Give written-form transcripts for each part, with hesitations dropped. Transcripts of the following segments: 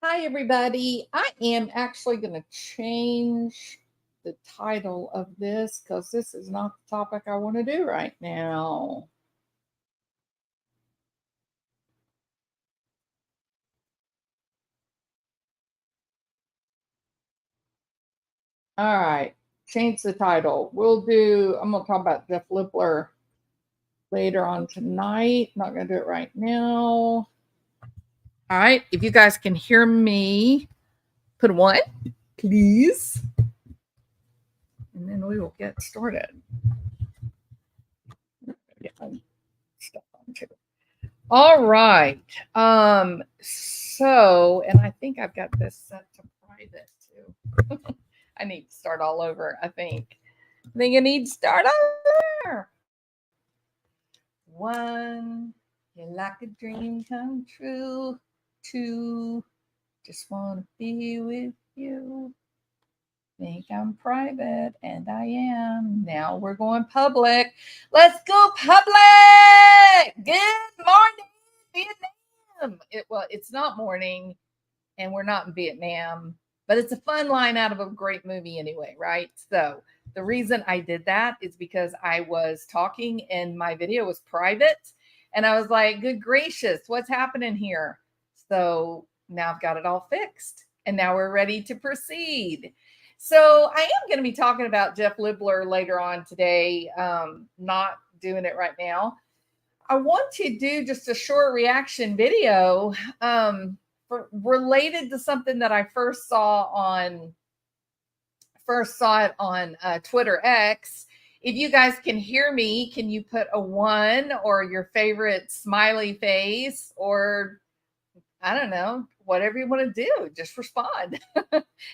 Hi, everybody. I am actually going to change the title of this because this is not the topic I want to do right now. All right, change the title. I'm going to talk about Jeff Lippler later on tonight. Not going to do it right now. All right, if you guys can hear me, put one, please. And then we will get started. Yeah, stuff on too. All right. And I think I've got this set to private too. I need to start all over, I think. I need to start over. One, you like a dream come true. Two, just want to be with you. Think I'm private, and I am. Now we're going public. Let's go public. Good morning, Vietnam. It's not morning, and we're not in Vietnam, but it's a fun line out of a great movie anyway, right? So the reason I did that is because I was talking and my video was private, and I was like, "Good gracious, what's happening here?" So now I've got it all fixed, and now we're ready to proceed. So I am going to be talking about Jeff Lippler later on today. Not doing it right now. I want to do just a short reaction video related to something that I first saw it on Twitter X. If you guys can hear me, can you put a one or your favorite smiley face, or I don't know, whatever you want to do, just respond.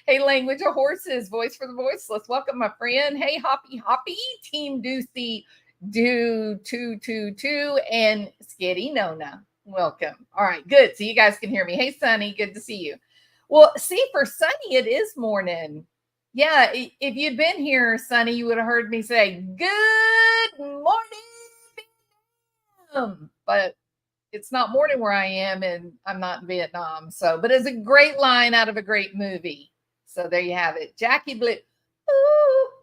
Hey, language of horses, voice for the voiceless. Welcome, my friend. Hey, Hoppy Hoppy, Team Doocy Do 222, and Skitty Nona. Welcome. All right, good. So you guys can hear me. Hey, Sunny, good to see you. Well, see, for Sunny, it is morning. Yeah, if you'd been here, Sunny, you would have heard me say, "Good morning, Vietnam." But it's not morning where I am, and I'm not in Vietnam. So, but it's a great line out of a great movie. So there you have it. Jackie Blue.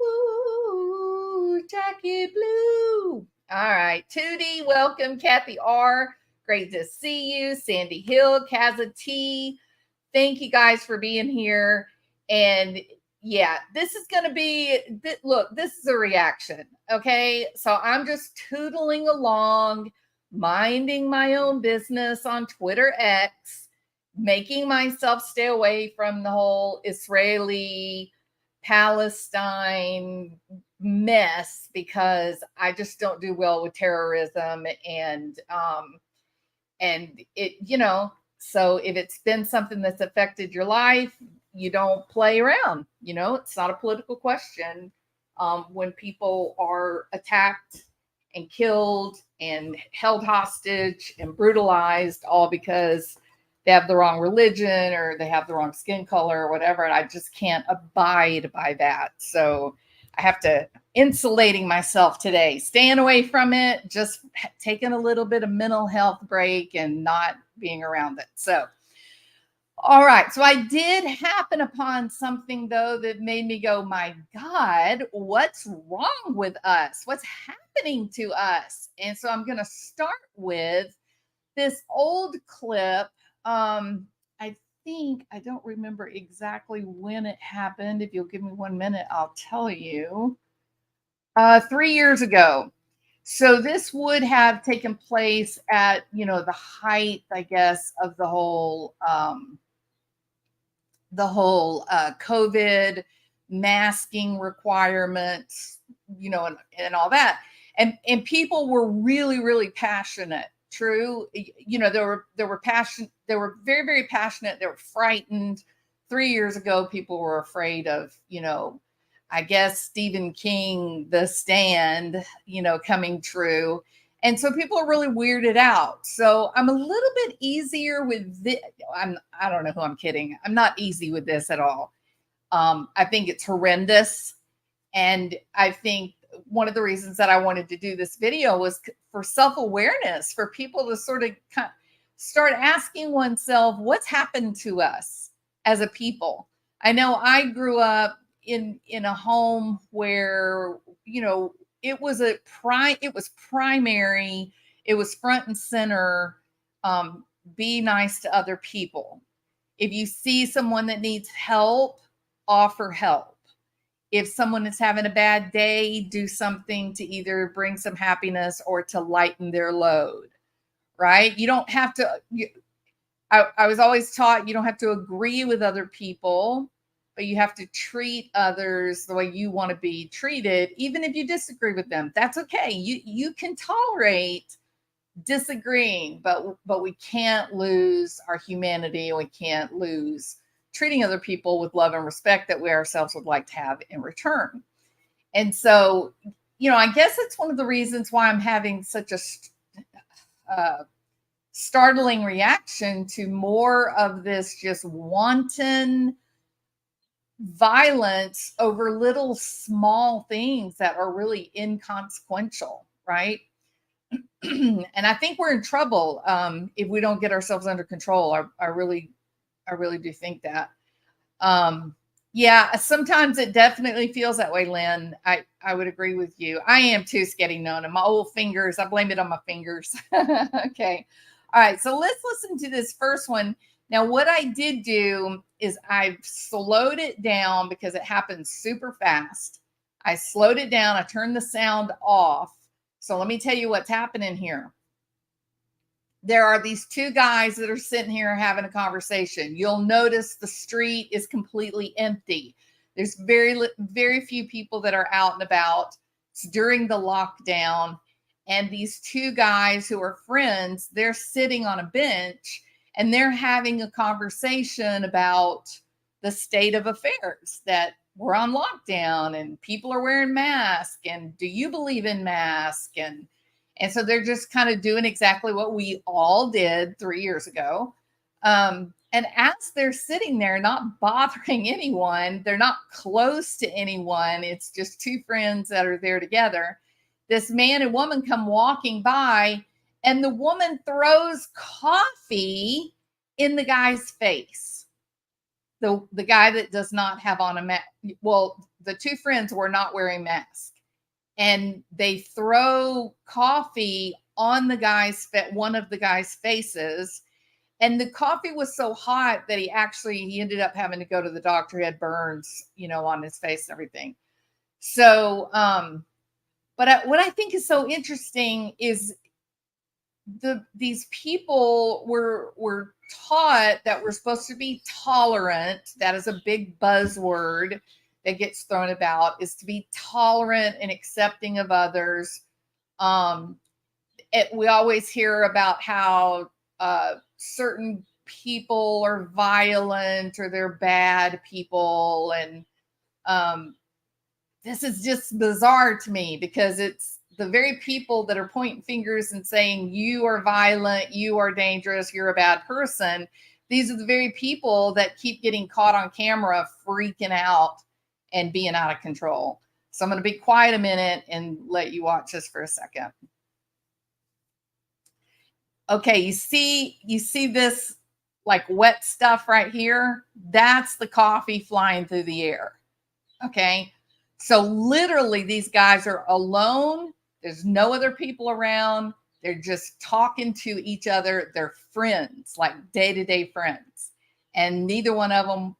Ooh, Jackie Blue. All right. Tootie, welcome. Kathy R. Great to see you. Sandy Hill, Kaza T. Thank you guys for being here. And yeah, this is going to be, look, this is a reaction. Okay. So I'm just tootling along, minding my own business on Twitter X, making myself stay away from the whole Israeli Palestine mess because I just don't do well with terrorism and it, so if it's been something that's affected your life, you don't play around. It's not a political question. When people are attacked and killed and held hostage and brutalized, all because they have the wrong religion or they have the wrong skin color or whatever, and I just can't abide by that. So I have to insulating myself today, staying away from it, just taking a little bit of mental health break and not being around it. So, all right. So I did happen upon something though that made me go, my God, what's wrong with us? What's happening to us? And so I'm going to start with this old clip. I think I don't remember exactly when it happened. If you'll give me 1 minute, I'll tell you. 3 years ago. So this would have taken place at, the height, I guess, of the whole COVID masking requirements, and all that. And people were really, really passionate. True. There were passion. They were very, very passionate. They were frightened. 3 years ago, people were afraid of, I guess Stephen King, The Stand, coming true. And so people are really weirded out. So I'm a little bit easier with this. I don't know who I'm kidding. I'm not easy with this at all. I think it's horrendous. And I think one of the reasons that I wanted to do this video was for self-awareness, for people to sort of start asking oneself what's happened to us as a people. I know I grew up in a home where, you know, it was primary, it was front and center. um, be nice to other people. If you see someone that needs help, offer help. If someone is having a bad day, do something to either bring some happiness or to lighten their load, right? You don't have to. I was always taught you don't have to agree with other people, but you have to treat others the way you want to be treated, even if you disagree with them. That's okay. You can tolerate disagreeing, but we can't lose our humanity, and we can't lose treating other people with love and respect that we ourselves would like to have in return. And so, you know, I guess it's one of the reasons why I'm having such a uh, startling reaction to more of this just wanton violence over little small things that are really inconsequential, right? And I think we're in trouble if we don't get ourselves under control. I really do think that. Um, yeah, sometimes it definitely feels that way, Lynn. I would agree with you. I am too getting known, and my old fingers. I blame it on my fingers. Okay, all right. So let's listen to this first one. Now, what I did do is I've slowed it down because it happens super fast. I slowed it down. I turned the sound off. So let me tell you what's happening here. There are these two guys that are sitting here having a conversation. You'll notice the street is completely empty. There's very few people that are out and about. It's during the lockdown. And these two guys who are friends, they're sitting on a bench and they're having a conversation about the state of affairs, that we're on lockdown and people are wearing masks, and do you believe in masks? And so they're just kind of doing exactly what we all did 3 years ago. And as they're sitting there, not bothering anyone, they're not close to anyone. It's just two friends that are there together. This man and woman come walking by, and the woman throws coffee in the guy's face. The guy that does not have on a mask. Well, the two friends were not wearing masks, and they throw coffee on one of the guy's faces, and the coffee was so hot that he ended up having to go to the doctor. He had burns, you know, on his face and everything. So what I think is so interesting is these people were taught that we're supposed to be tolerant. That is a big buzzword that gets thrown about, is to be tolerant and accepting of others. We always hear about how certain people are violent or they're bad people. And this is just bizarre to me, because it's the very people that are pointing fingers and saying, you are violent, you are dangerous, you're a bad person. These are the very people that keep getting caught on camera freaking out and being out of control. So I'm going to be quiet a minute and let you watch this for a second. Okay, you see this like wet stuff right here? That's the coffee flying through the air. Okay. So literally these guys are alone. There's no other people around. They're just talking to each other. They're friends, like day-to-day friends. And neither one of them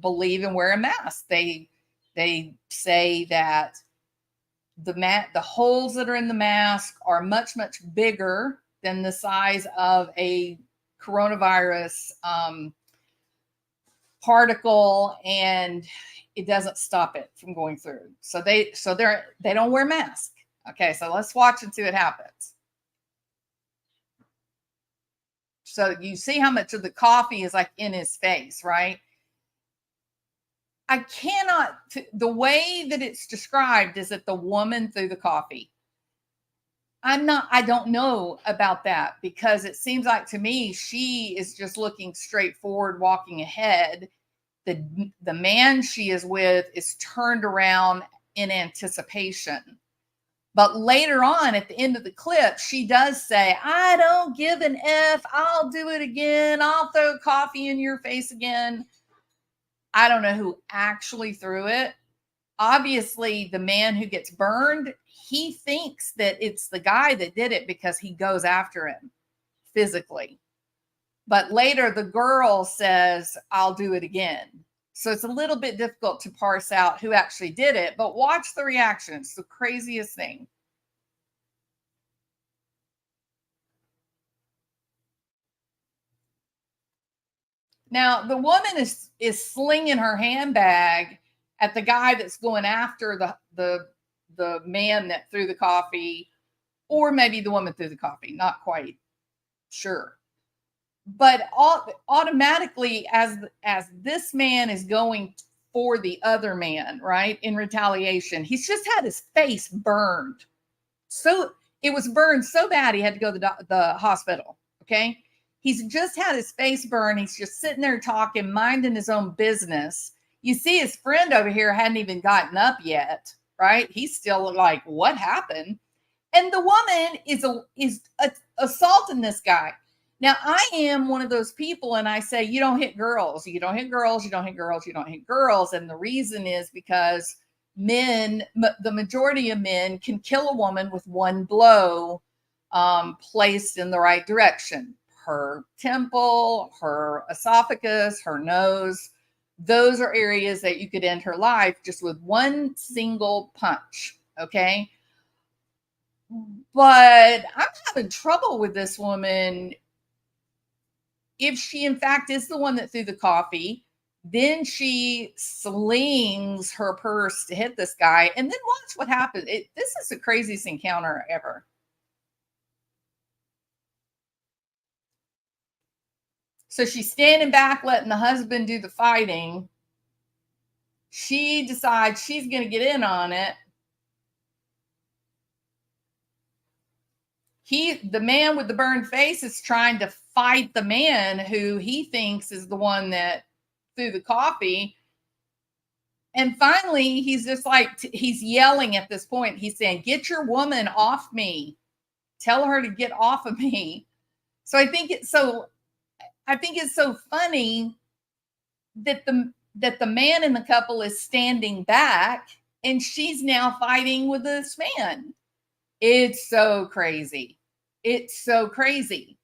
believe in wearing masks. They say that the holes that are in the mask are much, much bigger than the size of a coronavirus particle, and it doesn't stop it from going through. So they don't wear masks. Okay, so let's watch and see what happens. So you see how much of the coffee is like in his face, right? I cannot, the way that it's described is that the woman threw the coffee. I don't know about that, because it seems like to me she is just looking straight forward, walking ahead. The man she is with is turned around in anticipation. But later on at the end of the clip, she does say, I don't give an F. I'll do it again. I'll throw coffee in your face again. I don't know who actually threw it. Obviously, the man who gets burned, he thinks that it's the guy that did it because he goes after him physically. But later, the girl says, I'll do it again. So it's a little bit difficult to parse out who actually did it, but watch the reaction. It's the craziest thing. Now, the woman is slinging her handbag at the guy that's going after the man that threw the coffee, or maybe the woman threw the coffee, not quite sure. But automatically, as this man is going for the other man, right, in retaliation, he's just had his face burned. So it was burned so bad he had to go to the hospital. Okay, he's just had his face burned. He's just sitting there talking, minding his own business. You see, his friend over here hadn't even gotten up yet, right? He's still like, "What happened?" And the woman is assaulting this guy. Now, I am one of those people, and I say, you don't hit girls. You don't hit girls. You don't hit girls. You don't hit girls. And the reason is because men, the majority of men, can kill a woman with one blow placed in the right direction. Her temple, her esophagus, her nose. Those are areas that you could end her life just with one single punch. Okay. But I'm having trouble with this woman. If she, in fact, is the one that threw the coffee, then she slings her purse to hit this guy. And then watch what happens. This is the craziest encounter ever. So she's standing back, letting the husband do the fighting. She decides she's going to get in on it. The man with the burned face is trying to fight the man who he thinks is the one that threw the coffee. And finally, he's just like, he's yelling at this point. He's saying, get your woman off me. Tell her to get off of me. So I think it's so funny that the man in the couple is standing back and she's now fighting with this man. It's so crazy. It's so crazy.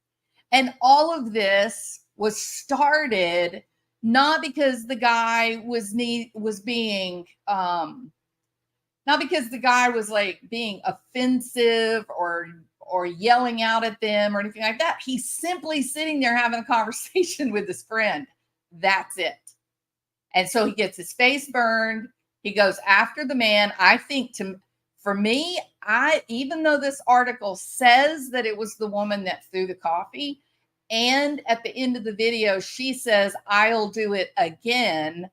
And all of this was started not because the guy was being not because the guy was like being offensive or yelling out at them or anything like that. He's simply sitting there having a conversation with his friend. That's it. And so he gets his face burned. He goes after the man. I think for me, even though this article says that it was the woman that threw the coffee, and at the end of the video, she says, I'll do it again.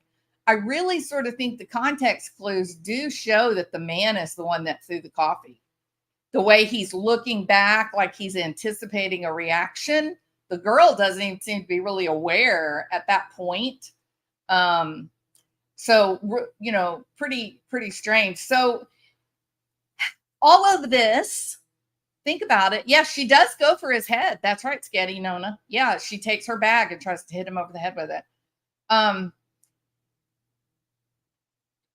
I really sort of think the context clues do show that the man is the one that threw the coffee. The way he's looking back, like he's anticipating a reaction. The girl doesn't even seem to be really aware at that point. So, pretty strange. So all of this, think about it. Yeah, she does go for his head. That's right, Sketty Nona. Yeah, she takes her bag and tries to hit him over the head with it.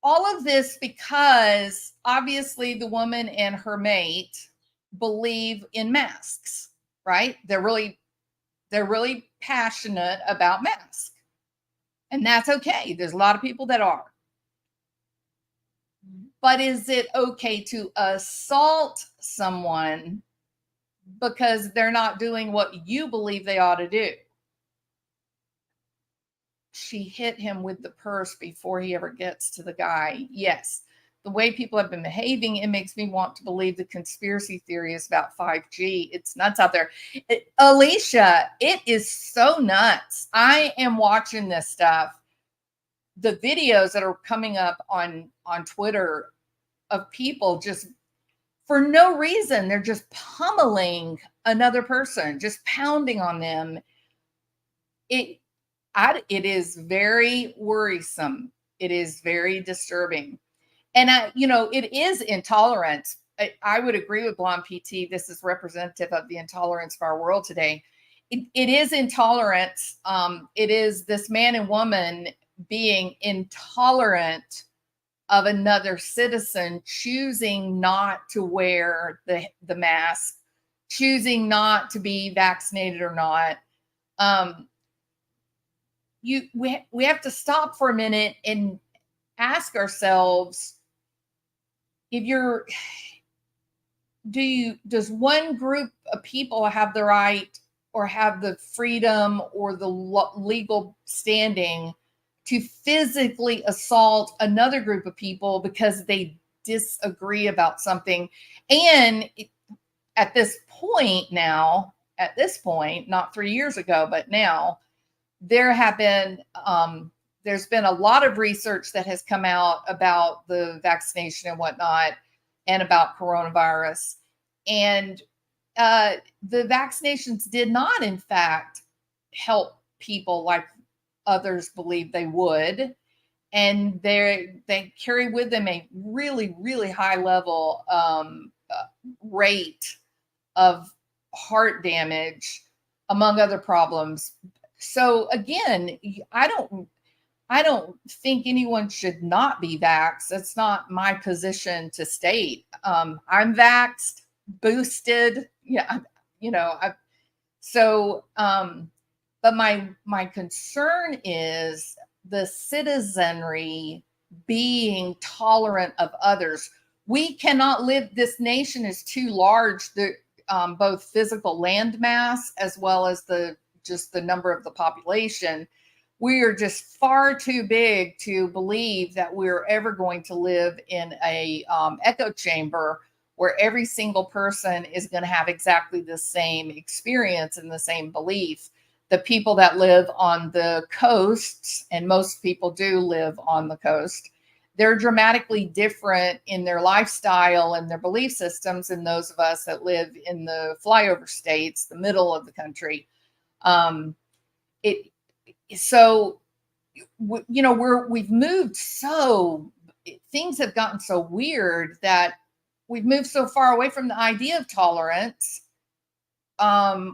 All of this because obviously the woman and her mate believe in masks, right? They're really passionate about masks. And that's okay. There's a lot of people that are. But is it okay to assault someone because they're not doing what you believe they ought to do? She hit him with the purse before he ever gets to the guy. Yes. The way people have been behaving, it makes me want to believe the conspiracy theories about 5G. It's nuts out there. Alicia, it is so nuts. I am watching this stuff. The videos that are coming up on Twitter of people just for no reason, they're just pummeling another person, just pounding on them. It is very worrisome. It is very disturbing. And it is intolerance. I would agree with Blonde PT. This is representative of the intolerance of our world today. It is intolerance. It is this man and woman being intolerant of another citizen choosing not to wear the mask, choosing not to be vaccinated or not. We have to stop for a minute and ask ourselves, if you're does one group of people have the right or have the freedom or the legal standing to physically assault another group of people because they disagree about something? And at this point, not 3 years ago, but now, there's been a lot of research that has come out about the vaccination and whatnot, and about coronavirus. And the vaccinations did not, in fact, help people like others believe they would. And they carry with them a really, really high level rate of heart damage, among other problems. So again, I don't think anyone should not be vaxxed. That's not my position to state. I'm vaxxed, boosted. Yeah, but my concern is the citizenry being tolerant of others. We cannot live. This nation is too large. Both physical land mass as well as just the number of the population. We are just far too big to believe that we're ever going to live in a echo chamber where every single person is going to have exactly the same experience and the same belief. The people that live on the coasts, and most people do live on the coast, they're dramatically different in their lifestyle and their belief systems than those of us that live in the flyover states, the middle of the country. We've moved things have gotten so weird that we've moved so far away from the idea of tolerance.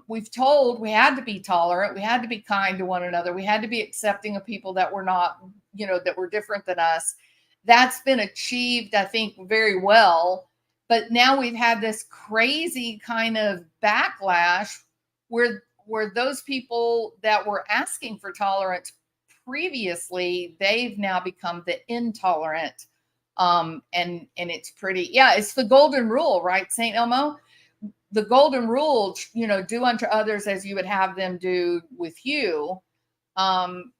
We've told we had to be tolerant, we had to be kind to one another, we had to be accepting of people that were not, that were different than us. That's been achieved, I think, very well. But now we've had this crazy kind of backlash where those people that were asking for tolerance previously, they've now become the intolerant. And it's it's the golden rule, right, St. Elmo? The golden rule, do unto others as you would have them do with you.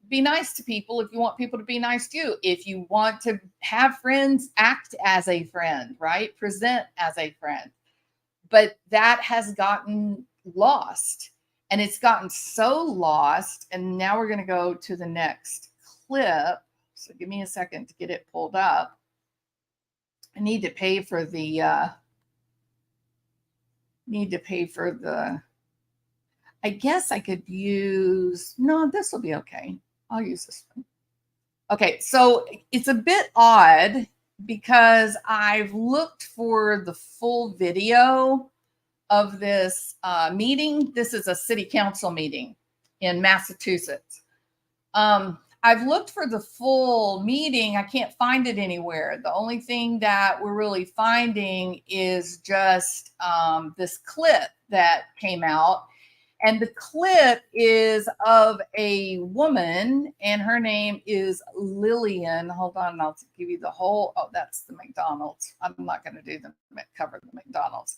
Be nice to people if you want people to be nice to you. If you want to have friends, act as a friend, right? Present as a friend. But that has gotten lost, and it's gotten so lost. And now we're going to go to the next clip. So give me a second to get it pulled up. I need to pay for the I guess I could use, no, this will be okay. I'll use this one. Okay, so it's a bit odd because I've looked for the full video of this meeting. This is a city council meeting in Massachusetts. I've looked for the full meeting. I can't find it anywhere. The only thing that we're really finding is just this clip that came out. And the clip is of a woman, and her name is Lillian. Hold on, I'll give you the whole. Oh, that's the McDonald's. I'm not going to do cover the McDonald's.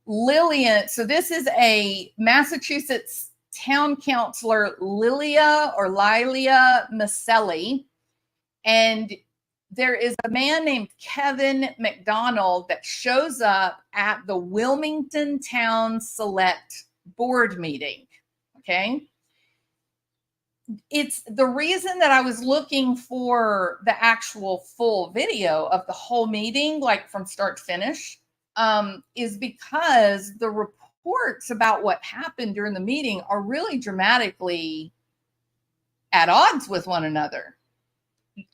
Lillian. So this is a Massachusetts town councilor, Lilia Maselli, and there is a man named Kevin McDonald that shows up at the Wilmington Town Select Board meeting. Okay. It's the reason that I was looking for the actual full video of the whole meeting, like from start to finish, is because the reports about what happened during the meeting are really dramatically at odds with one another.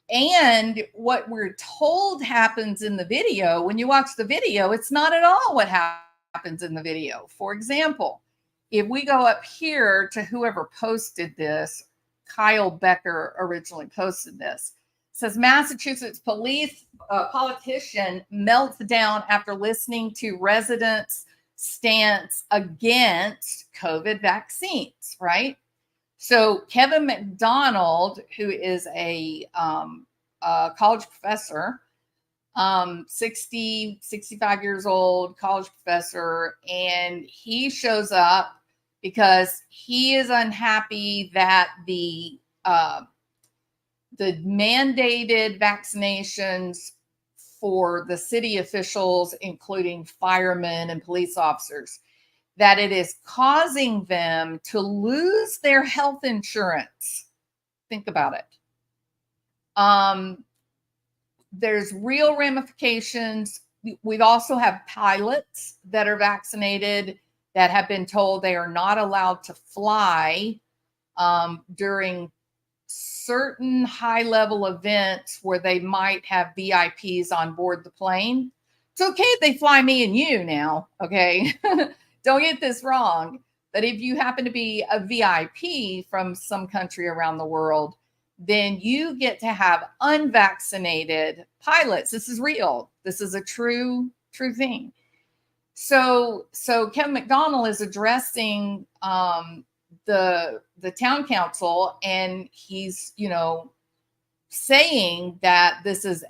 And what we're told happens in the video, when you watch the video, it's not at all what happens in the video. For example, if we go up here to whoever posted this, Kyle Becker originally posted this. It says Massachusetts politician melts down after listening to residents' stance against COVID vaccines, right? So Kevin McDonald, who is a college professor, 65 years old, college professor, and he shows up because he is unhappy that the mandated vaccinations for the city officials, including firemen and police officers, that it is causing them to lose their health insurance. Think about it. There's real ramifications. We also have pilots that are vaccinated that have been told they are not allowed to fly during certain high-level events where they might have VIPs on board the plane. It's okay if they fly me and you now, okay? Don't get this wrong. But if you happen to be a VIP from some country around the world, then you get to have unvaccinated pilots. This is real. This is a true thing. So Kevin McDonald is addressing the town council, and he's, saying that this is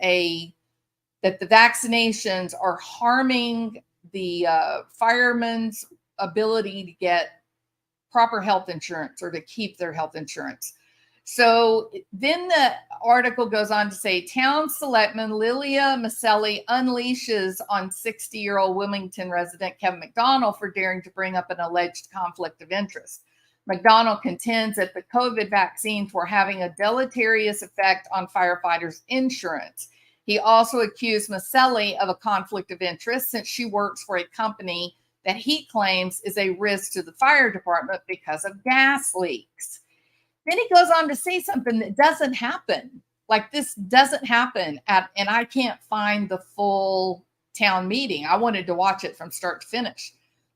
that the vaccinations are harming the firemen's ability to get proper health insurance or to keep their health insurance. So then the article goes on to say, town selectman Lilia Maselli unleashes on 60-year-old Wilmington resident Kevin McDonald for daring to bring up an alleged conflict of interest. McDonald contends that the COVID vaccines were having a deleterious effect on firefighters' insurance. He also accused Maselli of a conflict of interest since she works for a company that he claims is a risk to the fire department because of gas leaks. Then he goes on to say something that doesn't happen. Like, this doesn't happen and I can't find the full town meeting. I wanted to watch it from start to finish.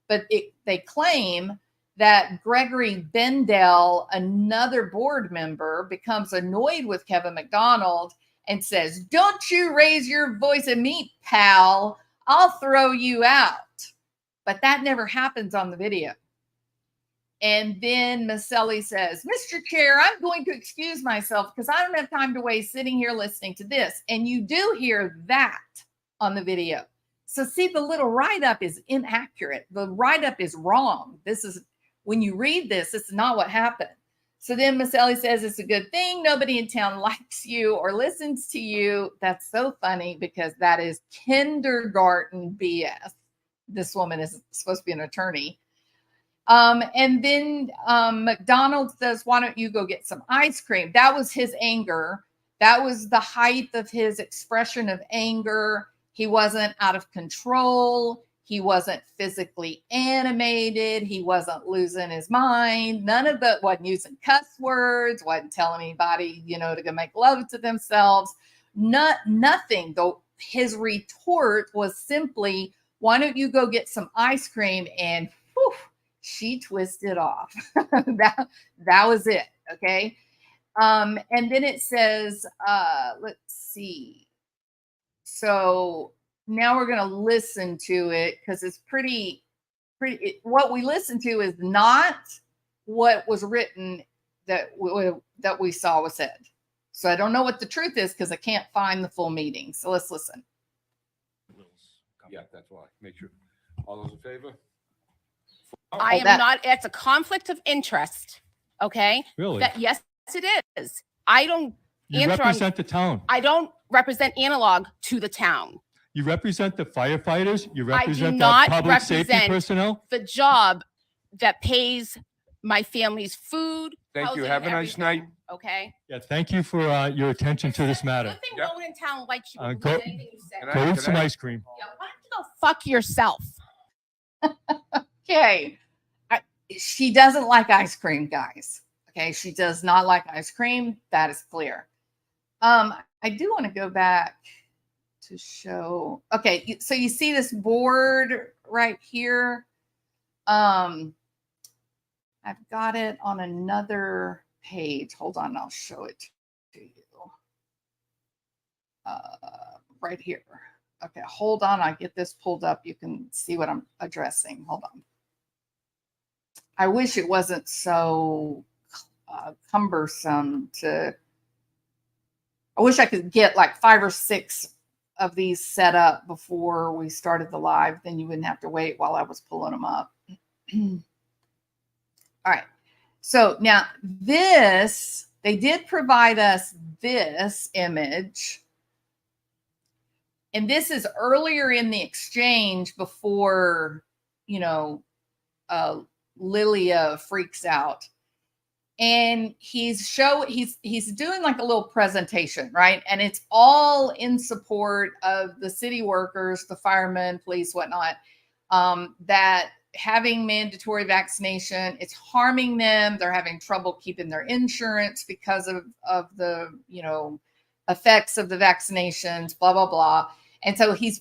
But they claim that Gregory Bendel, another board member, becomes annoyed with Kevin McDonald and says, "Don't you raise your voice at me, pal. I'll throw you out." But that never happens on the video. And then Maselli says, "Mr. Chair, I'm going to excuse myself because I don't have time to waste sitting here listening to this." And you do hear that on the video. So see, the little write-up is inaccurate. The write-up is wrong. When you read this is not what happened. So then Maselli says, "It's a good thing nobody in town likes you or listens to you." That's so funny because that is kindergarten BS. This woman is supposed to be an attorney. And then McDonald says, "Why don't you go get some ice cream?" That was his anger. That was the height of his expression of anger. He wasn't out of control. He wasn't physically animated. He wasn't losing his mind. Wasn't using cuss words, wasn't telling anybody, to go make love to themselves. Nothing. Though his retort was simply, "Why don't you go get some ice cream?" And whew, she twisted off. that was it. Okay. And then it says, let's see. So now we're going to listen to it because it's pretty. What we listen to is not what was written that we saw was said. So I don't know what the truth is because I can't find the full meeting. So let's listen. Yeah, that's why. Make sure. All those in favor? I am not. It's a conflict of interest. Okay. Really? Yes, it is. I don't. You represent the town. I don't represent Analog to the town. You represent the firefighters. You I do represent the not public safety represent personnel. The job that pays my family's food. Thank you. housing, Have a nice everything. night. Okay. Yeah, thank you for your attention to this matter. Good thing Yep. no one in town likes you. Go- Anything you say. Can I- Go eat some ice cream. Yeah, why don't you go fuck yourself? Okay. She doesn't like ice cream, guys. Okay. She does not like ice cream. That is clear. I do want to go back to show. Okay, so you see this board right here. I've got it on another page. Hold on, I'll show it to you. Right here. Okay, hold on. I get this pulled up. You can see what I'm addressing. Hold on. I wish it wasn't so cumbersome to. I wish I could get like 5 or 6 of these set up before we started the live. Then you wouldn't have to wait while I was pulling them up. All right. So now this, they did provide us this image. And this is earlier in the exchange before, Lilia freaks out. And he's doing like a little presentation, right? And it's all in support of the city workers, the firemen, police, whatnot, that having mandatory vaccination, it's harming them. They're having trouble keeping their insurance because of the, effects of the vaccinations, blah, blah, blah. And so he's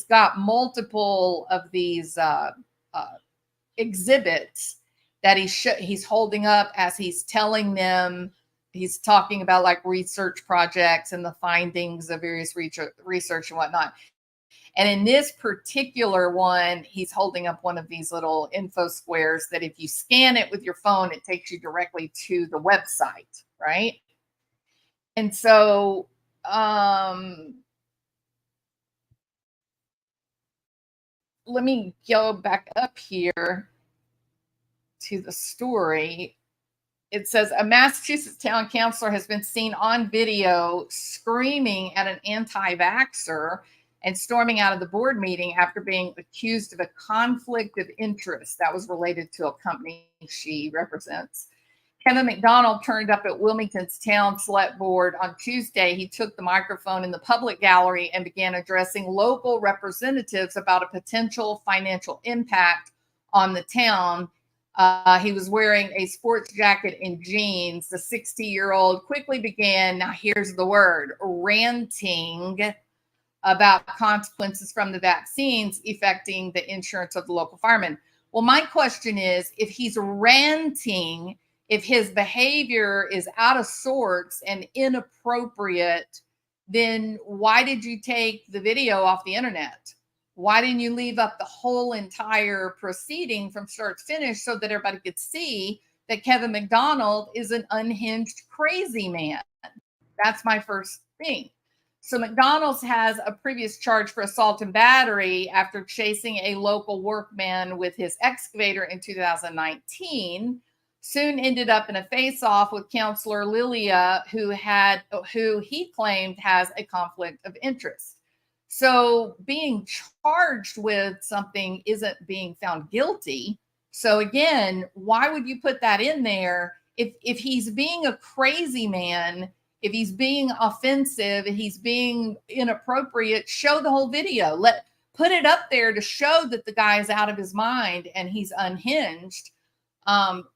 got multiple of these exhibits that he's holding up as he's telling them. He's talking about like research projects and the findings of various research and whatnot. And in this particular one, he's holding up one of these little info squares that if you scan it with your phone, it takes you directly to the website, right? And so let me go back up here to the story. It says a Massachusetts town councilor has been seen on video screaming at an anti-vaxxer and storming out of the board meeting after being accused of a conflict of interest that was related to a company she represents. Kevin McDonald turned up at Wilmington's town select board on Tuesday. He took the microphone in the public gallery and began addressing local representatives about a potential financial impact on the town. He was wearing a sports jacket and jeans. The 60-year-old quickly began, now here's the word, ranting about consequences from the vaccines affecting the insurance of the local firemen. Well, my question is, if he's ranting, if his behavior is out of sorts and inappropriate, then why did you take the video off the internet? Why didn't you leave up the whole entire proceeding from start to finish so that everybody could see that Kevin McDonald is an unhinged crazy man? That's my first thing. So McDonald's has a previous charge for assault and battery after chasing a local workman with his excavator in 2019. Soon ended up in a face-off with Counselor Lilia, who he claimed has a conflict of interest. So being charged with something isn't being found guilty. So again, why would you put that in there? If he's being a crazy man, if he's being offensive, if he's being inappropriate, show the whole video. Put it up there to show that the guy is out of his mind and he's unhinged.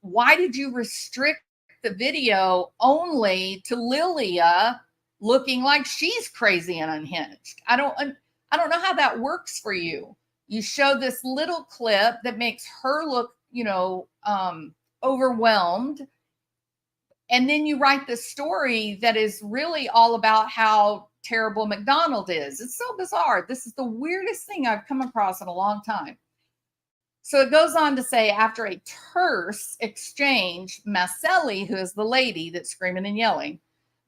Why did you restrict the video only to Lilia looking like she's crazy and unhinged? I don't know how that works for you. You show this little clip that makes her look, overwhelmed. And then you write this story that is really all about how terrible McDonald is. It's so bizarre. This is the weirdest thing I've come across in a long time. So it goes on to say, after a terse exchange, Maselli, who is the lady that's screaming and yelling,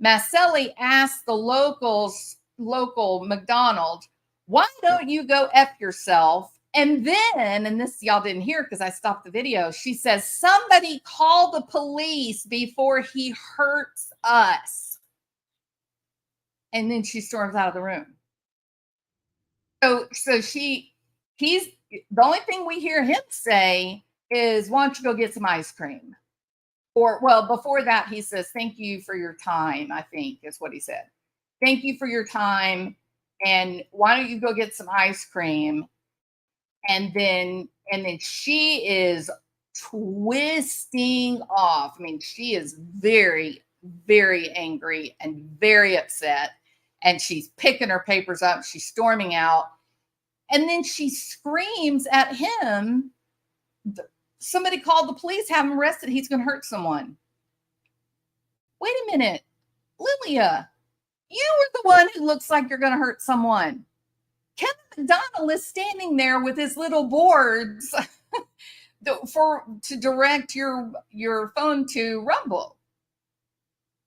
Maselli asked the local McDonald, why don't you go F yourself? And then, and this y'all didn't hear because I stopped the video, she says, somebody call the police before he hurts us. And then she storms out of the room. So he's, the only thing we hear him say is, why don't you go get some ice cream? Or, well, before that, he says, thank you for your time, I think is what he said. Thank you for your time. And why don't you go get some ice cream? And then she is twisting off. I mean, she is very, very angry and very upset. And she's picking her papers up. She's storming out. And then she screams at him, somebody called the police, have him arrested. He's going to hurt someone. Wait a minute. Lilia, you were the one who looks like you're going to hurt someone. Kevin McDonald is standing there with his little boards to direct your phone to Rumble.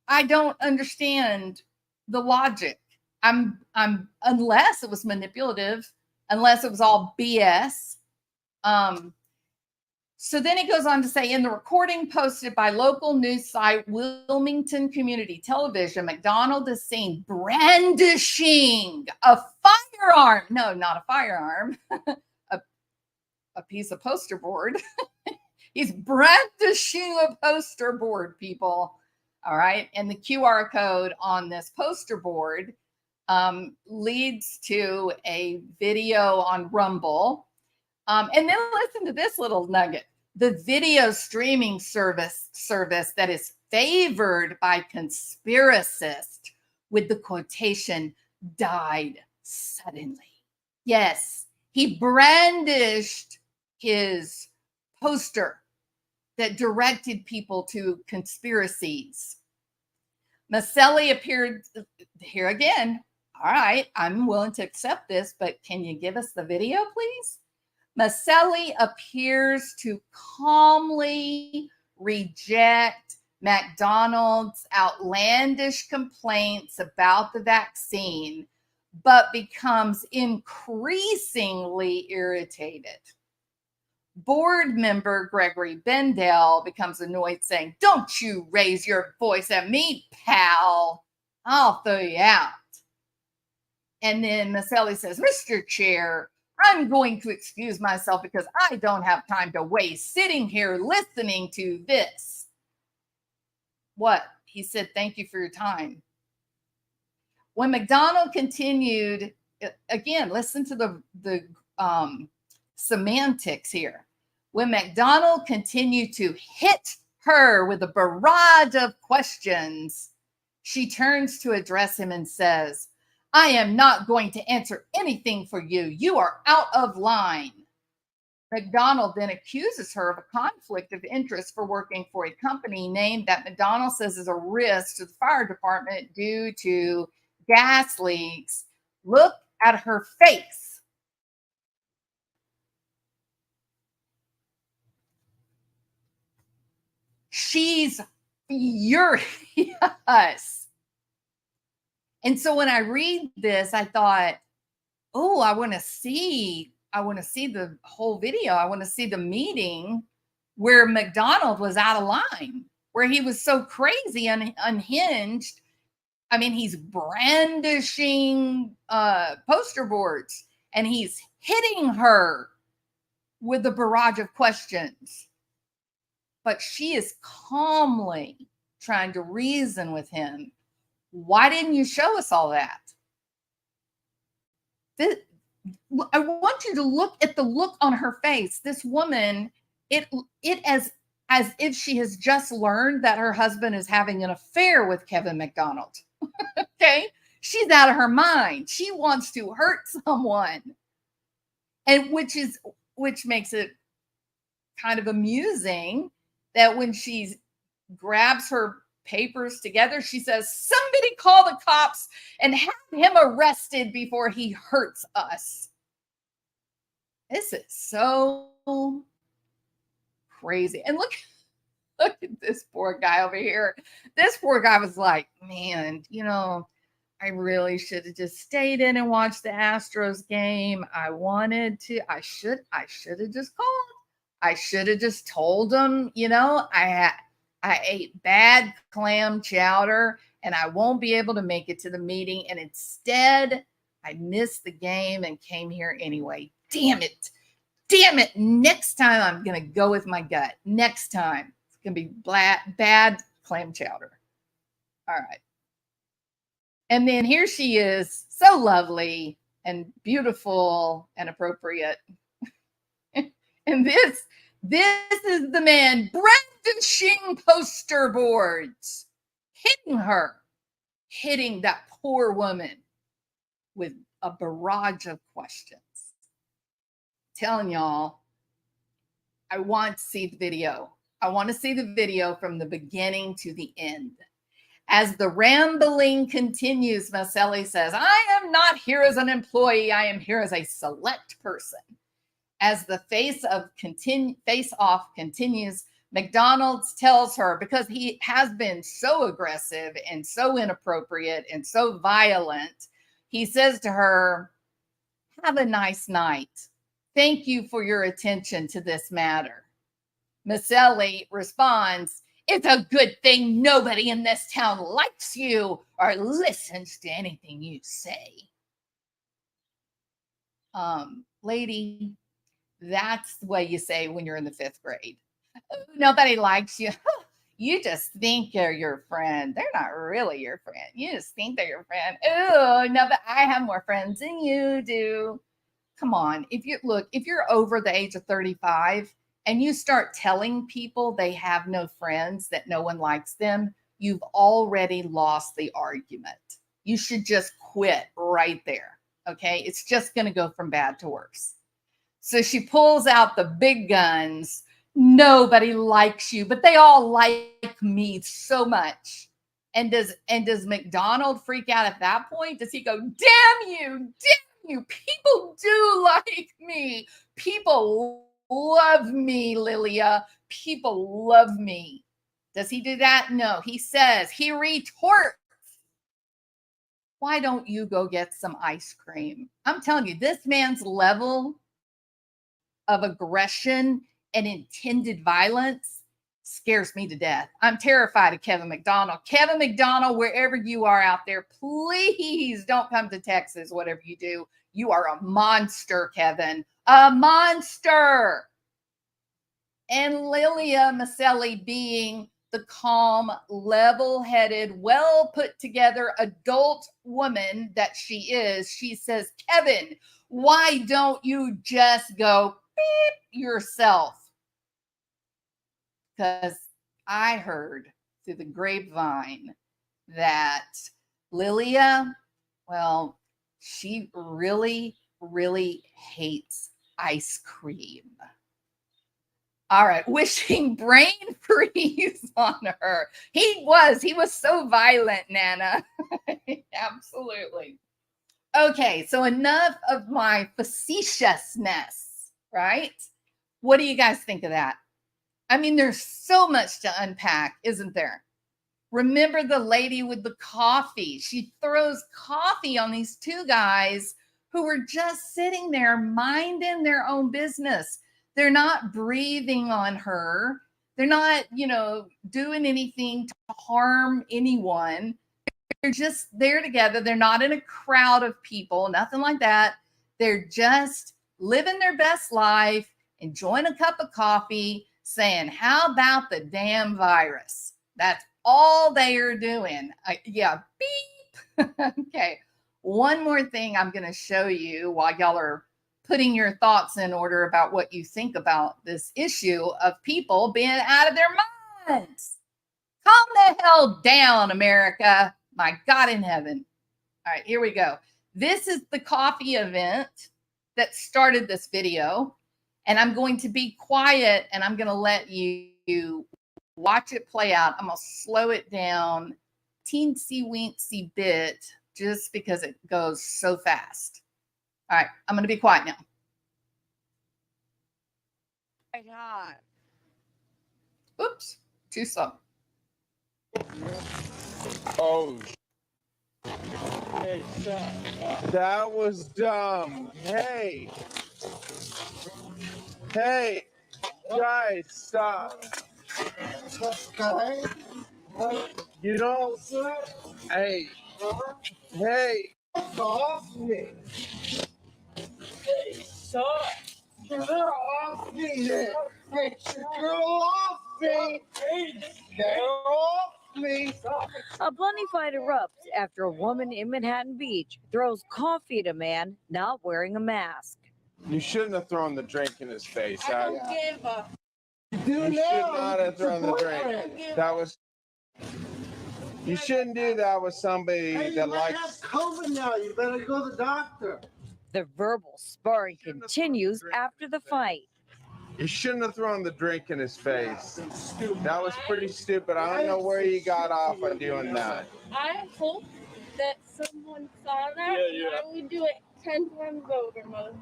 I don't understand the logic. Unless it was manipulative, unless it was all BS. So then he goes on to say, in the recording posted by local news site Wilmington Community Television, McDonald is seen brandishing a firearm. No, not a firearm. a piece of poster board. He's brandishing a poster board, people. All right. And the QR code on this poster board leads to a video on Rumble. And then listen to this little nugget. The video streaming service that is favored by conspiracists with the quotation, died suddenly. Yes, he brandished his poster that directed people to conspiracies. Maselli appeared here again. All right, I'm willing to accept this, but can you give us the video, please? Maselli appears to calmly reject McDonald's outlandish complaints about the vaccine, but becomes increasingly irritated. Board member Gregory Bendel becomes annoyed, saying, "Don't you raise your voice at me, pal. I'll throw you out." And then Maselli says, "Mr. Chair, I'm going to excuse myself because I don't have time to waste sitting here listening to this." What? He said, "Thank you for your time." When McDonald continued, again, listen to the semantics here. When McDonald continued to hit her with a barrage of questions, she turns to address him and says, "I am not going to answer anything for you. You are out of line." McDonald then accuses her of a conflict of interest for working for a company name that McDonald says is a risk to the fire department due to gas leaks. Look at her face. She's furious. And so when I read this, I thought, oh, I want to see the whole video. I want to see the meeting where McDonald was out of line, where he was so crazy and unhinged. I mean, he's brandishing poster boards and he's hitting her with a barrage of questions. But she is calmly trying to reason with him. Why didn't you show us all that? I want you to look at the look on her face. This woman, it as if she has just learned that her husband is having an affair with Kevin McDonald. Okay? She's out of her mind. She wants to hurt someone. And which makes it kind of amusing that when she grabs her papers together, she says, "Somebody call the cops and have him arrested before he hurts us." This is so crazy. And look at this poor guy over here. This poor guy was like, "Man, I really should have just stayed in and watched the Astros game. I should have just called. I should have just told them, I ate bad clam chowder and I won't be able to make it to the meeting. And instead, I missed the game and came here anyway. Damn it. Next time, I'm going to go with my gut. Next time, it's going to be bad clam chowder." All right. And then here she is, so lovely and beautiful and appropriate. And this is the man brandishing poster boards. hitting that poor woman with a barrage of questions. Telling y'all, I want to see the video. I want to see the video from the beginning to the end. As the rambling continues, Maselli says, I am not here as an employee. I am here as a select person. As the face-off continues, McDonald's tells her, because he has been so aggressive and so inappropriate and so violent, he says to her, have a nice night. Thank you for your attention to this matter. Maselli responds, it's a good thing nobody in this town likes you or listens to anything you say. Lady, that's the way you say when you're in the 5th grade. Nobody likes you. You just think they're your friend. They're not really your friend. You just think they're your friend. Oh, no, but I have more friends than you do. Come on. If you're over the age of 35 and you start telling people they have no friends, that no one likes them, you've already lost the argument. You should just quit right there. Okay. It's just going to go from bad to worse. So she pulls out the big guns. Nobody likes you, but they all like me so much. And does McDonald freak out at that point? Does he go, damn you, people do like me. People love me, Lilia. People love me. Does he do that? No, he says, he retorts, why don't you go get some ice cream? I'm telling you, this man's level of aggression and intended violence scares me to death. I'm terrified of Kevin McDonald. Kevin McDonald, wherever you are out there, please don't come to Texas, whatever you do. You are a monster, Kevin. A monster. And Lilia Maselli, being the calm, level-headed, well-put-together adult woman that she is, she says, Kevin, why don't you just go beep yourself? Because I heard through the grapevine that Lilia, well, she really, really hates ice cream. All right, wishing brain freeze on her. He was so violent, Nana. Absolutely. Okay, so enough of my facetiousness, right? What do you guys think of that? I mean, there's so much to unpack, isn't there? Remember the lady with the coffee. She throws coffee on these two guys who were just sitting there minding their own business. They're not breathing on her. They're not, doing anything to harm anyone. They're just there together. They're not in a crowd of people, nothing like that. They're just living their best life, enjoying a cup of coffee, saying, how about the damn virus? That's all they are doing. Beep. Okay. One more thing I'm going to show you while y'all are putting your thoughts in order about what you think about this issue of people being out of their minds. Calm the hell down, America. My God in heaven. All right, here we go. This is the coffee event that started this video. And I'm going to be quiet and I'm going to let you watch it play out. I'm going to slow it down teensy-weensy bit just because it goes so fast. All right, I'm going to be quiet now. Oops, too slow. Oh, hey, that was dumb. Hey, guys, stop. You don't. Hey, off me. Hey, stop. Get off me. Hey, get off me. Get off me. A bloody fight erupts after a woman in Manhattan Beach throws coffee at a man not wearing a mask. You shouldn't have thrown the drink in his face. I don't give a. You should not have thrown the drink. That was. You shouldn't do that with somebody that likes COVID now. You better go to the doctor. The verbal sparring continues after the fight. You shouldn't have thrown the drink in his face. That was pretty stupid. I don't know where you got off on doing that. I hope that someone saw that. I would do it 10 times over, mother.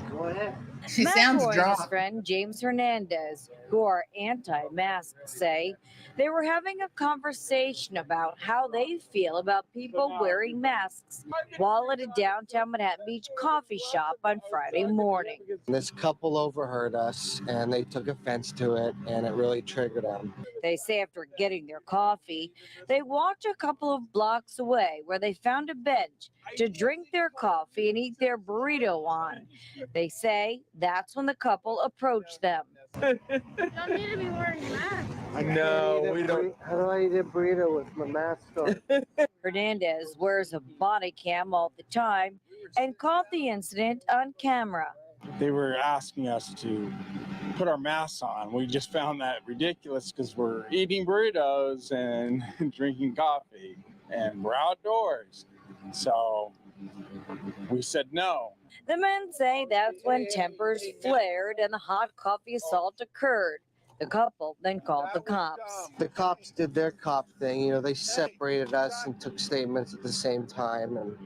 Go ahead. She sounds McElroy and drunk. his friend James Hernandez, who are anti-mask, say they were having a conversation about how they feel about people wearing masks while at a downtown Manhattan Beach coffee shop on Friday morning. This couple overheard us and they took offense to it, and it really triggered them. They say after getting their coffee, they walked a couple of blocks away where they found a bench to drink their coffee and eat their burrito on. They say that's when the couple approached them. You don't need to be wearing a mask. No, we don't. How do I eat a burrito with my mask on? Hernandez wears a body cam all the time and caught the incident on camera. They were asking us to put our masks on. We just found that ridiculous because we're eating burritos and drinking coffee and we're outdoors. So we said no. The men say that's when tempers flared and the hot coffee assault occurred. The couple then called the cops. The cops did their cop thing. You know, they separated us and took statements at the same time, and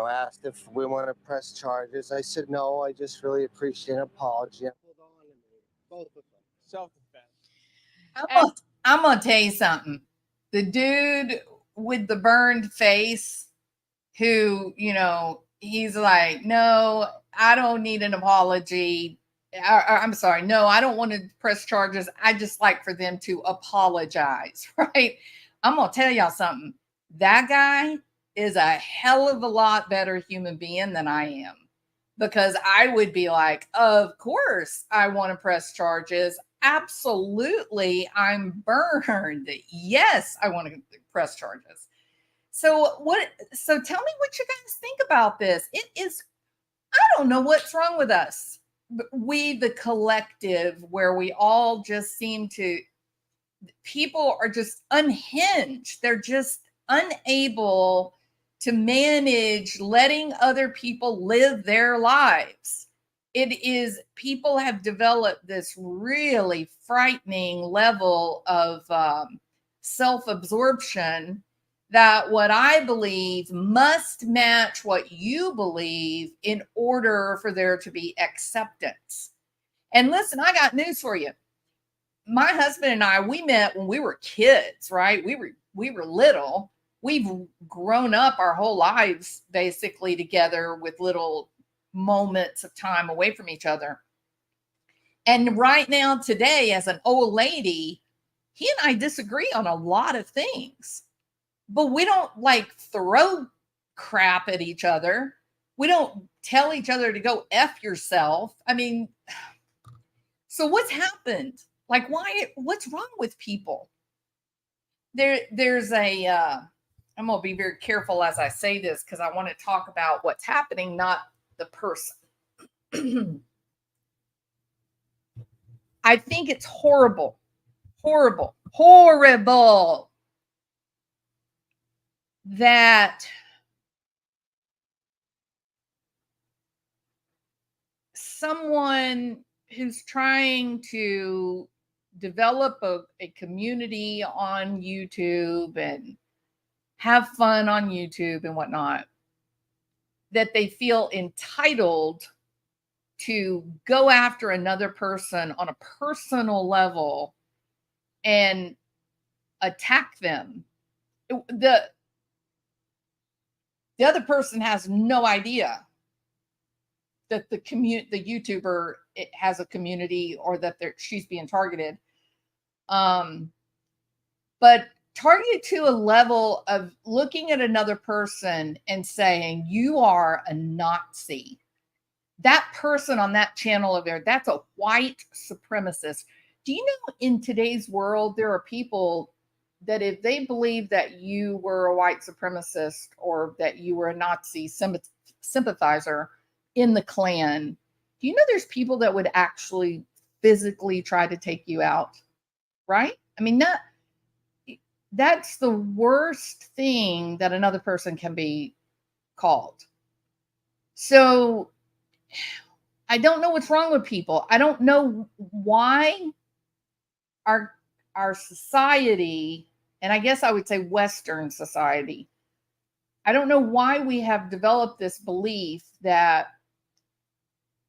asked if we want to press charges. I said no. I just really appreciate an apology. Both of them. Self-defense. I'm gonna tell you something. The dude with the burned face, who, he's like, no, I don't need an apology. I'm sorry. No, I don't want to press charges. I just like for them to apologize, right? I'm going to tell y'all something. That guy is a hell of a lot better human being than I am, because I would be like, of course I want to press charges. Absolutely. I'm burned. Yes, I want to press charges. So tell me what you guys think about this. I don't know what's wrong with us. We, the collective, where we all just seem to, people are just unhinged. They're just unable to manage letting other people live their lives. People have developed this really frightening level of self-absorption that what I believe must match what you believe in order for there to be acceptance. And listen, I got news for you. My husband and I, we met when we were kids, right? We were little. We've grown up our whole lives basically together with little moments of time away from each other. And right now, today, as an old lady, he and I disagree on a lot of things. But we don't throw crap at each other. We don't tell each other to go F yourself. I mean, so what's happened? What's wrong with people? There's I'm going to be very careful as I say this, because I want to talk about what's happening, not the person. I think it's horrible that someone who's trying to develop a community on YouTube and have fun on YouTube and whatnot, that they feel entitled to go after another person on a personal level and attack them. The other person has no idea that the YouTuber has a community, or that she's being targeted. But targeted to a level of looking at another person and saying, you are a Nazi. That person on that channel of there, that's a white supremacist. Do you know in today's world, there are people that if they believe that you were a white supremacist or that you were a Nazi sympathizer in the Klan, do you know there's people that would actually physically try to take you out? Right? I mean, That's the worst thing that another person can be called. So I don't know what's wrong with people. I don't know why our society, and I guess I would say Western society, I don't know why we have developed this belief that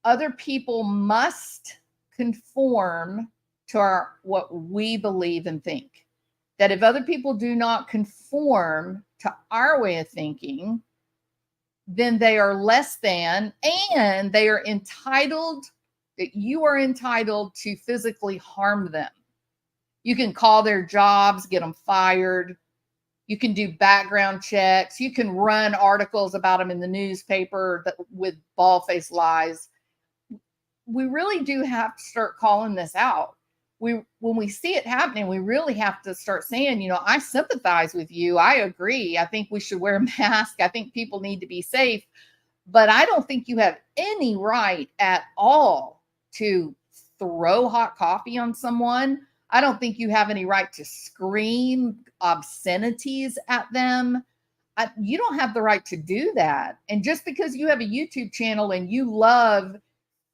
other people must conform to what we believe and think. That if other people do not conform to our way of thinking, then they are less than, and they are entitled, that you are entitled to physically harm them. You can call their jobs, get them fired. You can do background checks. You can run articles about them in the newspaper with bald-faced lies. We really do have to start calling this out. When we see it happening, we really have to start saying, you know, I sympathize with you. I agree. I think we should wear a mask. I think people need to be safe. But I don't think you have any right at all to throw hot coffee on someone. I don't think you have any right to scream obscenities at them. You don't have the right to do that. And just because you have a YouTube channel and you love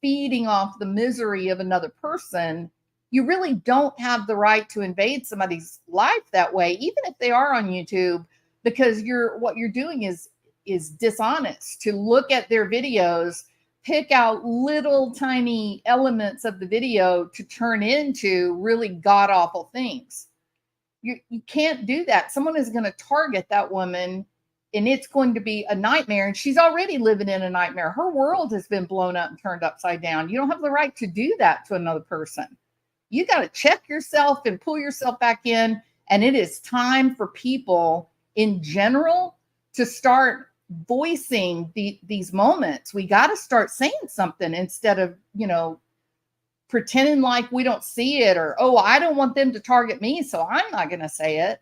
feeding off the misery of another person, you really don't have the right to invade somebody's life that way, even if they are on YouTube, because what you're doing is dishonest. To look at their videos, pick out little tiny elements of the video to turn into really god awful things. You can't do that. Someone is going to target that woman, and it's going to be a nightmare. And she's already living in a nightmare. Her world has been blown up and turned upside down. You don't have the right to do that to another person. You got to check yourself and pull yourself back in. And it is time for people in general to start voicing these moments. We got to start saying something instead of, you know, pretending like we don't see it, or, oh, I don't want them to target me, so I'm not going to say it.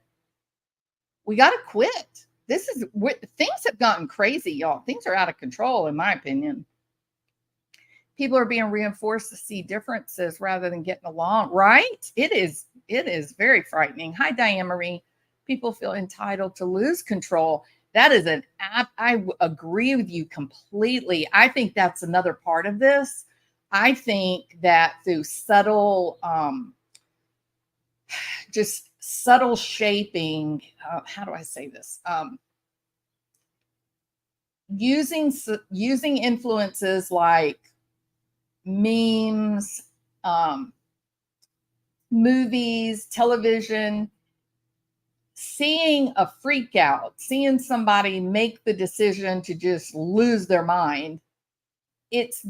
We got to quit. Things have gotten crazy, y'all. Things are out of control, in my opinion. People are being reinforced to see differences rather than getting along, right? It is very frightening. Hi, Diane Marie. People feel entitled to lose control. That is I agree with you completely. I think that's another part of this. I think that through subtle, just subtle shaping, how do I say this? Using influences like memes, movies, television, seeing a freak out, seeing somebody make the decision to just lose their mind. It's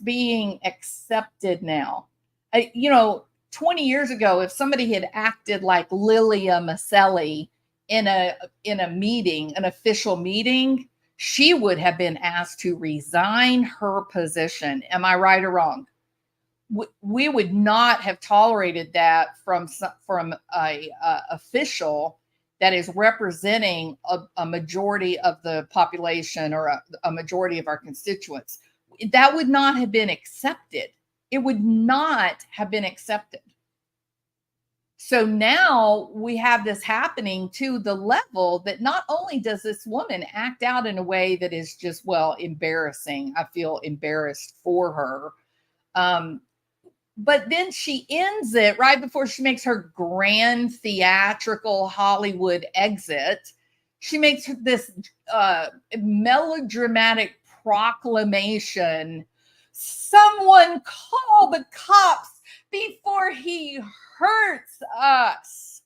being accepted now. 20 years ago, if somebody had acted like Lilia Maselli in a meeting, an official meeting, she would have been asked to resign her position. Am I right or wrong? We would not have tolerated that from a official that is representing a majority of the population, or a majority of our constituents. That would not have been accepted. It would not have been accepted. So now we have this happening to the level that not only does this woman act out in a way that is just, well, embarrassing. I feel embarrassed for her. But then she ends it right before she makes her grand theatrical Hollywood exit. She makes this melodramatic proclamation. Someone call the cops before he hurts us.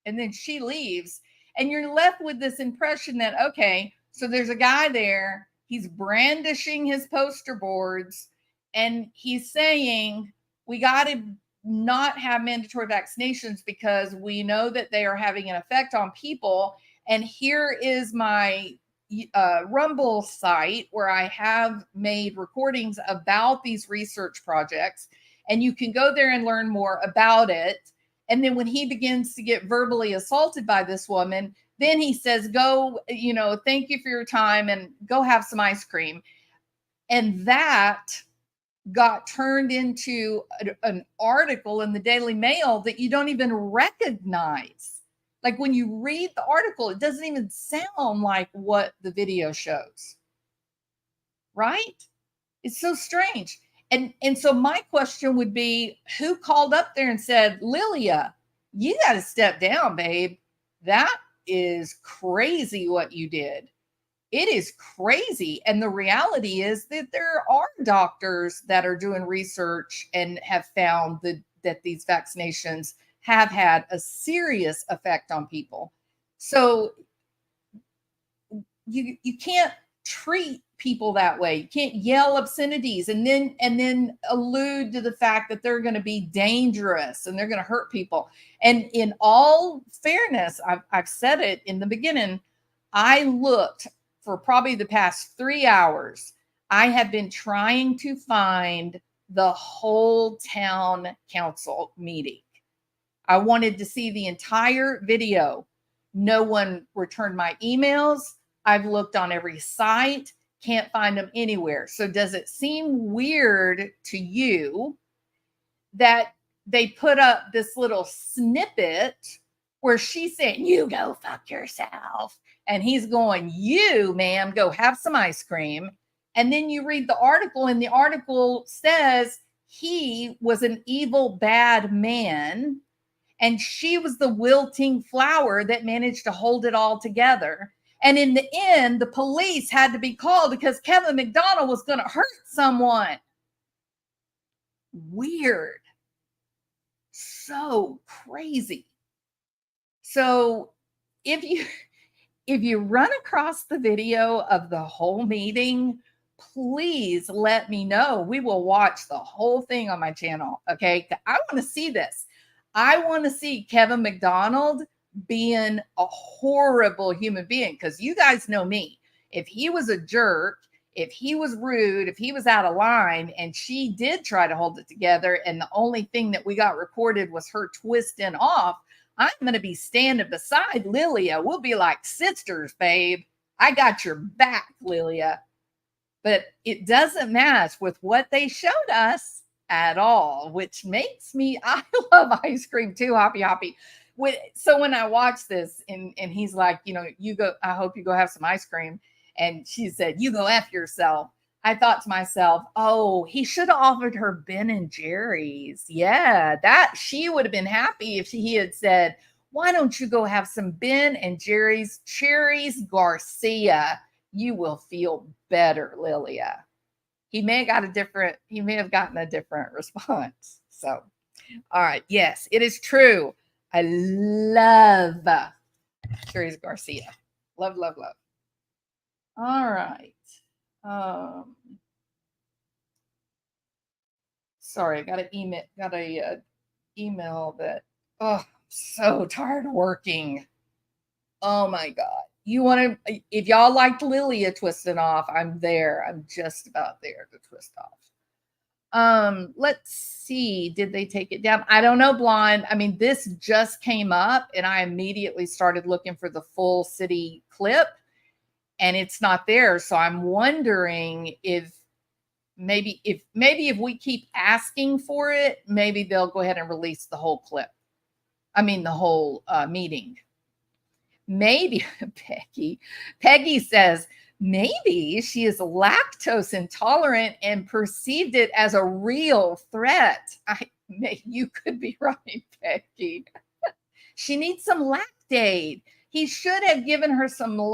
And then she leaves. And you're left with this impression that, okay, so there's a guy there. He's brandishing his poster boards. And he's saying, we got to not have mandatory vaccinations because we know that they are having an effect on people. And here is my Rumble site where I have made recordings about these research projects. And you can go there and learn more about it. And then when he begins to get verbally assaulted by this woman, then he says, go, thank you for your time and go have some ice cream. And that got turned into an article in the Daily Mail that you don't even recognize. Like when you read the article, it doesn't even sound like what the video shows. Right? It's so strange. And so my question would be, who called up there and said, Lilia, you got to step down, babe. That is crazy what you did. It is crazy. And the reality is that there are doctors that are doing research and have found that these vaccinations have had a serious effect on people. So you can't treat people that way. You can't yell obscenities and then allude to the fact that they're going to be dangerous and they're going to hurt people. And in all fairness, I've said it in the beginning, I looked for probably the past 3 hours. I have been trying to find the whole town council meeting. I wanted to see the entire video. No one returned my emails. I've looked on every site, can't find them anywhere. So does it seem weird to you that they put up this little snippet where she's saying, you go fuck yourself. And he's going, you, ma'am, go have some ice cream. And then you read the article and the article says he was an evil, bad man. And she was the wilting flower that managed to hold it all together. And in the end, the police had to be called because Kevin McDonald was going to hurt someone. Weird. So crazy. So if you run across the video of the whole meeting, please let me know. We will watch the whole thing on my channel. Okay. I want to see this. I want to see Kevin McDonald being a horrible human being, because you guys know me. If he was a jerk, if he was rude, if he was out of line, and she did try to hold it together, and the only thing that we got recorded was her twisting off, I'm going to be standing beside Lilia. We'll be like sisters, babe. I got your back, Lilia. But it doesn't match with what they showed us at all, which makes me, I love ice cream too, Hoppy Hoppy. So when I watch this and he's like, you go, I hope you go have some ice cream. And she said, you go F yourself. I thought to myself, oh, he should have offered her Ben and Jerry's. Yeah, that she would have been happy if he had said, why don't you go have some Ben and Jerry's Cherries Garcia? You will feel better, Lilia. He may have gotten a different response. So, all right. Yes, it is true. I love Cherries Garcia. Love, love, love. All right. Sorry, I got an email that, oh, I'm so tired of working. Oh my God. If y'all liked Lilia twisting off, I'm there. I'm just about there to twist off. Let's see. Did they take it down? I don't know, Blonde. I mean, this just came up and I immediately started looking for the full city clip and it's not there. So I'm wondering if if we keep asking for it, maybe they'll go ahead and release the whole clip. I mean, the whole meeting. Maybe Peggy says, maybe she is lactose intolerant and perceived it as a real threat. You could be right, Peggy. She needs some Lactaid. He should have given her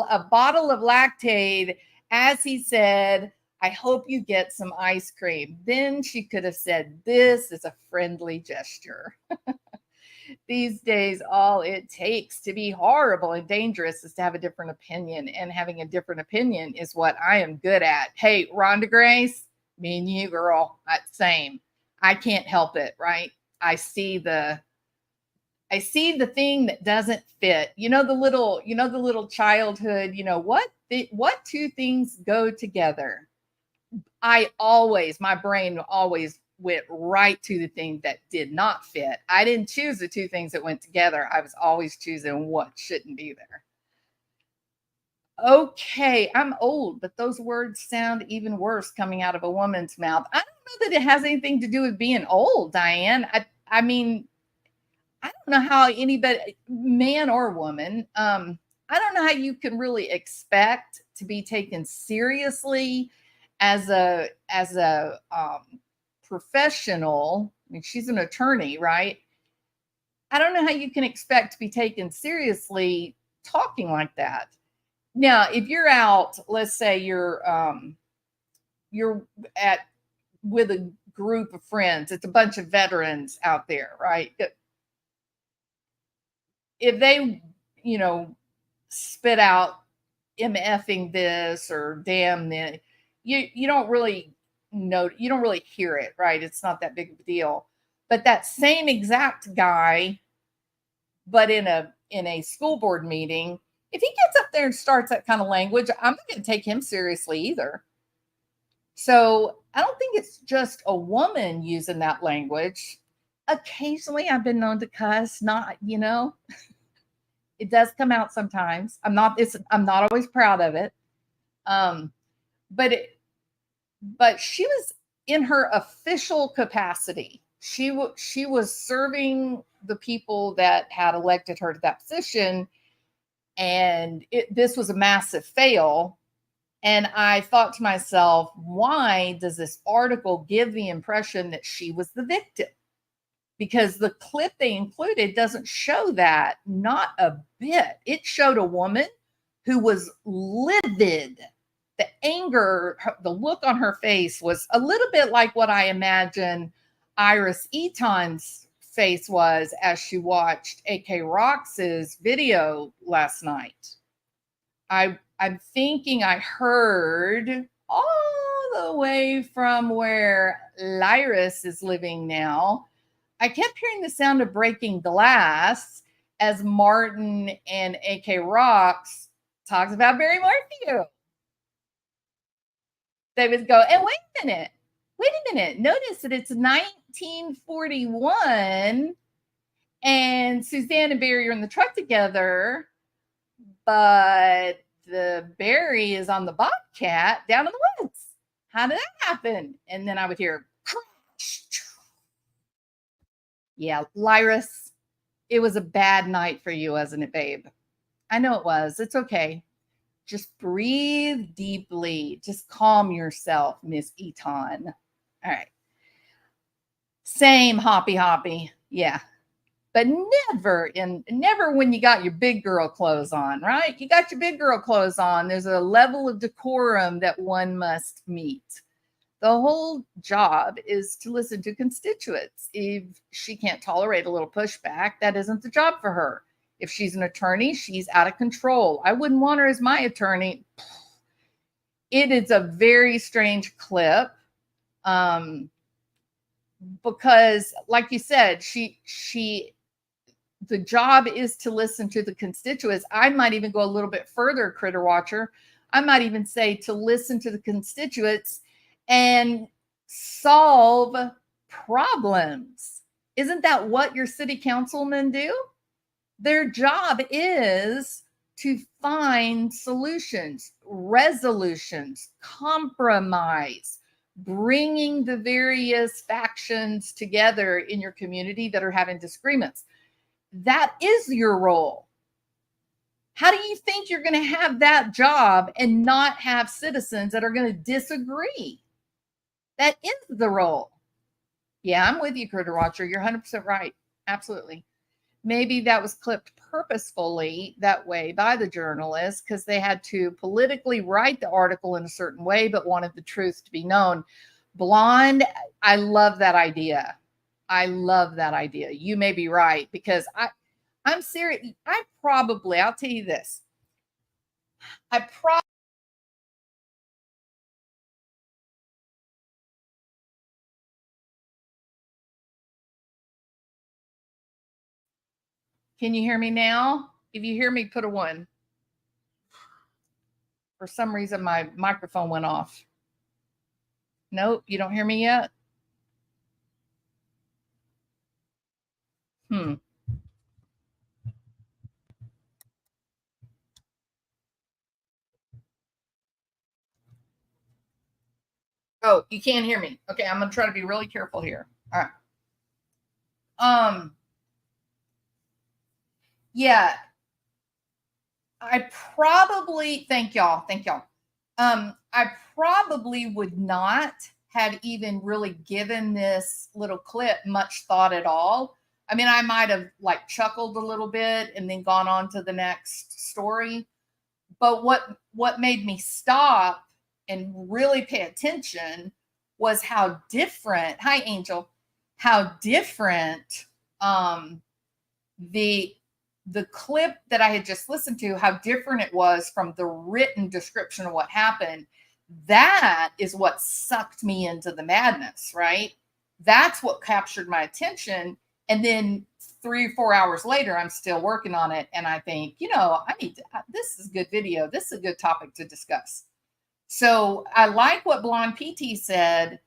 a bottle of Lactaid, as he said, I hope you get some ice cream. Then she could have said, this is a friendly gesture. These days, all it takes to be horrible and dangerous is to have a different opinion. And having a different opinion is what I am good at. Hey, Rhonda Grace, me and you, girl, same. I can't help it, right? I see the thing that doesn't fit. The little childhood, what two things go together? My brain always went right to the thing that did not fit. I didn't choose the two things that went together. I was always choosing what shouldn't be there. Okay, I'm old, but those words sound even worse coming out of a woman's mouth. I don't know that it has anything to do with being old, Diane. I mean, I don't know how anybody, man or woman, I don't know how you can really expect to be taken seriously as a professional. I mean, she's an attorney, right? I don't know how you can expect to be taken seriously talking like that. Now, if you're out, let's say you're at with a group of friends, it's a bunch of veterans out there, right? If they, spit out MFing this or damn this, you don't really know, you don't really hear it, right? It's not that big of a deal. But that same exact guy, but in a school board meeting, if he gets up there and starts that kind of language, I'm not going to take him seriously either. So I don't think it's just a woman using that language. Occasionally I've been known to cuss, not, it does come out sometimes. I'm not always proud of it. But she was in her official capacity. She was serving the people that had elected her to that position, and this was a massive fail. And I thought to myself, why does this article give the impression that she was the victim? Because the clip they included doesn't show that, not a bit. It showed a woman who was livid. The anger, the look on her face was a little bit like what I imagine Iris Eton's face was as she watched AK Rox's video last night. I'm thinking I heard all the way from where Lyris is living now. I kept hearing the sound of breaking glass as Martin and AK Rox talks about Barry Morphew. They would go, and wait a minute. Notice that it's 1941 and Suzanne and Barry are in the truck together, but the Barry is on the Bobcat down in the woods. How did that happen? And then I would hear crash. Yeah, Lyris, it was a bad night for you, wasn't it, babe? I know it was. It's okay. Just breathe deeply. Just calm yourself, Miss Eton. All right. Same hoppy. Yeah. But never when you got your big girl clothes on, right? You got your big girl clothes on. There's a level of decorum that one must meet. The whole job is to listen to constituents. If she can't tolerate a little pushback, that isn't the job for her. If she's an attorney, she's out of control. I wouldn't want her as my attorney. It is a very strange clip. Because like you said, the job is to listen to the constituents. I might even go a little bit further, Critter Watcher. I might even say to listen to the constituents and solve problems. Isn't that what your city councilmen do? Their job is to find solutions, resolutions, compromise, bringing the various factions together in your community that are having disagreements. That is your role. How do you think you're going to have that job and not have citizens that are going to disagree? That is the role. Yeah, I'm with you, Critter Watcher. You're 100% right. Absolutely. Maybe that was clipped purposefully that way by the journalists because they had to politically write the article in a certain way, but wanted the truth to be known. Blonde, I love that idea. You may be right because I'm serious. I'll tell you this. Can you hear me now? If you hear me, put a 1. For some reason, my microphone went off. Nope, you don't hear me yet? Oh, you can't hear me. Okay, I'm going to try to be really careful here. All right. Yeah, I probably thank y'all. I probably would not have even really given this little clip much thought at all. I mean, I might have like chuckled a little bit and then gone on to the next story. But what made me stop and really pay attention was how different, hi Angel, how different the clip that I had just listened to, how different it was from the written description of what happened. That is what sucked me into the madness, right? That's what captured my attention. And then 3 or 4 hours later, I'm still working on it. And I think, this is a good video. This is a good topic to discuss. So I like what Blonde PT said.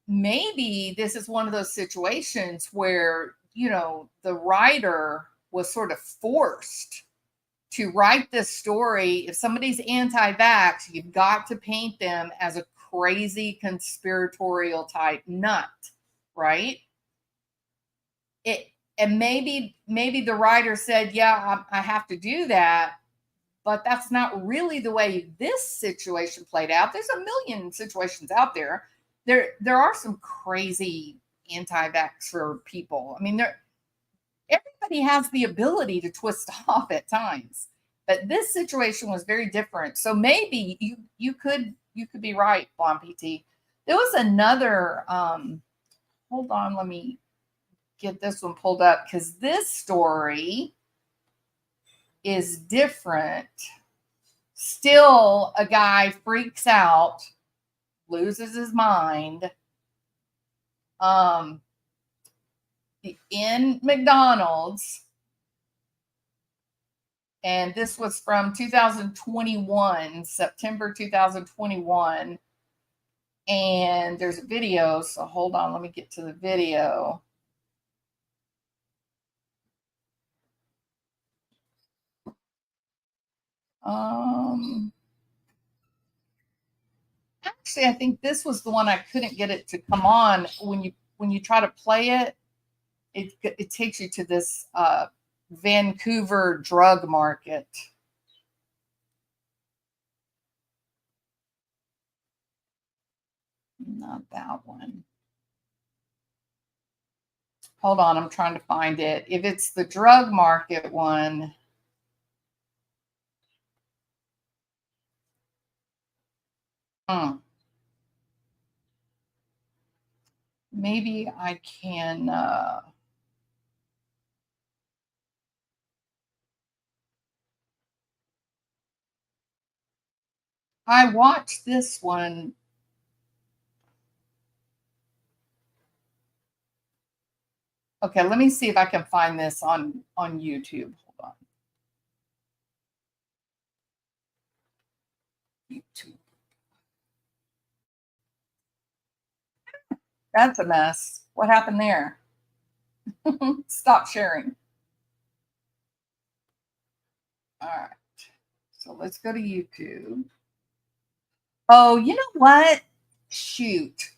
Maybe this is one of those situations where, the writer was sort of forced to write this story. If somebody's anti-vax, you've got to paint them as a crazy conspiratorial type nut, right? And maybe the writer said, yeah, I have to do that, but that's not really the way this situation played out. There's a million situations out there. There are some crazy anti-vaxxer people. I mean, everybody has the ability to twist off at times, but this situation was very different. So maybe you could be right, Blonde PT. There was another. Hold on, let me get this one pulled up because this story is different. Still, a guy freaks out, loses his mind. In McDonald's, and this was from 2021, September 2021, and there's a video, so hold on, let me get to the video. Actually, I think this was the one I couldn't get it to come on. When you try to play it, it takes you to this Vancouver drug market. Not that one. Hold on, I'm trying to find it. If it's the drug market one. Maybe I can. I watched this one. Okay, let me see if I can find this on YouTube. Hold on. YouTube. That's a mess. What happened there? Stop sharing. All right. So let's go to YouTube. Oh, you know what? Shoot.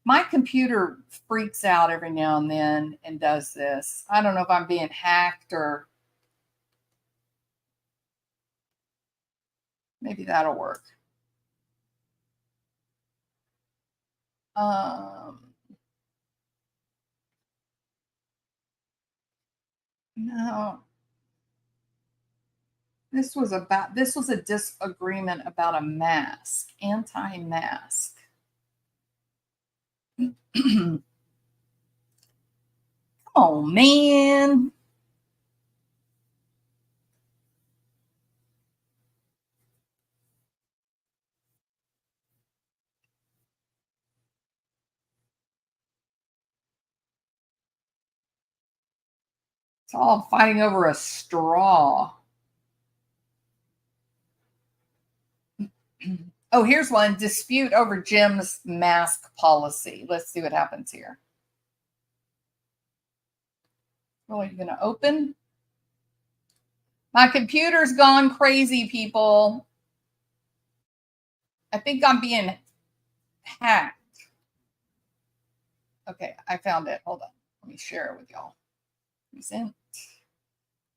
My computer freaks out every now and then and does this. I don't know if I'm being hacked or maybe that'll work. No. This was a disagreement about a mask, anti-mask. Oh, man. It's all fighting over a straw. Oh, here's one. Dispute over gym's mask policy. Let's see what happens here. Oh, are you going to open? My computer's gone crazy, people. I think I'm being hacked. Okay, I found it. Hold on. Let me share it with y'all. Present.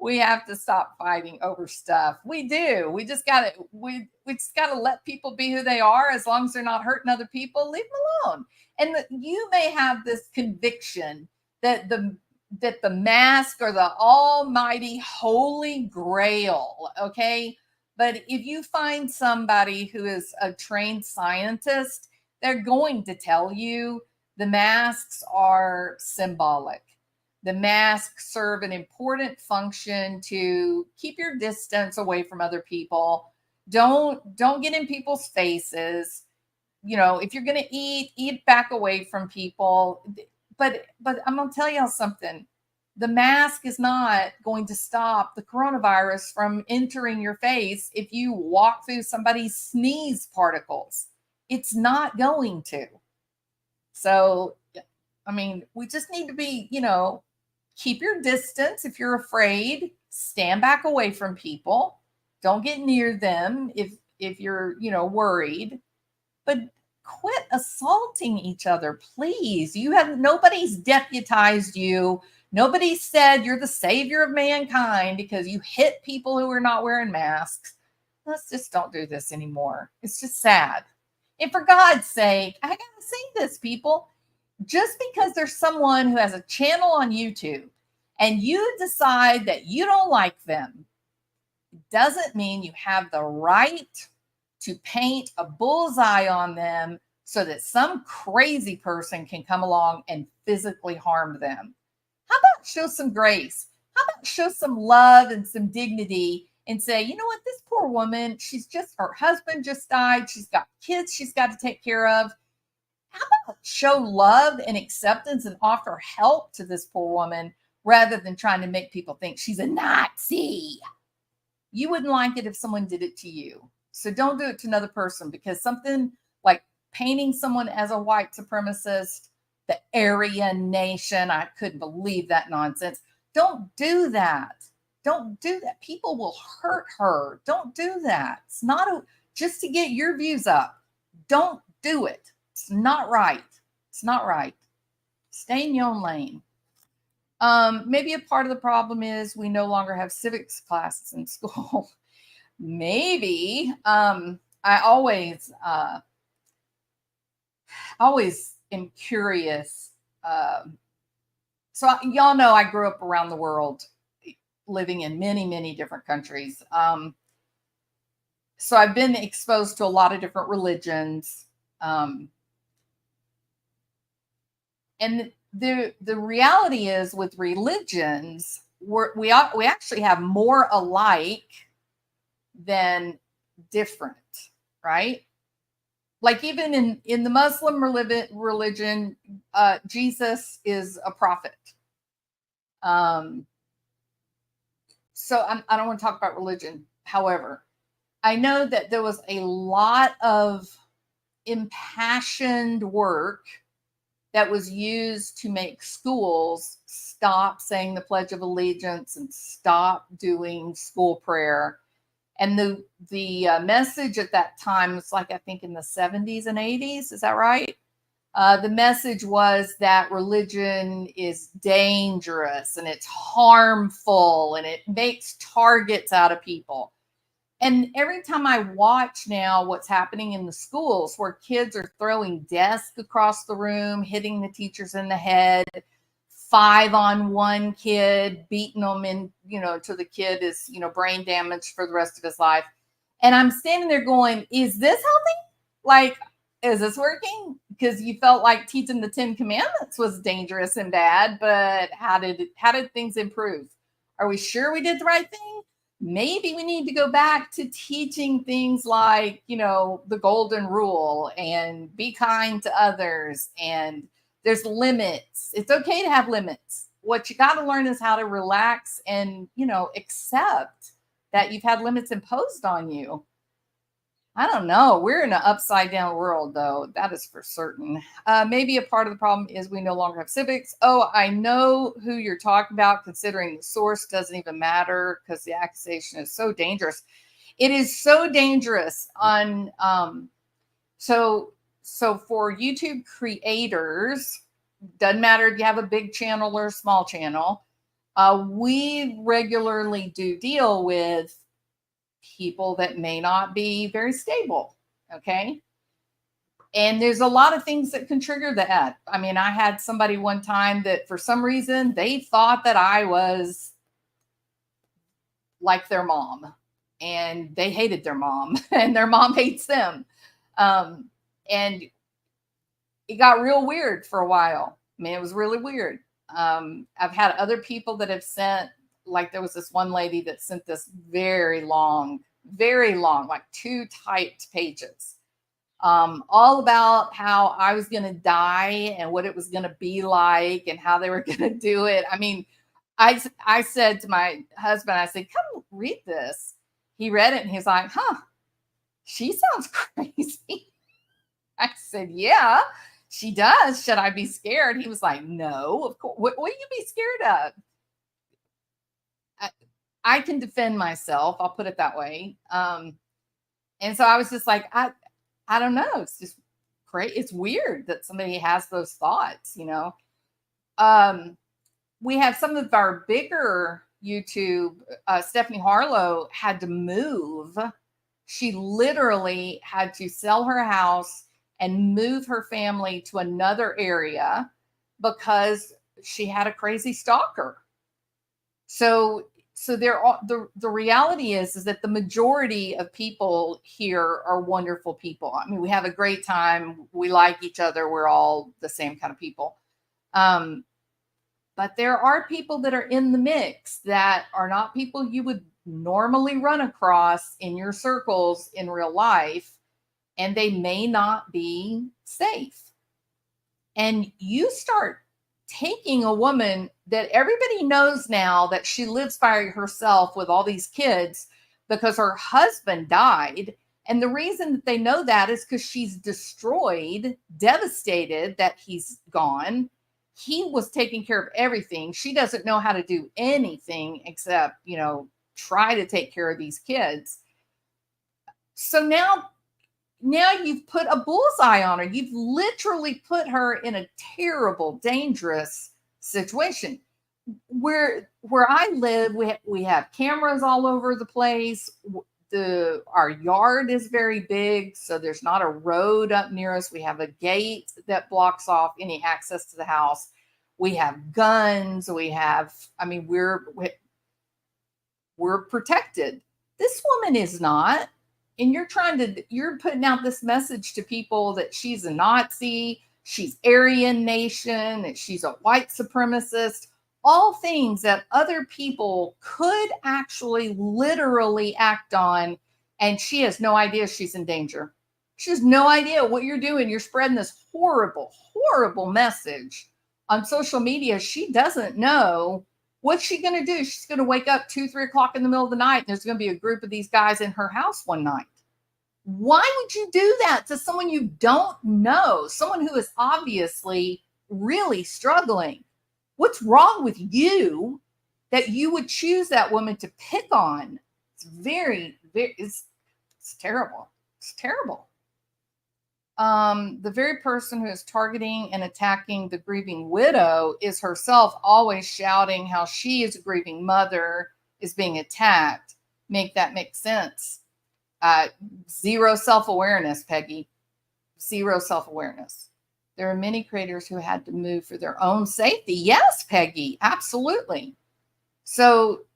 we have to stop fighting over stuff. We do. We just gotta let people be who they are. As long as they're not hurting other people, leave them alone. And you may have this conviction that the mask are the almighty holy grail, okay? But if you find somebody who is a trained scientist, they're going to tell you the masks are symbolic. The masks serve an important function to keep your distance away from other people. Don't get in people's faces. You know, if you're going to eat back away from people. But I'm going to tell y'all something. The mask is not going to stop the coronavirus from entering your face if you walk through somebody's sneeze particles. It's not going to. So, I mean, we just need to be, keep your distance. If you're afraid, stand back away from people. Don't get near them if you're, worried. But quit assaulting each other, please. Nobody's deputized you. Nobody said you're the savior of mankind because you hit people who are not wearing masks. Let's just don't do this anymore. It's just sad. And for God's sake, I gotta say this, people. Just because there's someone who has a channel on YouTube and you decide that you don't like them, doesn't mean you have the right to paint a bullseye on them so that some crazy person can come along and physically harm them. How about show some grace? How about show some love and some dignity and say, you know what, this poor woman, her husband just died. She's got kids she's got to take care of. How about show love and acceptance and offer help to this poor woman rather than trying to make people think she's a Nazi? You wouldn't like it if someone did it to you. So don't do it to another person, because something like painting someone as a white supremacist, the Aryan nation, I couldn't believe that nonsense. Don't do that. Don't do that. People will hurt her. Don't do that. It's not just to get your views up. Don't do it. It's not right. It's not right. Stay in your own lane. Maybe a part of the problem is we no longer have civics classes in school. Maybe. I always am curious. So y'all know I grew up around the world, living in many, many different countries. So I've been exposed to a lot of different religions. And the reality is, with religions, we actually have more alike than different, right? Like even in the Muslim religion, Jesus is a prophet. So I don't want to talk about religion. However, I know that there was a lot of impassioned work that was used to make schools stop saying the Pledge of Allegiance and stop doing school prayer. And the message at that time was like, I think in the 70s and 80s. Is that right? The message was that religion is dangerous and it's harmful and it makes targets out of people. And every time I watch now what's happening in the schools, where kids are throwing desks across the room, hitting the teachers in the head, 5-on-1 kid, beating them in, till the kid is, brain damaged for the rest of his life. And I'm standing there going, is this healthy? Like, is this working? Because you felt like teaching the 10 Commandments was dangerous and bad, but how did things improve? Are we sure we did the right thing? Maybe we need to go back to teaching things like, the golden rule and be kind to others. And there's limits. It's okay to have limits. What you got to learn is how to relax and, accept that you've had limits imposed on you. I don't know. We're in an upside down world, though. That is for certain. Maybe a part of the problem is we no longer have civics. Oh, I know who you're talking about, considering the source doesn't even matter because the accusation is so dangerous. It is so dangerous on, so for YouTube creators, doesn't matter if you have a big channel or a small channel, We regularly do deal with people that may not be very stable. Okay. And there's a lot of things that can trigger that. I mean, I had somebody one time that for some reason they thought that I was like their mom, and they hated their mom and their mom hates them. And it got real weird for a while. I mean, it was really weird. I've had other people that have sent, like there was this one lady that sent this very long, like 2 typed pages, all about how I was going to die and what it was going to be like and how they were going to do it. I mean, I said to my husband, I said, come read this. He read it and he's like, huh, she sounds crazy. I said, yeah, she does. Should I be scared? He was like, no, of course. What will you be scared of? I can defend myself. I'll put it that way. And so I was just like, I don't know. It's just crazy. It's weird that somebody has those thoughts, you know. We have some of our bigger YouTube. Stephanie Harlow had to move. She literally had to sell her house and move her family to another area because she had a crazy stalker. So there are, the reality is that the majority of people here are wonderful people. I mean, we have a great time. We like each other. We're all the same kind of people. But there are people that are in the mix that are not people you would normally run across in your circles in real life, and they may not be safe. And you start taking a woman that everybody knows now that she lives by herself with all these kids because her husband died. And the reason that they know that is because she's destroyed, devastated that he's gone. He was taking care of everything. She doesn't know how to do anything except, you know, try to take care of these kids. So now you've put a bullseye on her. You've literally put her in a terrible, dangerous situation. Where I live, we have cameras all over the place. Our yard is very big, so there's not a road up near us. We have a gate that blocks off any access to the house. We have guns. We're protected. This woman is not. And you're putting out this message to people that she's a Nazi, she's Aryan Nation, that she's a white supremacist, all things that other people could actually literally act on. And she has no idea she's in danger. She has no idea what you're doing. You're spreading this horrible, horrible message on social media. She doesn't know. What's she going to do? She's going to wake up 2-3 o'clock in the middle of the night, and there's going to be a group of these guys in her house one night. Why would you do that to someone you don't know? Someone who is obviously really struggling. What's wrong with you that you would choose that woman to pick on? It's very, very, it's terrible. It's terrible. The very person who is targeting and attacking the grieving widow is herself always shouting how she, as a grieving mother, is being attacked. Make that make sense. Zero self-awareness, Peggy. Zero self-awareness. There are many creators who had to move for their own safety. Yes, Peggy, absolutely. So,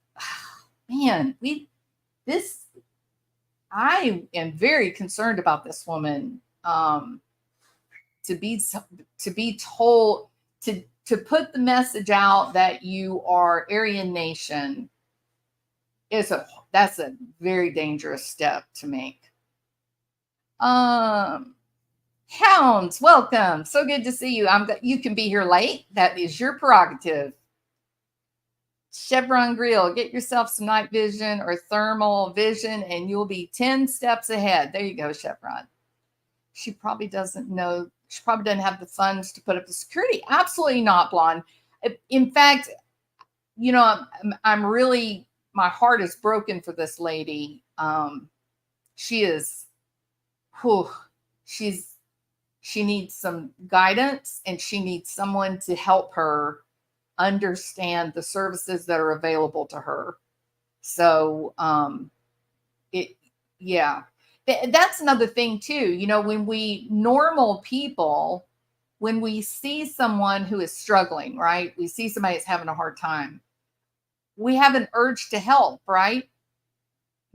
man, I am very concerned about this woman. To be told to put the message out that you are Aryan Nation that's a very dangerous step to make. Hounds, welcome. So good to see you. You can be here late. That is your prerogative. Chevron Grill, get yourself some night vision or thermal vision and you'll be 10 steps ahead. There you go, Chevron. She probably doesn't know. She probably doesn't have the funds to put up the security. Absolutely not, Blonde. In fact, you know, I'm really, my heart is broken for this lady. She is, she needs some guidance and she needs someone to help her understand the services that are available to her. So, yeah, that's another thing too. You know, when we normal people, when we see someone who is struggling, right? We see somebody that's having a hard time. We have an urge to help, right?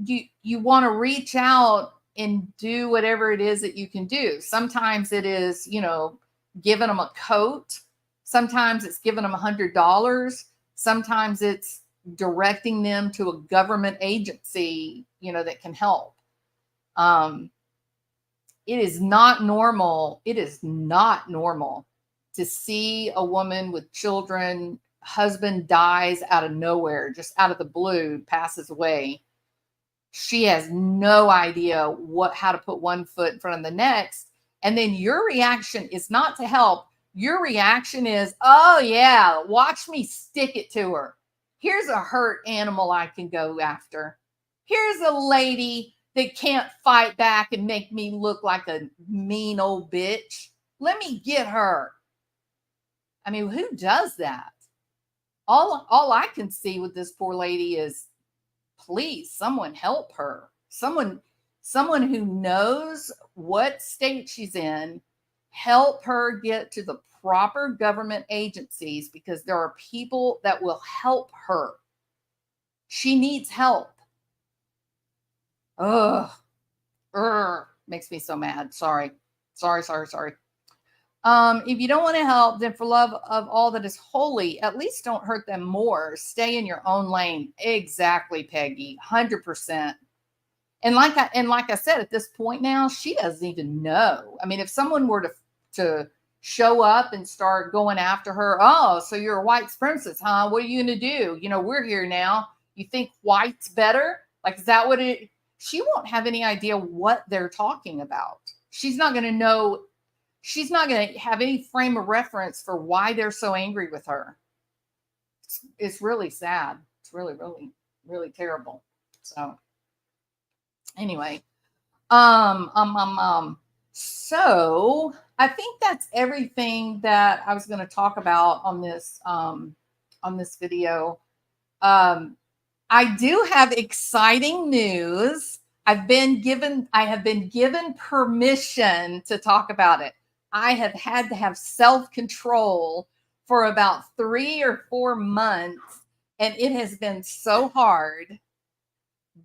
You want to reach out and do whatever it is that you can do. Sometimes it is, you know, giving them a coat. Sometimes it's giving them $100. Sometimes it's directing them to a government agency, you know, that can help. It is not normal. It is not normal to see a woman with children, husband dies out of nowhere, just out of the blue, passes away. She has no idea how to put one foot in front of the next. And then your reaction is not to help. Your reaction is, oh yeah, watch me stick it to her. Here's a hurt animal I can go after. Here's a lady that can't fight back and make me look like a mean old bitch. Let me get her. I mean, who does that? All I can see with this poor lady is, please, someone help her. Someone who knows what state she's in, help her get to the proper government agencies, because there are people that will help her. She needs help. Ugh. Makes me so mad. Sorry. If you don't want to help, then for love of all that is holy, at least don't hurt them more. Stay in your own lane. Exactly, Peggy. 100%. And like I said, at this point now, she doesn't even know. I mean, if someone were to show up and start going after her, oh, so you're a white supremacist, huh? What are you going to do? You know, we're here now. You think white's better? Like, is that what it? She won't have any idea what they're talking about. She's not going to know. She's not going to have any frame of reference for why they're so angry with her. It's really sad. It's really, really, really terrible. So anyway, so I think that's everything that I was going to talk about on this video. I do have exciting news. I have been given permission to talk about it. I have had to have self-control for about 3 or 4 months, and it has been so hard,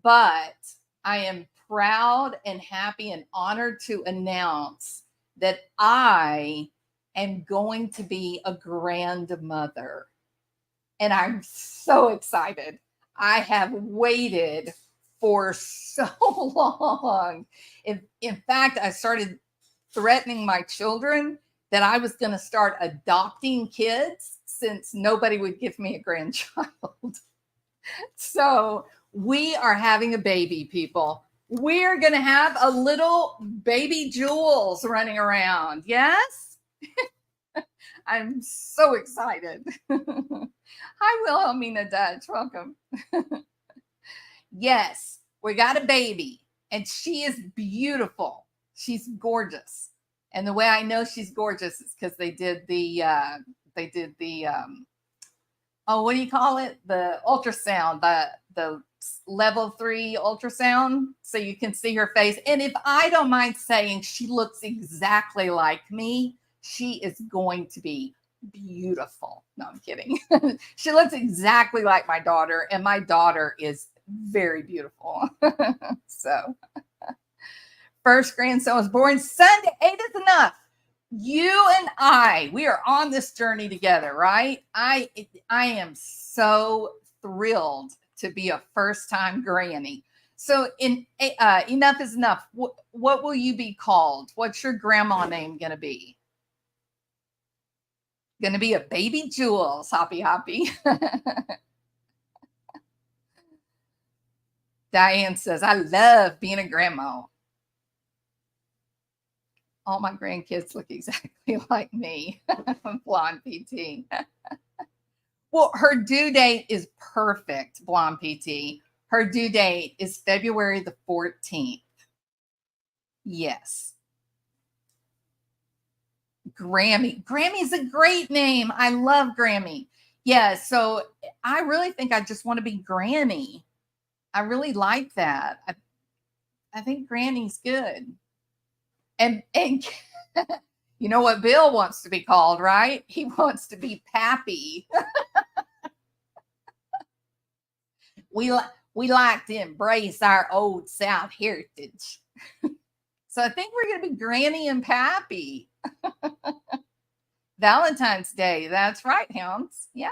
but I am proud and happy and honored to announce that I am going to be a grandmother. And I'm so excited. I have waited for so long. In fact, I started threatening my children that I was going to start adopting kids since nobody would give me a grandchild. So we are having a baby, people. We're going to have a little baby Jules running around. Yes? I'm so excited. Hi, Wilhelmina Dutch. Welcome. Yes, we got a baby, and she is beautiful. She's gorgeous. And the way I know she's gorgeous is because they did the oh, what do you call it? The ultrasound, the level 3 ultrasound, so you can see her face. And if I don't mind saying, she looks exactly like me. She is going to be beautiful. No, I'm kidding. She looks exactly like my daughter, and my daughter is very beautiful. So, first grandson was born Sunday. 8 is enough. You and I, we are on this journey together, right? I am so thrilled to be a first-time granny. So, enough is enough. What will you be called? What's your grandma name gonna be? Gonna be a baby Jules. Hoppy. Diane says, I love being a grandma. All my grandkids look exactly like me. Blonde PT. Well, her due date is perfect, Blonde PT. Her due date is February the 14th. Yes. Grammy. Grammy's a great name. I love Grammy. Yeah, so I really think I just want to be Granny. I really like that. I think Granny's good. And you know what Bill wants to be called, right? He wants to be Pappy. We like to embrace our old South heritage. So I think we're going to be Granny and Pappy. Valentine's Day. That's right, Hounds. Yeah.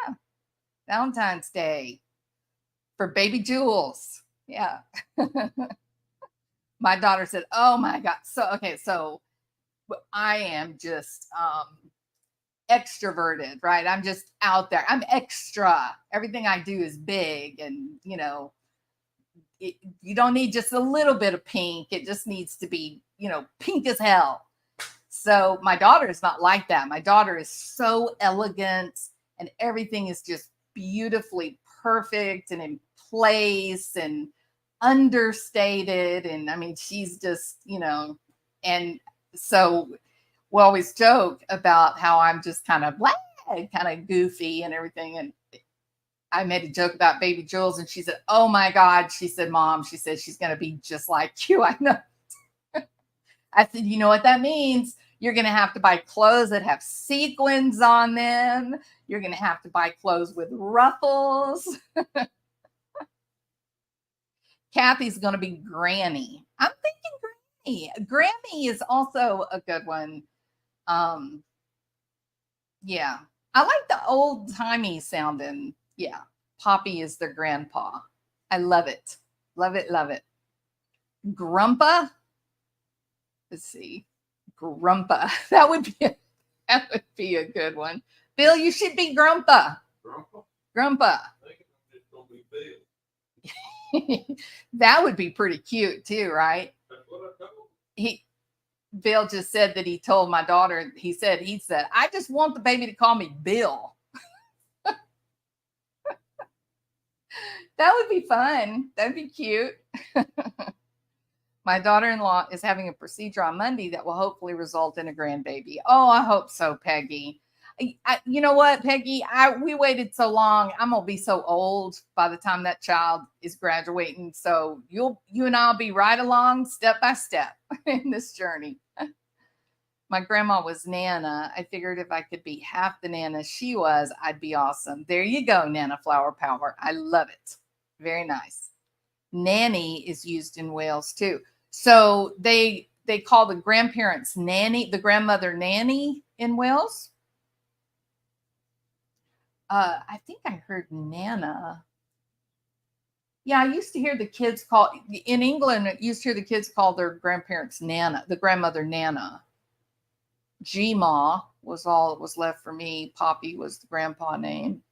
Valentine's Day for baby Jules. Yeah. My daughter said, "Oh my God." So I am just extroverted, right? I'm just out there. I'm extra. Everything I do is big, and you don't need just a little bit of pink. It just needs to be, pink as hell. So my daughter is not like that. My daughter is so elegant, and everything is just beautifully perfect and in place and understated. And I mean, she's just, and so we always joke about how I'm just kind of goofy and everything. And I made a joke about baby Jules, and she said, "Oh my God." She said, "Mom," she said, "she's going to be just like you." I know. I said, "You know what that means? You're going to have to buy clothes that have sequins on them. You're going to have to buy clothes with ruffles." Kathy's going to be Granny. I'm thinking Granny. Grammy is also a good one. Yeah. I like the old timey sounding. Yeah. Poppy is their grandpa. I love it. Love it. Love it. Grumpa. Let's see. Grumpa. That would be a good one. Bill, you should be Grumpa. Grumpa. That would be pretty cute too, right? Bill just said that he told my daughter, he said, "I just want the baby to call me Bill." That would be fun. That'd be cute. My daughter-in-law is having a procedure on Monday that will hopefully result in a grandbaby. Oh, I hope so, Peggy. You know what, Peggy? We waited so long. I'm gonna be so old by the time that child is graduating. So you and I'll be right along, step by step, in this journey. My grandma was Nana. I figured if I could be half the Nana she was, I'd be awesome. There you go, Nana Flower Power. I love it. Very nice. Nanny is used in Wales too. So they call the grandparents nanny, the grandmother nanny in Wales. I think I heard Nana. Yeah, I used to hear the kids call, in England, I used to hear the kids call their grandparents Nana, the grandmother Nana. G-Ma was all that was left for me. Poppy was the grandpa name.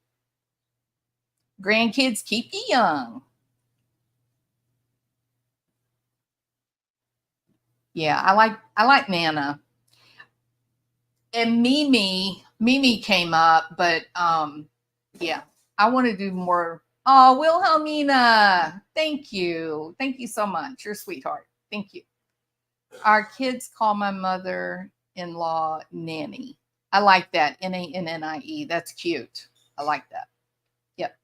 Grandkids keep you young. Yeah, I like Nana. And Mimi came up, but yeah, I want to do more. Oh, Wilhelmina, thank you so much. You're a sweetheart. Thank you. Our kids call my mother-in-law Nanny. I like that. Nannie. That's cute. I like that. Yep.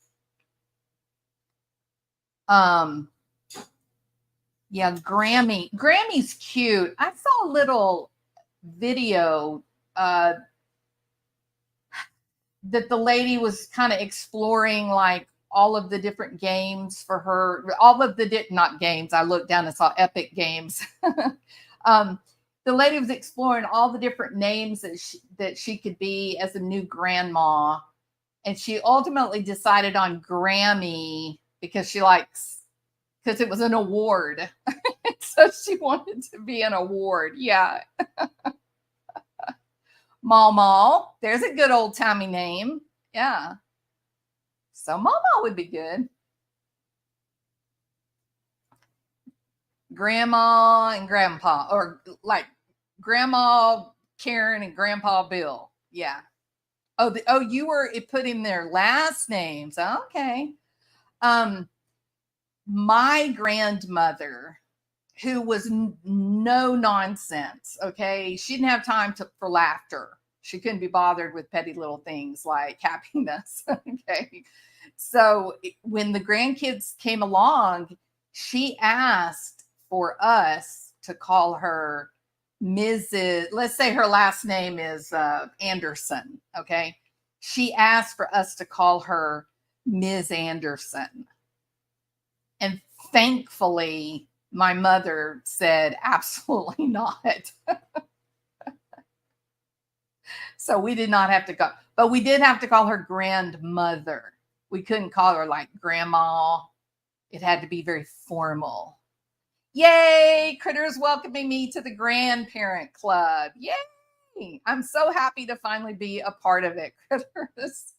Yeah, Grammy's cute. I saw a little video that the lady was kind of exploring like all of the different games for her, not games. I looked down and saw Epic Games. The lady was exploring all the different names that she could be as a new grandma. And she ultimately decided on Grammy because it was an award. So she wanted to be an award. Yeah. Mama. There's a good old timey name. Yeah. So Mama would be good. Grandma and Grandpa, or like Grandma Karen and Grandpa Bill. Yeah. You were putting their last names. Okay. My grandmother, who was no nonsense. Okay. She didn't have time for laughter. She couldn't be bothered with petty little things like happiness. Okay. So when the grandkids came along, she asked for us to call her Mrs. Let's say her last name is Anderson. Okay. She asked for us to call her Ms. Anderson. And thankfully, my mother said, absolutely not. So we did not have to go, but we did have to call her grandmother. We couldn't call her like grandma. It had to be very formal. Yay! Critters welcoming me to the grandparent club. Yay! I'm so happy to finally be a part of it, Critters.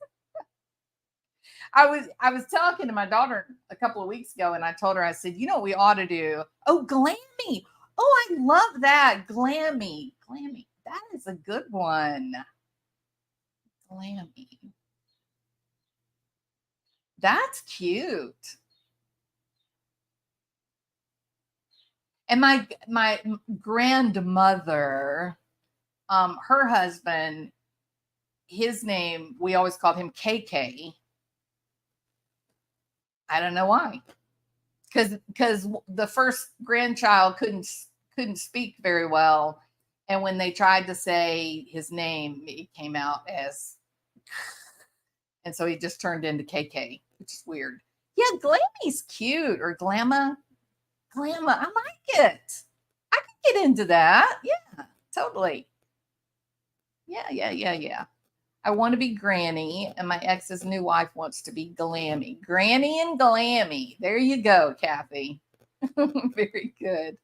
I was talking to my daughter a couple of weeks ago, and I told her, I said, you know what we ought to do? Oh, Glammy. Oh, I love that. Glammy. Glammy. That is a good one. Glammy. That's cute. And my grandmother, her husband, his name, we always called him KK. I don't know why. Because the first grandchild couldn't speak very well. And when they tried to say his name, it came out as, and so he just turned into KK, which is weird. Yeah, Glammy's cute, or Glamma. Glamma, I like it. I could get into that. Yeah, totally. Yeah. I want to be Granny, and my ex's new wife wants to be Glammy. Granny and Glammy. There you go, Kathy. Very good.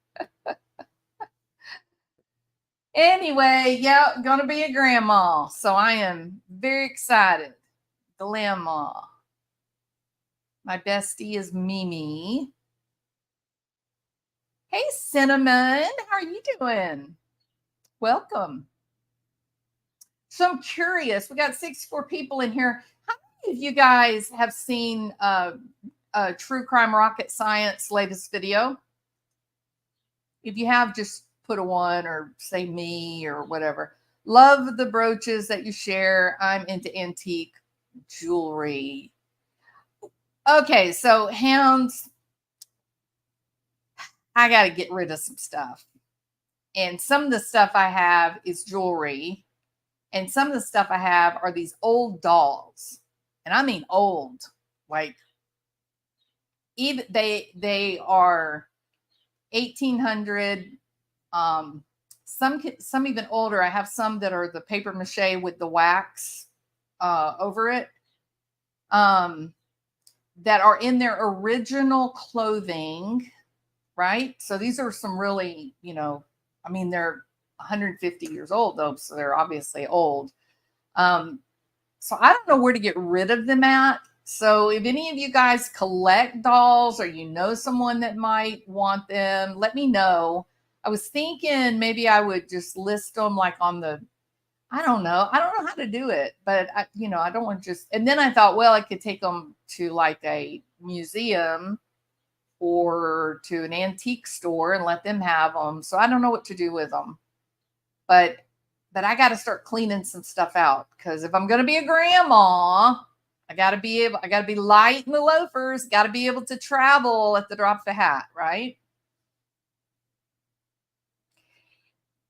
Anyway, yeah, gonna be a grandma. So I am very excited. Grandma. My bestie is Mimi. Hey, Cinnamon. How are you doing? Welcome. So I'm curious. We got 64 people in here. How many of you guys have seen True Crime Rocket Science latest video? If you have, just put a 1 or say me or whatever. Love the brooches that you share. I'm into antique jewelry. Okay, so Hounds, I got to get rid of some stuff. And some of the stuff I have is jewelry. And some of the stuff I have are these old dolls. And I mean old. Like, even they are 1800. Some even older. I have some that are the paper mache with the wax over it. That are in their original clothing, right? So these are some really, I mean, they're 150 years old though, so they're obviously old. So I don't know where to get rid of them at. So if any of you guys collect dolls, or you know someone that might want them, let me know. I was thinking maybe I would just list them like on the, I don't know how to do it, but I don't want to just, and then I thought, well, I could take them to like a museum or to an antique store and let them have them. So I don't know what to do with them, but I got to start cleaning some stuff out, because if I'm going to be a grandma, I got to be light in the loafers, got to be able to travel at the drop of a hat, right?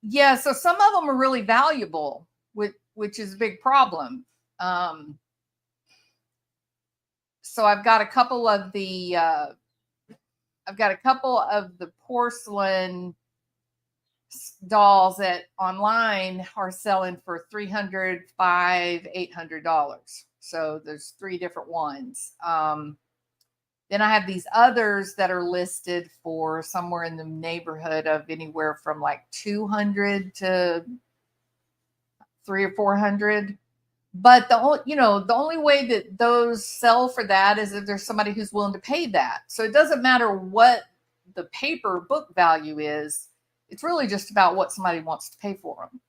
Yeah, so some of them are really valuable, which is a big problem. So I've got a couple of the porcelain dolls that online are selling for $300, $500, $800. So there's 3 different ones. Then I have these others that are listed for somewhere in the neighborhood of anywhere from like 200 to 300 or 400. But the only way that those sell for that is if there's somebody who's willing to pay that. So it doesn't matter what the paper book value is. It's really just about what somebody wants to pay for them.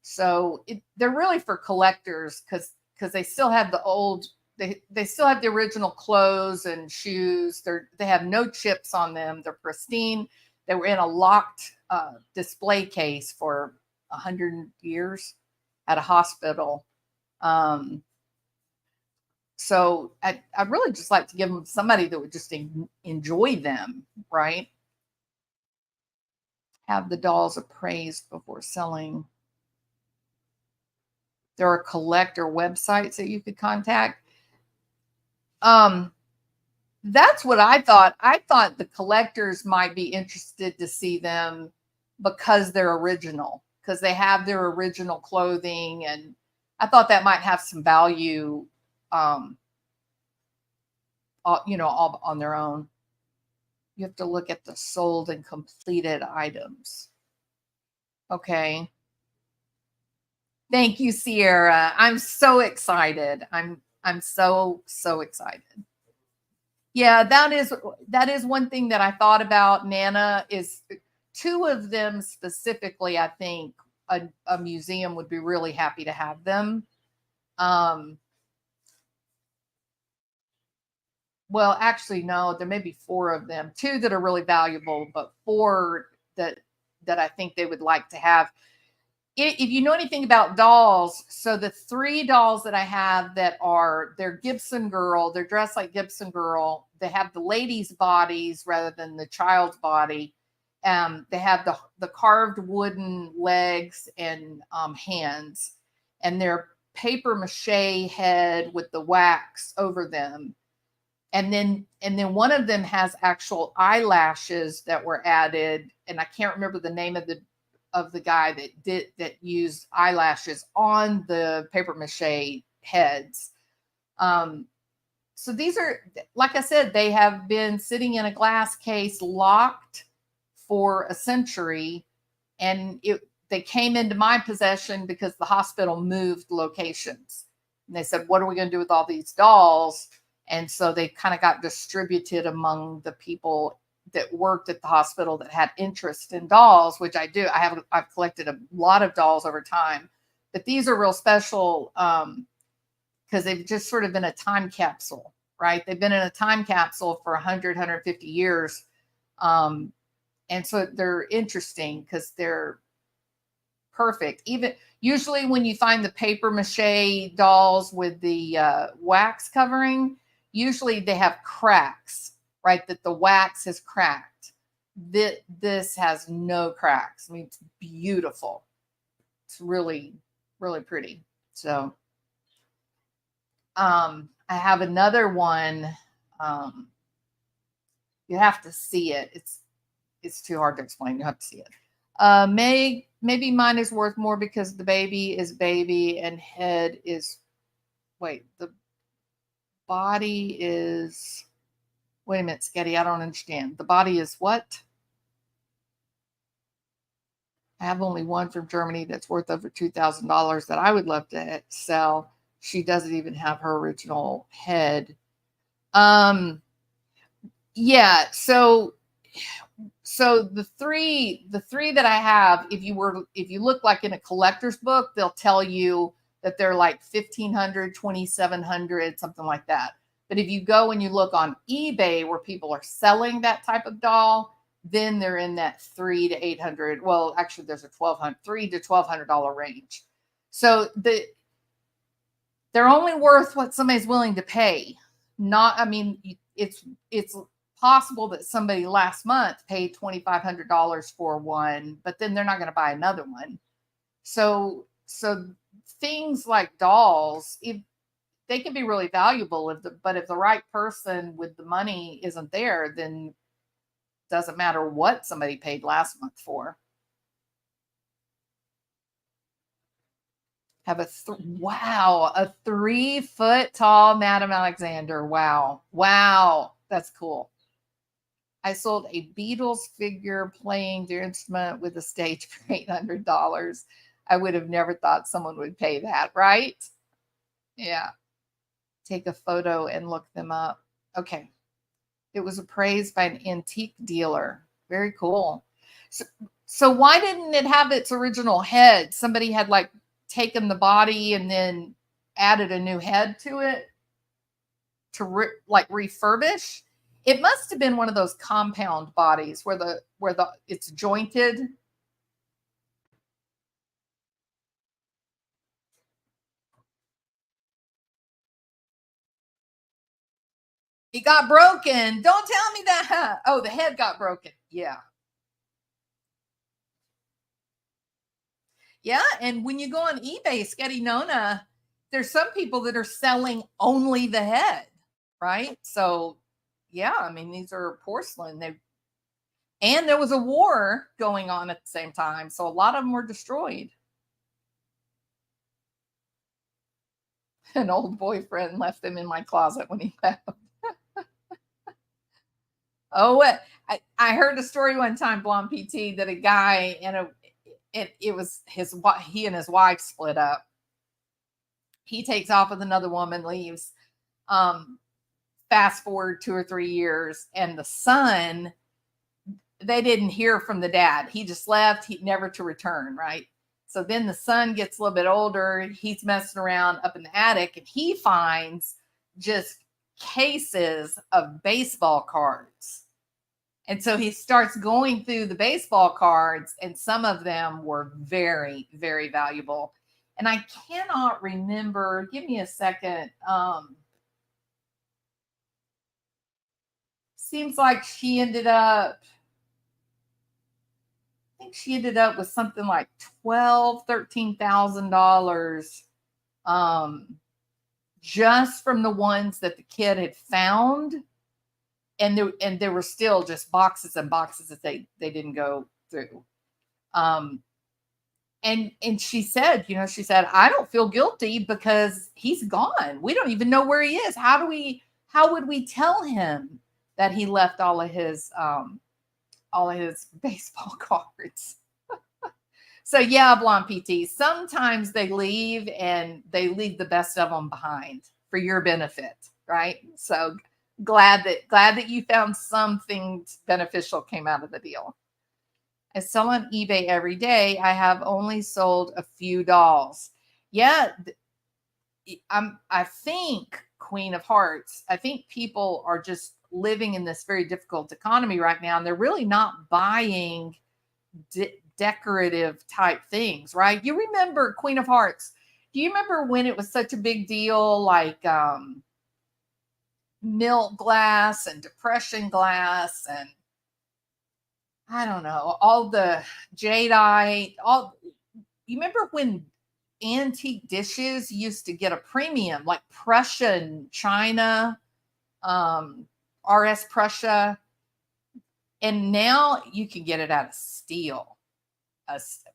So they're really for collectors, because they still have the old. They still have the original clothes and shoes. They have no chips on them. They're pristine. They were in a locked display case for 100 years. at a hospital. So I'd really just like to give them somebody that would just enjoy them, right? Have the dolls appraised before selling. There are collector websites that you could contact. That's what I thought. I thought the collectors might be interested to see them because they're original, because they have their original clothing, and I thought that might have some value, all on their own. You have to look at the sold and completed items. Okay. Thank you, Sierra. I'm so excited. I'm so excited. Yeah, that is one thing that I thought about, Nana, is 2 of them specifically. I think a museum would be really happy to have them. Well, actually, no, there may be 4 of them, 2 that are really valuable, but 4 that I think they would like to have. If you know anything about dolls, so the 3 dolls that I have they're Gibson Girl, they're dressed like Gibson Girl. They have the ladies' bodies rather than the child's body. They have the carved wooden legs and hands, and they're paper mache head with the wax over them. And then one of them has actual eyelashes that were added, and I can't remember the name of the guy that used eyelashes on the paper mache heads. So these are, like I said, they have been sitting in a glass case locked for a century, and they came into my possession because the hospital moved locations. And they said, what are we going to do with all these dolls? And so they kind of got distributed among the people that worked at the hospital that had interest in dolls, which I do. I've collected a lot of dolls over time, but these are real special because they've just sort of been a time capsule, right? They've been in a time capsule for 100, 150 years. And so they're interesting because they're perfect. Even usually when you find the paper mache dolls with the wax covering, usually they have cracks, right? That the wax has cracked. This has no cracks. I mean, it's beautiful. It's really, really pretty. So I have another one. You have to see it. It's too hard to explain. You have to see it. Maybe mine is worth more because the baby is baby and head is, the body is, wait a minute, Sketty, I don't understand. The body is what? I have only one from Germany that's worth over $2,000 that I would love to sell. She doesn't even have her original head. Yeah, so the three that I have, if you look like in a collector's book, they'll tell you that they're like 1,500, 2,700, something like that. But if you go and you look on eBay where people are selling that type of doll, then they're in that $300 to $800. Well, actually, there's a $300 to $1,200 range. So they're only worth what somebody's willing to pay. It's possible that somebody last month paid $2,500 for one, but then they're not going to buy another one. So things like dolls, they can be really valuable, but if the right person with the money isn't there, then it doesn't matter what somebody paid last month for. Have a 3-foot tall Madame Alexander. Wow, that's cool. I sold a Beatles figure playing their instrument with a stage for $800. I would have never thought someone would pay that, right? Yeah. Take a photo and look them up. Okay. It was appraised by an antique dealer. Very cool. So why didn't it have its original head? Somebody had taken the body and then added a new head to it to refurbish. It must have been one of those compound bodies where it's jointed. It got broken. Don't tell me that. Oh, the head got broken. Yeah. Yeah. And when you go on eBay, Sketty Nona, there's some people that are selling only the head, right? So, yeah, I mean, these are porcelain. And there was a war going on at the same time. So a lot of them were destroyed. An old boyfriend left them in my closet when he left. Oh, I heard a story one time, Blonde PT, that a guy it was he and his wife split up. He takes off with another woman, leaves. Fast forward 2 or 3 years, and the son, they didn't hear from the dad. He just left, he never to return, right? So then the son gets a little bit older. He's messing around up in the attic, and he finds just cases of baseball cards. And so he starts going through the baseball cards, and some of them were very, very valuable. And I cannot remember. Give me a second. Seems like she ended up, I think she ended up with something like $13,000 just from the ones that the kid had found. And there were still just boxes and boxes that they didn't go through. And she said, I don't feel guilty because he's gone. We don't even know where he is. How would we tell him that he left all of his baseball cards? So yeah, Blonde PT, sometimes they leave, and they leave the best of them behind for your benefit, right? So glad that you found something beneficial came out of the deal. I sell on eBay every day. I have only sold a few dolls. Yeah, I think Queen of Hearts, I think people are just living in this very difficult economy right now, and they're really not buying decorative type things, right? You remember Queen of Hearts. Do you remember when it was such a big deal, like milk glass and depression glass, and I don't know, all the jadeite, you remember when antique dishes used to get a premium, like Prussian china, RS Prussia, and now you can get it out of steel.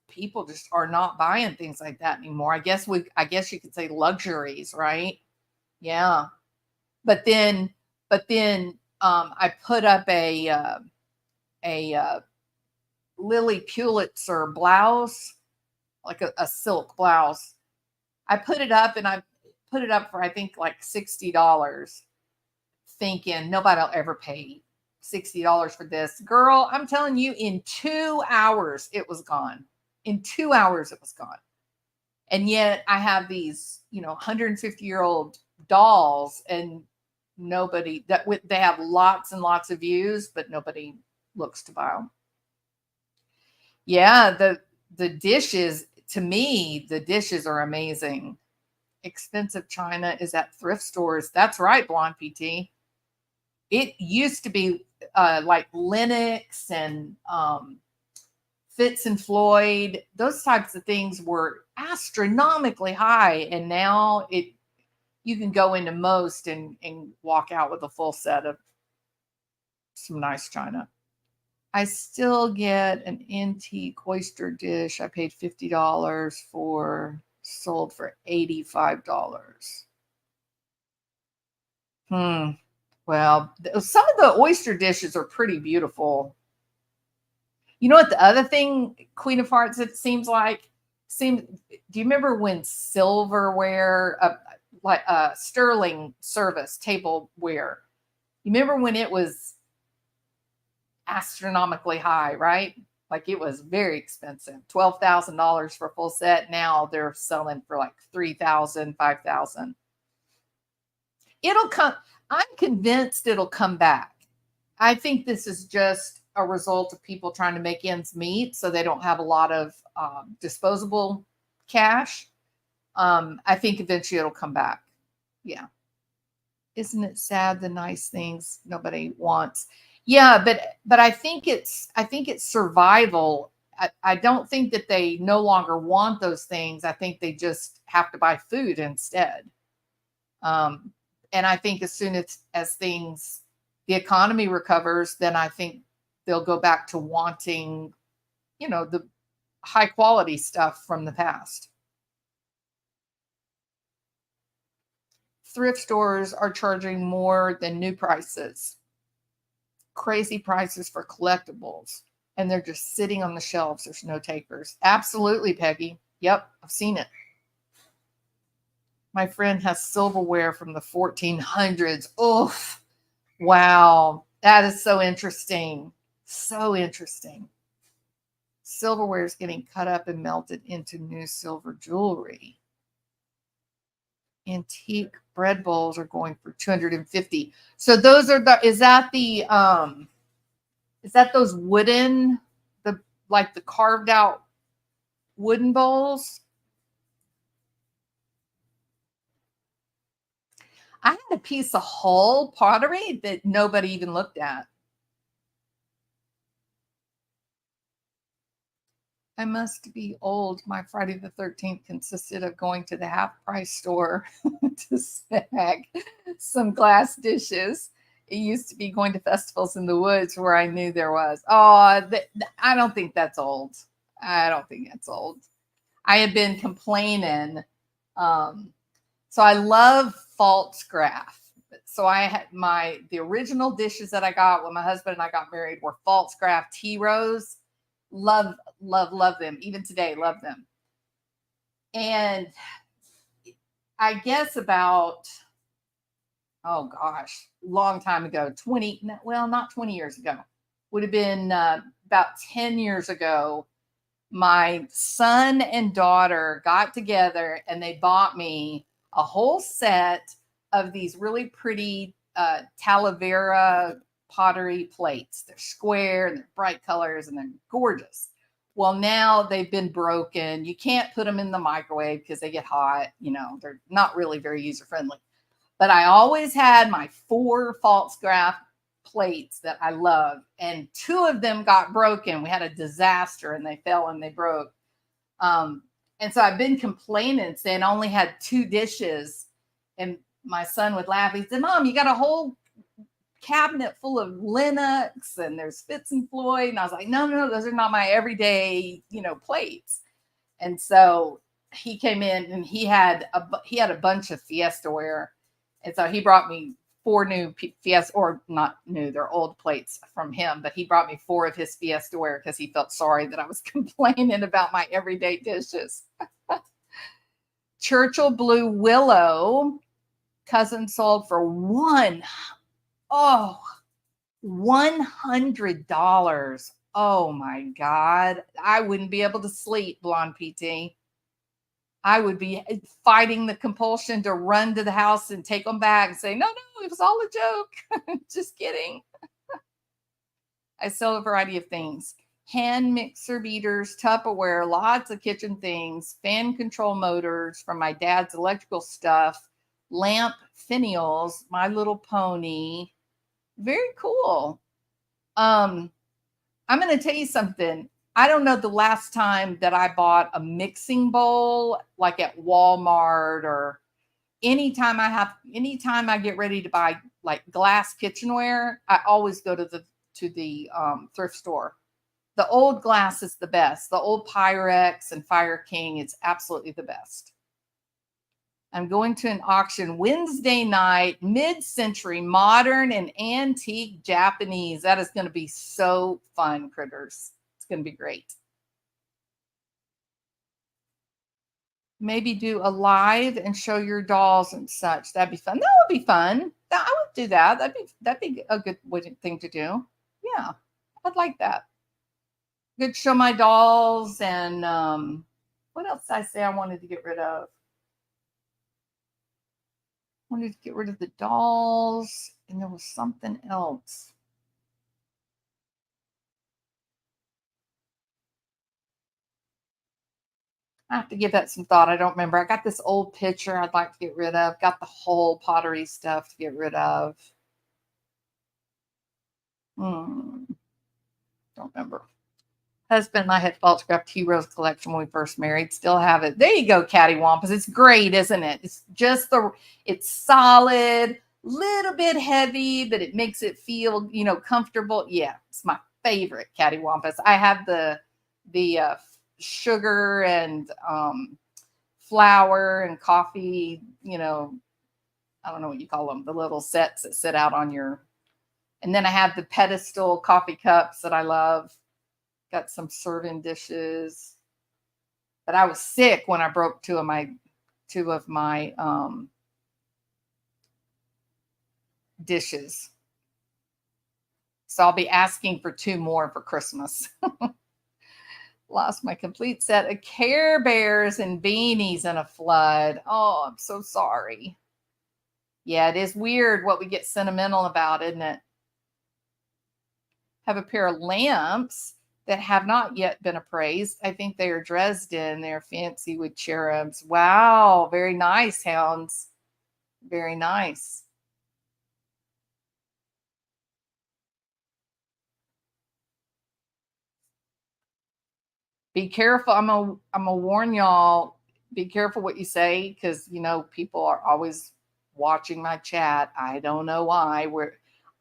People just are not buying things like that anymore. I guess you could say luxuries, right? Yeah. But then I put up a Lily Pulitzer blouse, like a silk blouse. I put it up, and I put it up for, I think, like $60, thinking nobody will ever pay $60 for this. Girl, I'm telling you, in 2 hours it was gone. In 2 hours it was gone. And yet I have these, 150-year-old dolls, and nobody they have lots and lots of views, but nobody looks to buy them. Yeah, the dishes, to me, the dishes are amazing. Expensive china is at thrift stores. That's right, Blonde PT. It used to be like Lenox and Fitz and Floyd. Those types of things were astronomically high, and now you can go into most and walk out with a full set of some nice china. I still get an antique oyster dish I paid $50 for, sold for $85. Well, some of the oyster dishes are pretty beautiful. You know what the other thing, Queen of Hearts, it seems like? Do you remember when silverware, like sterling service tableware, you remember when it was astronomically high, right? Like it was very expensive, $12,000 for a full set. Now they're selling for like $3,000, $5,000. It'll come. I'm convinced it'll come back. I think this is just a result of people trying to make ends meet, so they don't have a lot of disposable cash. I think eventually it'll come back. Yeah. Isn't it sad the nice things nobody wants? Yeah, but I think it's survival. I don't think that they no longer want those things. I think they just have to buy food instead. And I think as soon as things, the economy recovers, then I think they'll go back to wanting, the high quality stuff from the past. Thrift stores are charging more than new prices. Crazy prices for collectibles. And they're just sitting on the shelves. There's no takers. Absolutely, Peggy. Yep, I've seen it. My friend has silverware from the 1400s. Oof. Wow. That is so interesting. So interesting. Silverware is getting cut up and melted into new silver jewelry. Antique bread bowls are going for $250. So those are is that those wooden, the carved out wooden bowls? I had a piece of Hull pottery that nobody even looked at. I must be old. My Friday the 13th consisted of going to the half price store to snag some glass dishes. It used to be going to festivals in the woods where I knew there was. Oh, I don't think that's old. I don't think that's old. I have been complaining. So I love Pfaltzgraff. So I had the original dishes that I got when my husband and I got married were Pfaltzgraff tea rose. Love them. Even today, love them. And I guess about, oh gosh, long time ago, not 20 years ago, would have been about 10 years ago, my son and daughter got together and they bought me a whole set of these really pretty Talavera pottery plates. They're square and they're bright colors and they're gorgeous. Well, now they've been broken. You can't put them in the microwave because they get hot. They're not really very user friendly. But I always had my 4 Pfaltzgraff plates that I love, and 2 of them got broken. We had a disaster and they fell and they broke. And so I've been complaining, saying I only had 2 dishes, and my son would laugh. He said, "Mom, you got a whole cabinet full of Lennox and there's Fitz and Floyd." And I was like, no, those are not my everyday, plates. And so he came in and he had a bunch of Fiesta ware. And so he brought me 4 new Fiesta, or not new, they're old plates from him, but he brought me 4 of his Fiesta ware because he felt sorry that I was complaining about my everyday dishes. Churchill Blue Willow, cousin sold for $100. Oh my God. I wouldn't be able to sleep, Blonde PT. I would be fighting the compulsion to run to the house and take them back and say, no, it was all a joke. Just kidding. I sell a variety of things. Hand mixer beaters, Tupperware, lots of kitchen things, fan control motors from my dad's electrical stuff, lamp finials, My Little Pony. Very cool. I'm going to tell you something. I don't know the last time that I bought a mixing bowl, like at Walmart, or anytime I get ready to buy like glass kitchenware, I always go to the thrift store. The old glass is the best. The old Pyrex and Fire King is absolutely the best. I'm going to an auction Wednesday night, mid-century, modern and antique Japanese. That is going to be so fun, critters. It's going to be great. Maybe do a live and show your dolls and such. That'd be fun. That would be fun. I would do that. That'd be a good thing to do. Yeah, I'd like that. Good, show my dolls. And what else did I say I wanted to get rid of? Wanted to get rid of the dolls, and there was something else. I have to give that some thought. I don't remember. I got this old picture I'd like to get rid of. Got the whole pottery stuff to get rid of. Don't remember. Husband and I had photographed T-Rose collection when we first married. Still have it. There you go, Cattywampus. It's great, isn't it? It's just it's solid, little bit heavy, but it makes it feel, comfortable. Yeah, it's my favorite, Cattywampus. I have the sugar and flour and coffee, I don't know what you call them, the little sets that sit out on your, and then I have the pedestal coffee cups that I love. Got some serving dishes, but I was sick when I broke two of my dishes. So I'll be asking for 2 more for Christmas. Lost my complete set of Care Bears and beanies in a flood. Oh, I'm so sorry. Yeah, it is weird what we get sentimental about, isn't it? Have a pair of lamps that have not yet been appraised. I think they are Dresden. They're fancy with cherubs. Wow, very nice, Hounds. Very nice. Be careful. I'm gonna warn y'all. Be careful what you say, because people are always watching my chat. I don't know why.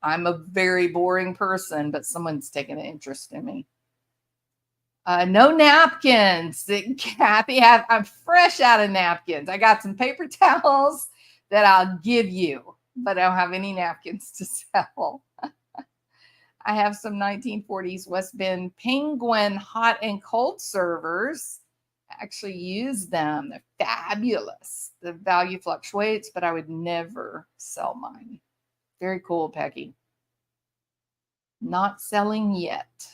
I'm a very boring person, but someone's taking an interest in me. No napkins. Kathy, I'm fresh out of napkins. I got some paper towels that I'll give you, but I don't have any napkins to sell. I have some 1940s West Bend Penguin hot and cold servers. I actually use them. They're fabulous. The value fluctuates, but I would never sell mine. Very cool, Peggy. Not selling yet.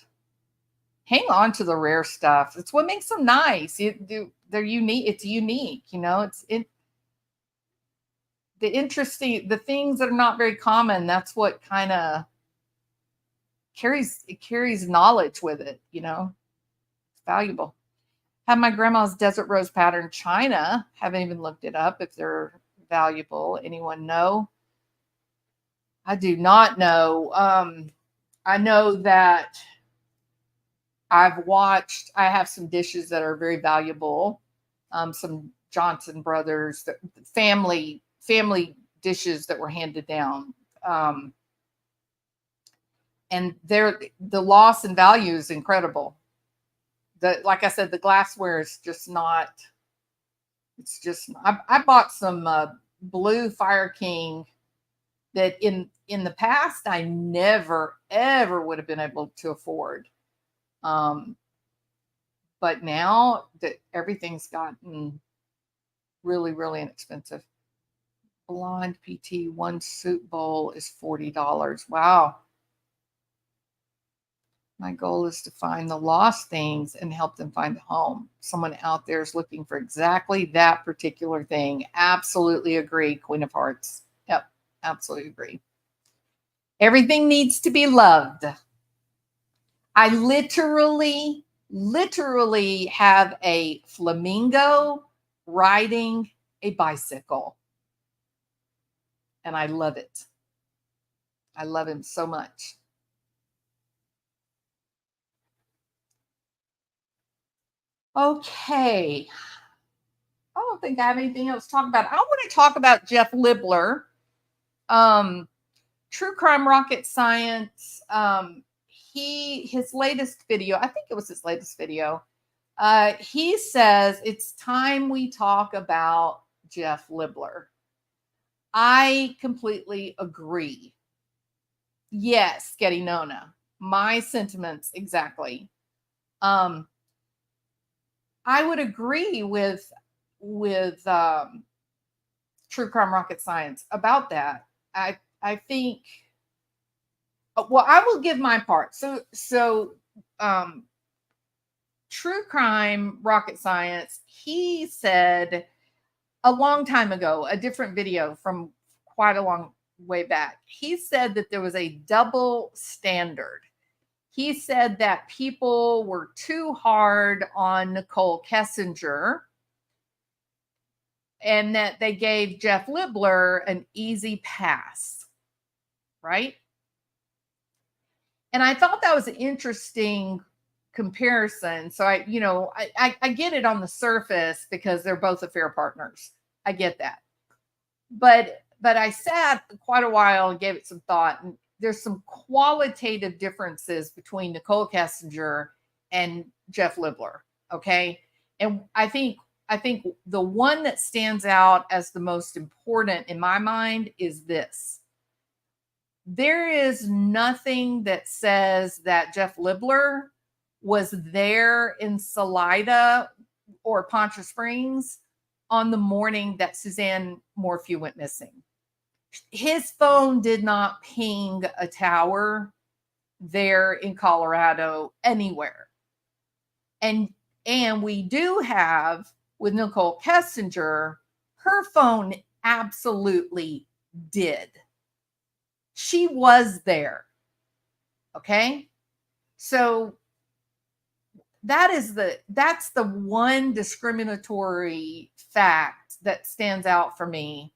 Hang on to the rare stuff. It's what makes them nice. They're unique. It's unique. The interesting, the things that are not very common. That's what kind of carries knowledge with it. It's valuable. Have my grandma's desert rose pattern china. Haven't even looked it up if they're valuable. Anyone know? I do not know. I know that I have some dishes that are very valuable. Some Johnson Brothers, family dishes that were handed down. And the loss in value is incredible. Like I said, the glassware is just not. It's just. I bought some blue Fire King that in the past I never ever would have been able to afford. But now that everything's gotten really, really inexpensive. Blonde PT, 1 soup bowl is $40. Wow. My goal is to find the lost things and help them find a home. Someone out there is looking for exactly that particular thing. Absolutely agree, Queen of Hearts. Yep, absolutely agree. Everything needs to be loved. I literally have a flamingo riding a bicycle. And I love it. I love him so much. Okay. I don't think I have anything else to talk about. I want to talk about Jeff Libler. True Crime Rocket Science. His latest video, I think it was his latest video. He says it's time we talk about Jeff Libler. I completely agree. Yes, Getty Nona. My sentiments exactly. I would agree with True Crime Rocket Science about that. I think. Well, I will give my part. So, True Crime Rocket Science. He said a long time ago, a different video from quite a long way back. He said that there was a double standard he said that people were too hard on Nicole Kessinger and that they gave Jeff Libler an easy pass, right? And I thought that was an interesting comparison. So I get it on the surface because they're both affair partners. I get that. But I sat quite a while and gave it some thought, and there's some qualitative differences between Nicole Kessinger and Jeff Libler. Okay. And I think the one that stands out as the most important in my mind is this. There is nothing that says that Jeff Libler was there in Salida or Poncha Springs on the morning that Suzanne Morphew went missing. His phone did not ping a tower there in Colorado anywhere. And we do have with Nicole Kessinger, her phone absolutely did. She was there. Okay? So that's the one discriminatory fact that stands out for me.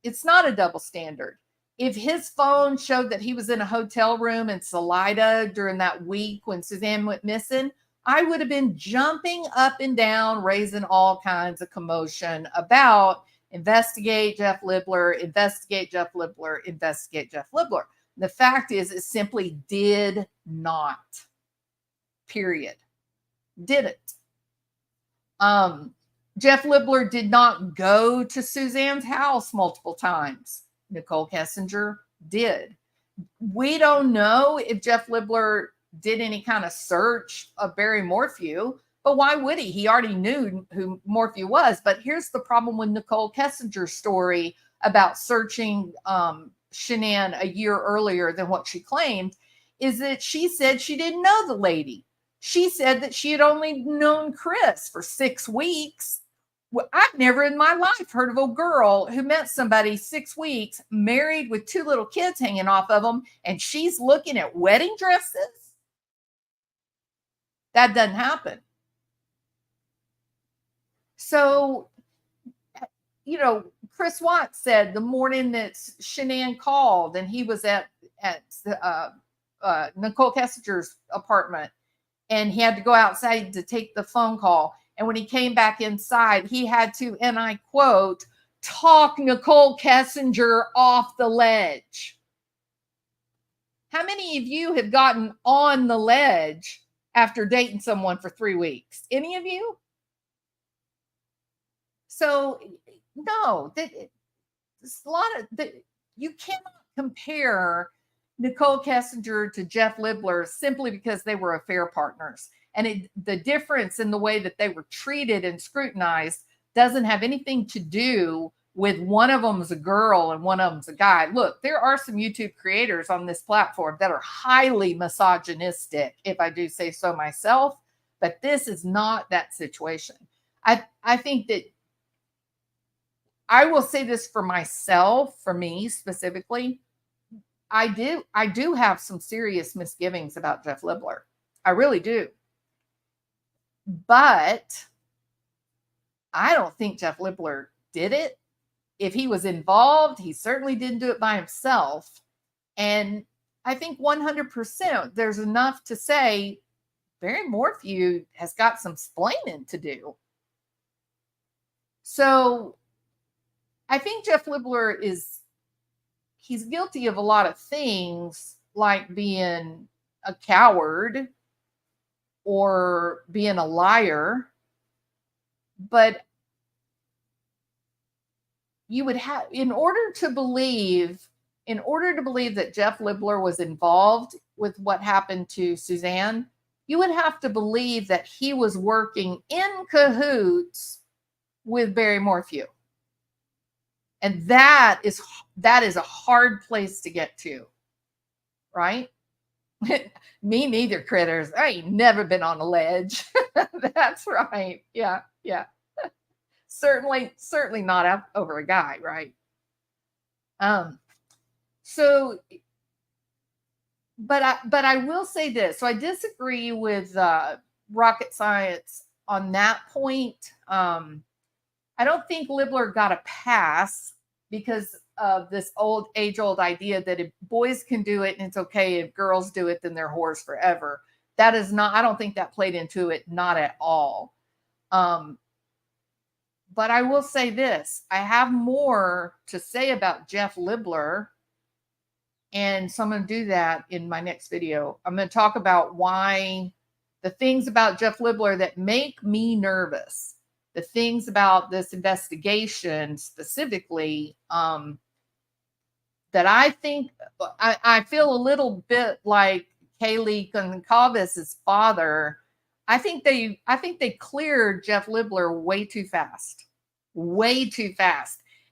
It's not a double standard. If his phone showed that he was in a hotel room in Salida during that week when Suzanne went missing, I would have been jumping up and down, raising all kinds of commotion about investigate Jeff Libler, investigate Jeff Libler, investigate Jeff Libler. The fact is, it simply did not. Period. Didn't. Jeff Libler did not go to Suzanne's house multiple times. Nicole Kessinger did. We don't know if Jeff Libler did any kind of search of Barry Morphew, but why would he? He already knew who Morphew was. But here's the problem with Nicole Kessinger's story about searching Shanann a year earlier than what she claimed, is that she said she didn't know the lady. She said that she had only known Chris for 6 weeks. Well, I've never in my life heard of a girl who met somebody 6 weeks, married with 2 little kids hanging off of them, and she's looking at wedding dresses. That doesn't happen. So, Chris Watts said the morning that Shanann called and he was at Nicole Kessinger's apartment, and he had to go outside to take the phone call. And when he came back inside, he had to, and I quote, talk Nicole Kessinger off the ledge. How many of you have gotten on the ledge after dating someone for 3 weeks? Any of you? So, no, there's a lot of you cannot compare Nicole Kessinger to Jeff Libler simply because they were affair partners. And the difference in the way that they were treated and scrutinized doesn't have anything to do with one of them's a girl and one of them's a guy. Look, there are some YouTube creators on this platform that are highly misogynistic, if I do say so myself, but this is not that situation. I think that I will say this for myself, for me specifically. I do have some serious misgivings about Jeff Libler. I really do. But I don't think Jeff Libler did it. If he was involved, he certainly didn't do it by himself. And I think 100% there's enough to say Barry Morphew has got some splaining to do. So I think Jeff Libler he's guilty of a lot of things, like being a coward or being a liar. But you would have, in order to believe that Jeff Libler was involved with what happened to Suzanne, you would have to believe that he was working in cahoots with Barry Morphew. And that is a hard place to get to, right? Me neither, critters. I ain't never been on a ledge. That's right. Yeah. Certainly not over a guy, right? So but I will say this. So I disagree with rocket science on that point. I don't think Libler got a pass because of this age-old idea that if boys can do it and it's okay, if girls do it, then they're whores forever. That is not, I don't think that played into it, not at all. But I will say this, I have more to say about Jeff Libler, and so I'm going to do that in my next video. I'm going to talk about why the things about Jeff Libler that make me nervous, the things about this investigation specifically, that I think, I feel a little bit like Kaylee Goncalves' father. I think they cleared Jeff Libler way too fast.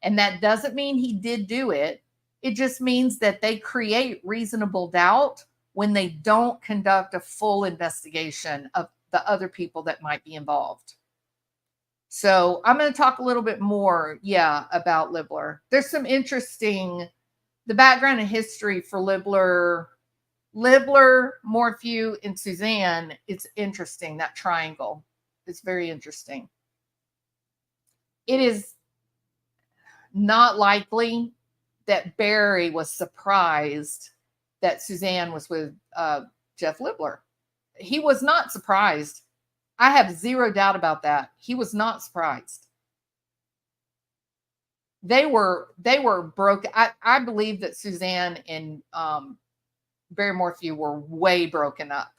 And that doesn't mean he did do it. It just means that they create reasonable doubt when they don't conduct a full investigation of the other people that might be involved. So I'm going to talk a little bit more, about Libler. There's some interesting, the background and history for Libler, Morphew, and Suzanne. It's interesting, that triangle. It's very interesting. It is not likely that Barry was surprised that Suzanne was with Jeff Libler. He was not surprised. I have zero doubt about that. He was not surprised. They were broken. I believe that Suzanne and Barry Morphew were way broken up.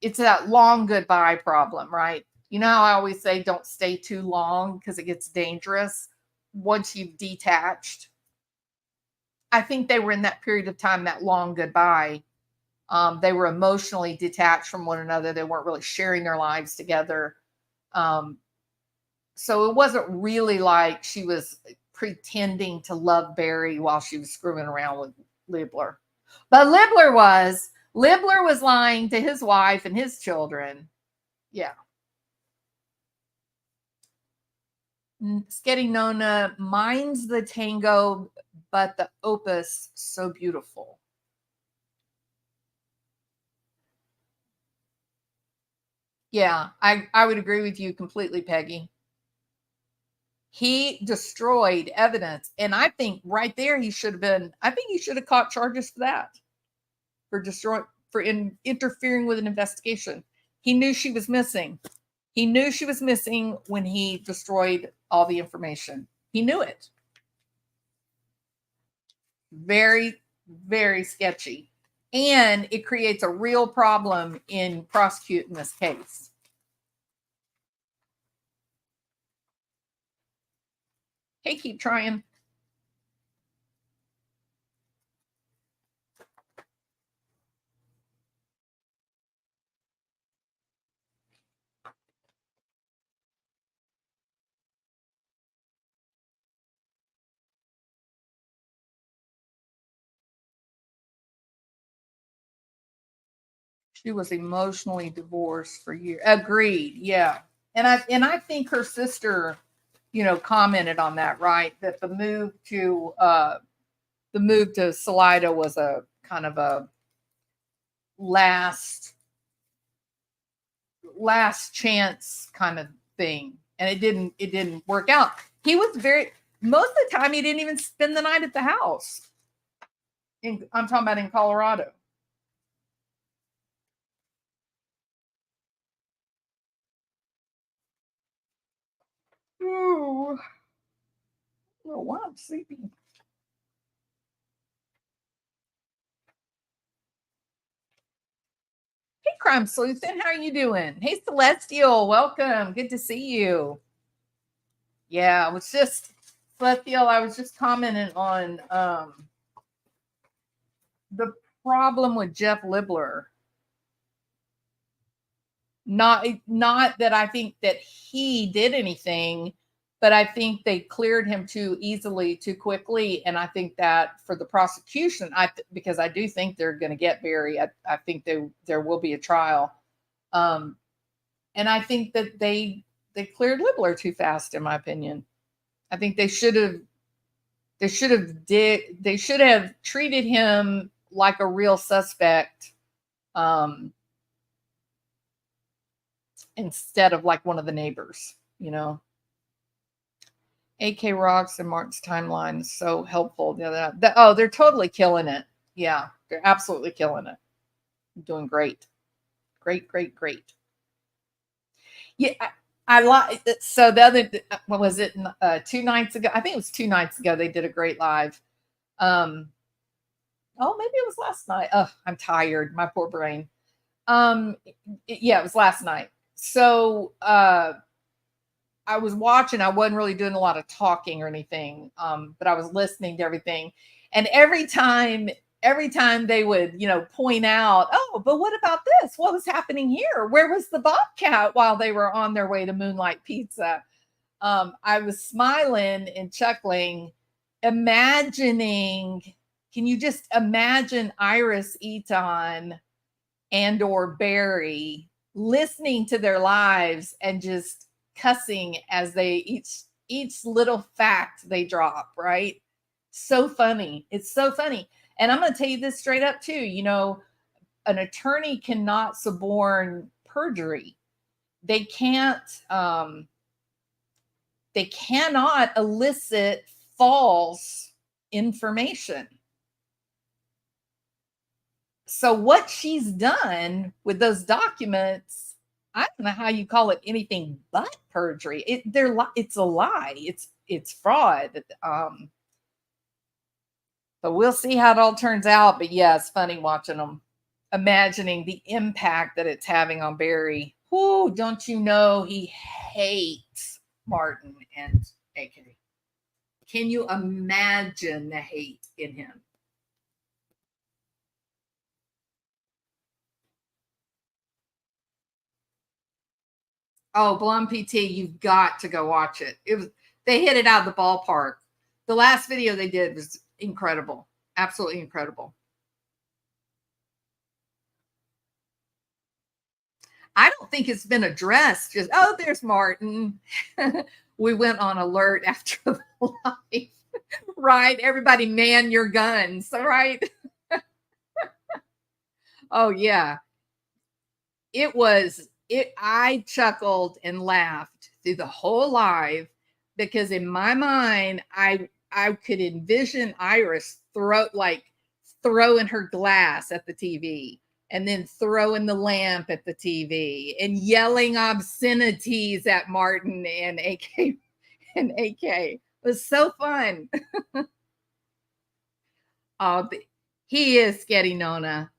It's that long goodbye problem, right? You know how I always say don't stay too long because it gets dangerous once you've detached. I think they were in that period of time, that long goodbye. They were emotionally detached from one another. They weren't really sharing their lives together. So it wasn't really like she was pretending to love Barry while she was screwing around with Libler. But Libler was lying to his wife and his children. Yeah. Sketty Nona, mine's the tango, but the opus so beautiful. Yeah, I would agree with you completely, Peggy. He destroyed evidence. And I think right there he should have caught charges for that. For interfering with an investigation. He knew she was missing. He knew she was missing when he destroyed all the information. He knew it. Very, very sketchy. And it creates a real problem in prosecuting this case. Hey, keep trying. She was emotionally divorced for years. Agreed. Yeah. And I think her sister, commented on that, right? That the move to Salida was a kind of a last chance kind of thing. And it didn't work out. He was most of the time he didn't even spend the night at the house. I'm talking about in Colorado. Ooh. Oh, wow, I'm sleepy. Hey, Crime Sleuthing, how are you doing? Hey, Celestial, welcome. Good to see you. Yeah, I was just commenting on the problem with Jeff Libler. Not that I think that he did anything, but I think they cleared him too easily, too quickly. And I think that for the prosecution, because I do think they're going to get Barry. I think there will be a trial. And I think that they cleared Libler too fast, in my opinion. I think they should have treated him like a real suspect, instead of like one of the neighbors, you know. AK Rocks and Martin's timeline is so helpful. Oh, they're totally killing it. Yeah, they're absolutely killing it. Doing great. Great. Yeah, I like. So the other, what was it? 2 nights ago? I think it was 2 nights ago. They did a great live. Oh, maybe it was last night. Oh, I'm tired. My poor brain. Yeah, it was last night. So I was watching. I wasn't really doing a lot of talking or anything, but I was listening to everything. And every time they would, you know, point out, oh, but what about this? What was happening here? Where was the Bobcat while they were on their way to Moonlight Pizza? I was smiling and chuckling, imagining. Can you just imagine Iris Eaton and or Barry listening to their lives and just cussing as they each little fact they drop, right? So funny. It's so funny. And I'm going to tell you this straight up too. You know, an attorney cannot suborn perjury. They can't, they cannot elicit false information. So what she's done with those documents, I don't know how you call it anything but perjury. It's a lie. It's fraud. But we'll see how it all turns out. But yeah, it's funny watching them, imagining the impact that it's having on Barry. Whoo, don't you know he hates Martin and AK? Can you imagine the hate in him? Oh, Blum PT, you've got to go watch it. They hit it out of the ballpark. The last video they did was incredible. Absolutely incredible. I don't think it's been addressed. Just, oh, there's Martin. We went on alert after the live. Right? Everybody man your guns. Right? Oh, yeah. I chuckled and laughed through the whole live because in my mind, I could envision Iris throwing her glass at the TV and then throwing the lamp at the TV and yelling obscenities at Martin and AK. It was so fun. He is Sketty Nona.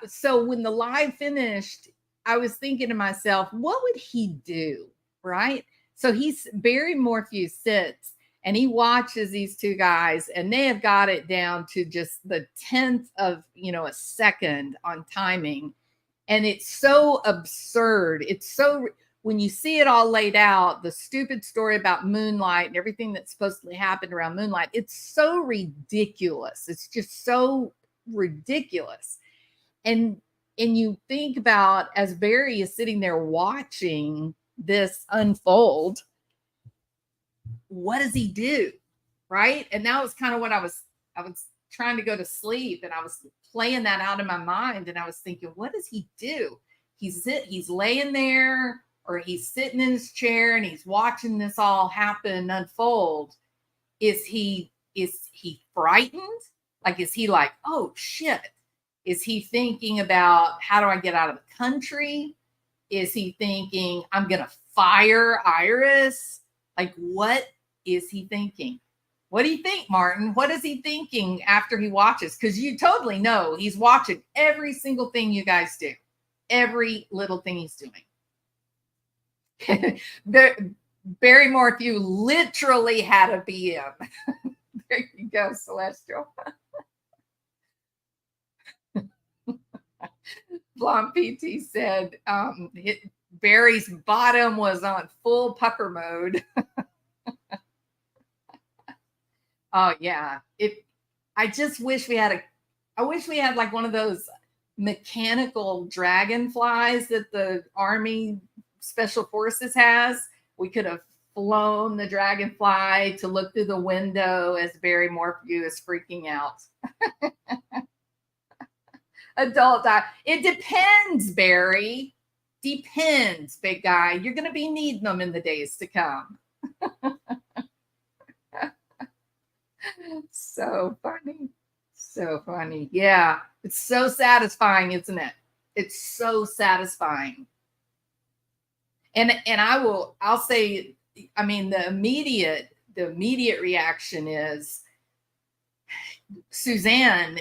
So when the live finished, I was thinking to myself, what would he do? Right? So Barry Morphew sits and he watches these two guys and they have got it down to just the 10th of, a second on timing. And it's so absurd. It's so, when you see it all laid out, the stupid story about Moonlight and everything that supposedly happened around Moonlight, it's so ridiculous. It's just so ridiculous. And you think about, as Barry is sitting there watching this unfold, what does he do? Right? And that was kind of what I was trying to go to sleep and I was playing that out in my mind. And I was thinking, what does he do? He's laying there or he's sitting in his chair and he's watching this all happen, unfold. Is he frightened? Like, is he like, oh shit? Is he thinking about how do I get out of the country? Is he thinking I'm going to fire Iris? Like, what is he thinking? What do you think, Martin? What is he thinking after he watches? Because you totally know he's watching every single thing you guys do. Every little thing he's doing. Barry Morphew literally had a BM. There you go, Celestial. Blom PT said Barry's bottom was on full pucker mode. Oh yeah. I just wish we had like one of those mechanical dragonflies that the Army Special Forces has. We could have flown the dragonfly to look through the window as Barry Morphew is freaking out. Adult die. It depends, Barry. Depends, big guy. You're going to be needing them in the days to come. So funny. So funny. Yeah. It's so satisfying, isn't it? It's so satisfying. And I'll say, I mean, the immediate reaction is Suzanne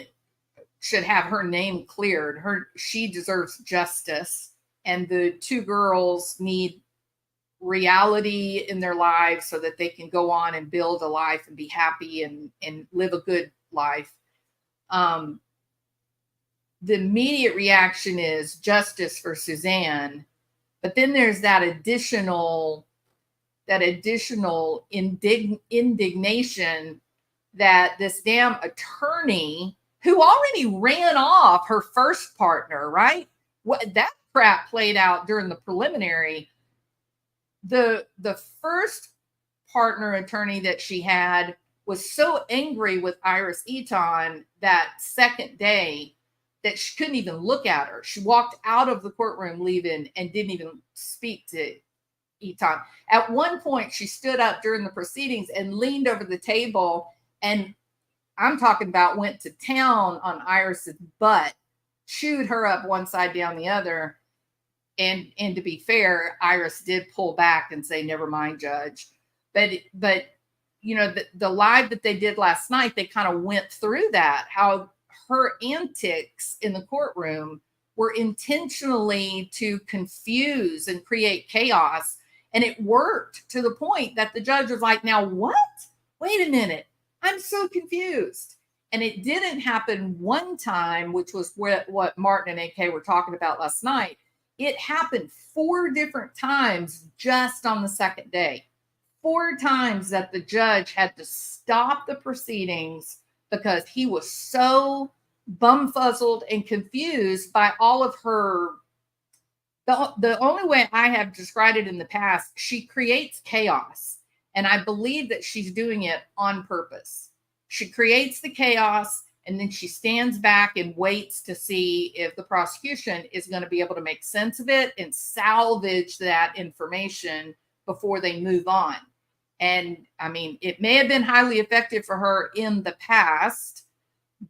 should have her name cleared. She deserves justice. And the two girls need reality in their lives so that they can go on and build a life and be happy and live a good life. The immediate reaction is justice for Suzanne, but then there's that additional indignation that this damn attorney who already ran off her first partner, right? What that crap played out during the preliminary. The first partner attorney that she had was so angry with Iris Eton that second day that she couldn't even look at her. She walked out of the courtroom leaving and didn't even speak to Eton. At one point, she stood up during the proceedings and leaned over the table, and I'm talking about went to town on Iris's butt, chewed her up one side down the other. And to be fair, Iris did pull back and say, "Never mind, Judge." But you know, the live that they did last night, they kind of went through that, how her antics in the courtroom were intentionally to confuse and create chaos. And it worked to the point that the judge was like, "Now what? Wait a minute. I'm so confused." And it didn't happen one time, which was what Martin and AK were talking about last night. It happened 4 different times just on the second day. 4 times that the judge had to stop the proceedings because he was so bumfuzzled and confused by all of her. The only way I have described it in the past, she creates chaos. And I believe that she's doing it on purpose. She creates the chaos, and then she stands back and waits to see if the prosecution is going to be able to make sense of it and salvage that information before they move on. And I mean, it may have been highly effective for her in the past,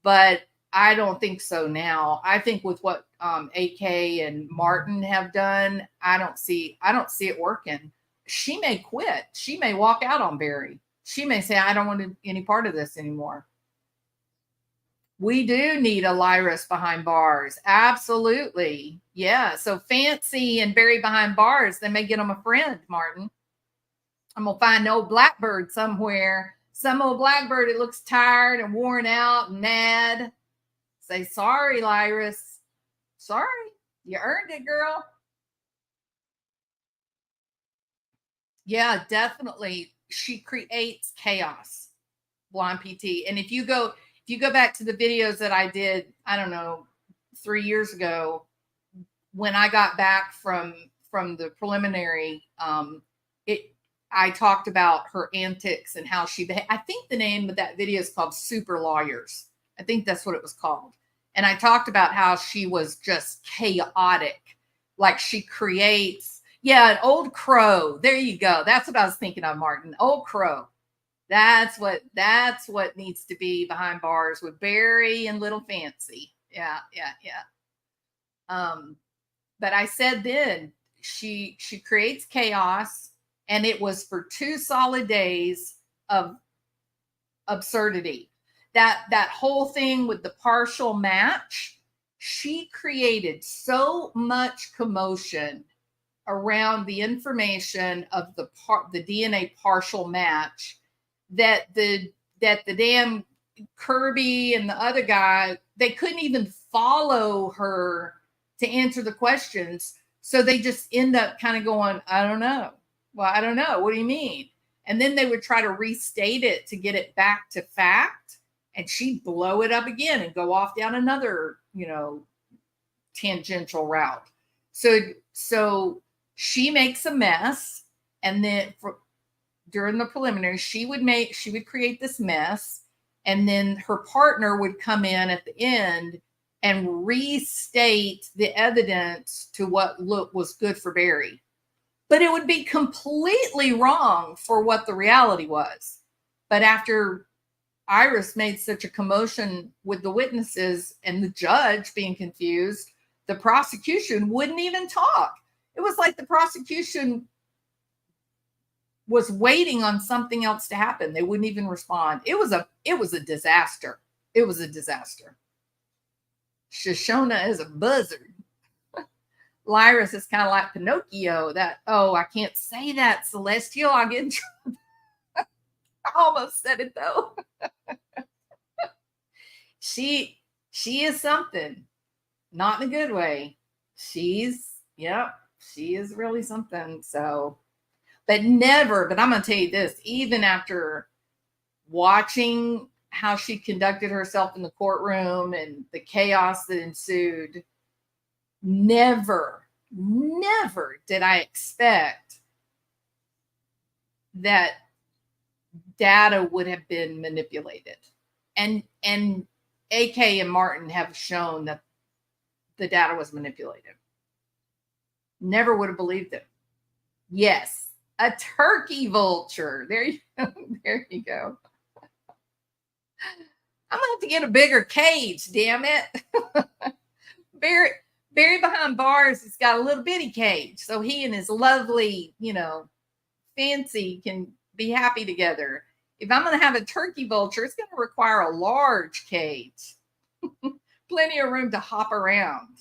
but I don't think so now. I think with what AK and Martin have done, I don't see it working. She may quit. She may walk out on Barry. She may say, "I don't want any part of this anymore." We do need a Lyris behind bars. Absolutely. Yeah. So Fancy and Barry behind bars, they may get them a friend, Martin. I'm going to find an old Blackbird somewhere. Some old Blackbird, it looks tired and worn out and mad. Say, "Sorry, Lyris. Sorry. You earned it, girl." Yeah, definitely. She creates chaos, Blonde PT. And if you go back to the videos that I did, I don't know, 3 years ago, when I got back from the preliminary, I talked about her antics and how she behaved. I think the name of that video is called Super Lawyers. I think that's what it was called. And I talked about how she was just chaotic. Like she creates, an old crow. There you go. That's what I was thinking of, Martin. Old crow. That's what needs to be behind bars with Barry and Little Fancy. Yeah. But I said then she creates chaos, and it was for 2 solid days of absurdity. That whole thing with the partial match, she created so much commotion around the information of the DNA partial match that the damn Kirby and the other guy, they couldn't even follow her to answer the questions. So they just end up kind of going, "I don't know. Well, I don't know. What do you mean?" And then they would try to restate it to get it back to fact. And she'd blow it up again and go off down another, tangential route. So she makes a mess. And then during the preliminary, she would create this mess, and then her partner would come in at the end and restate the evidence to what was good for Barry. But it would be completely wrong for what the reality was. But after Iris made such a commotion with the witnesses and the judge being confused, the prosecution wouldn't even talk. It was like the prosecution was waiting on something else to happen. They wouldn't even respond. It was a disaster. It was a disaster. Shoshona is a buzzard. Lyris is kind of like Pinocchio. I can't say that, Celestial. I'll get in trouble. I almost said it though. She is something, not in a good way. She is really something. So, but I'm going to tell you this, even after watching how she conducted herself in the courtroom and the chaos that ensued, never did I expect that data would have been manipulated. And AK and Martin have shown that the data was manipulated. Never would have believed it. Yes, a turkey vulture. There you go. I'm gonna have to get a bigger cage, damn it. Barry behind bars has got a little bitty cage, so he and his lovely, fancy can be happy together. If I'm going to have a turkey vulture, it's going to require a large cage. Plenty of room to hop around.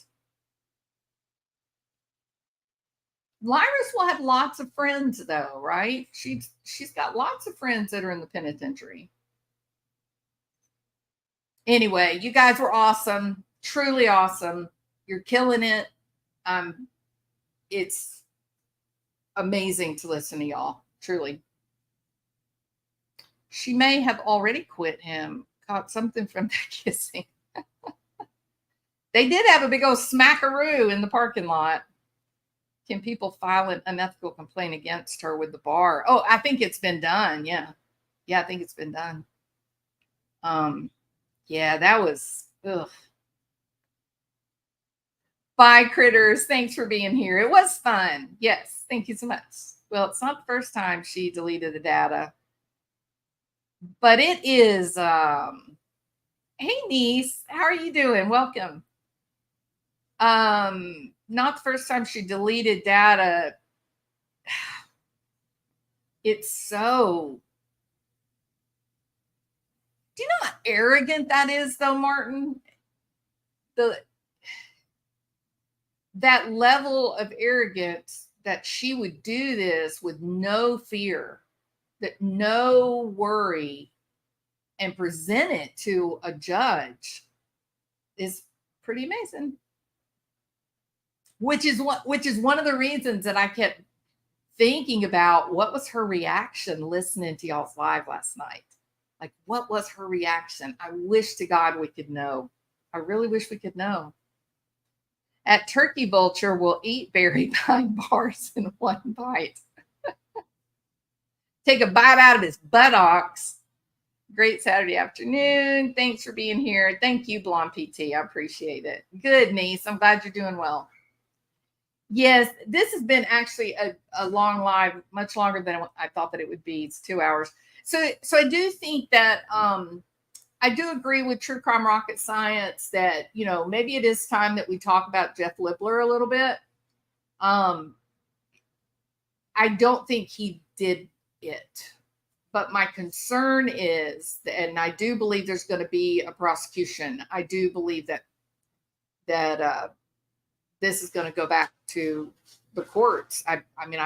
Lyris will have lots of friends, though, right? She's got lots of friends that are in the penitentiary. Anyway, you guys were awesome. Truly awesome. You're killing it. It's amazing to listen to y'all. Truly. She may have already quit him. Caught something from that kissing. They did have a big old smackaroo in the parking lot. Can people file an unethical complaint against her with the bar? Oh, I think it's been done. Yeah. I think it's been done. Yeah, that was, ugh. Bye, critters. Thanks for being here. It was fun. Yes, thank you so much. Well, it's not the first time she deleted the data, but it is. Hey, niece, how are you doing? Welcome. Not the first time she deleted data. It's so. Do you know how arrogant that is, though, Martin? That level of arrogance that she would do this with no fear, that no worry, and present it to a judge is pretty amazing. Which is one of the reasons that I kept thinking about what was her reaction listening to y'all's live last night. Like, what was her reaction? I wish to God we could know. I really wish we could know. At Turkey Vulture will eat Barry behind bars in one bite. Take a bite out of his buttocks. Great Saturday afternoon. Thanks for being here. Thank you, Blonde PT. I appreciate it. Good, niece. I'm glad you're doing well. Yes, this has been actually a long live, much longer than I thought that it would be. It's 2 hours. So I do think that I do agree with True Crime Rocket Science that, maybe it is time that we talk about Jeff Libler a little bit. I don't think he did it, but my concern is, and I do believe there's going to be a prosecution. I do believe that this is going to go back to the courts. I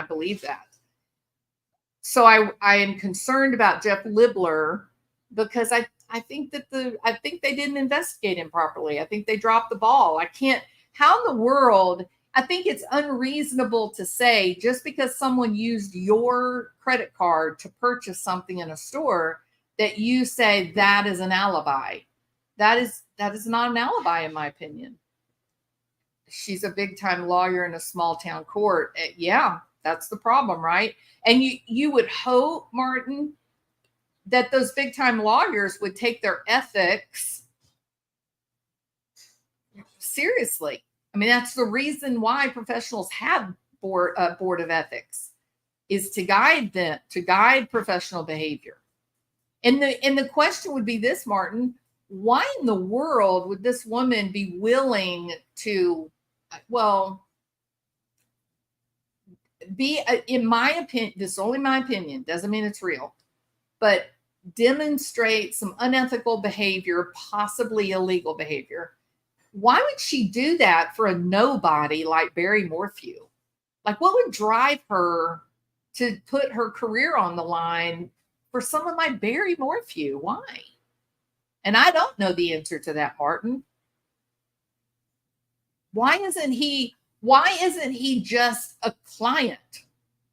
believe that. So I am concerned about Jeff Libler because I think they didn't investigate him properly. I think they dropped the ball. How in the world, I think it's unreasonable to say just because someone used your credit card to purchase something in a store that you say that is an alibi. That is not an alibi, in my opinion. She's a big time lawyer in a small town court. Yeah, That's the problem, right? And you would hope, Martin, that those big time lawyers would take their ethics seriously. I mean, that's the reason why professionals have board of ethics, is to guide them, to guide professional behavior. And the question would be this, Martin: why in the world would this woman be willing to, well, be, in my opinion, this is only my opinion, doesn't mean it's real, but demonstrate some unethical behavior, possibly illegal behavior? Why would she do that for a nobody like Barry Morphew? Like, what would drive her to put her career on the line for someone like Barry Morphew? Why? And I don't know the answer to that, Martin. Why isn't he just a client?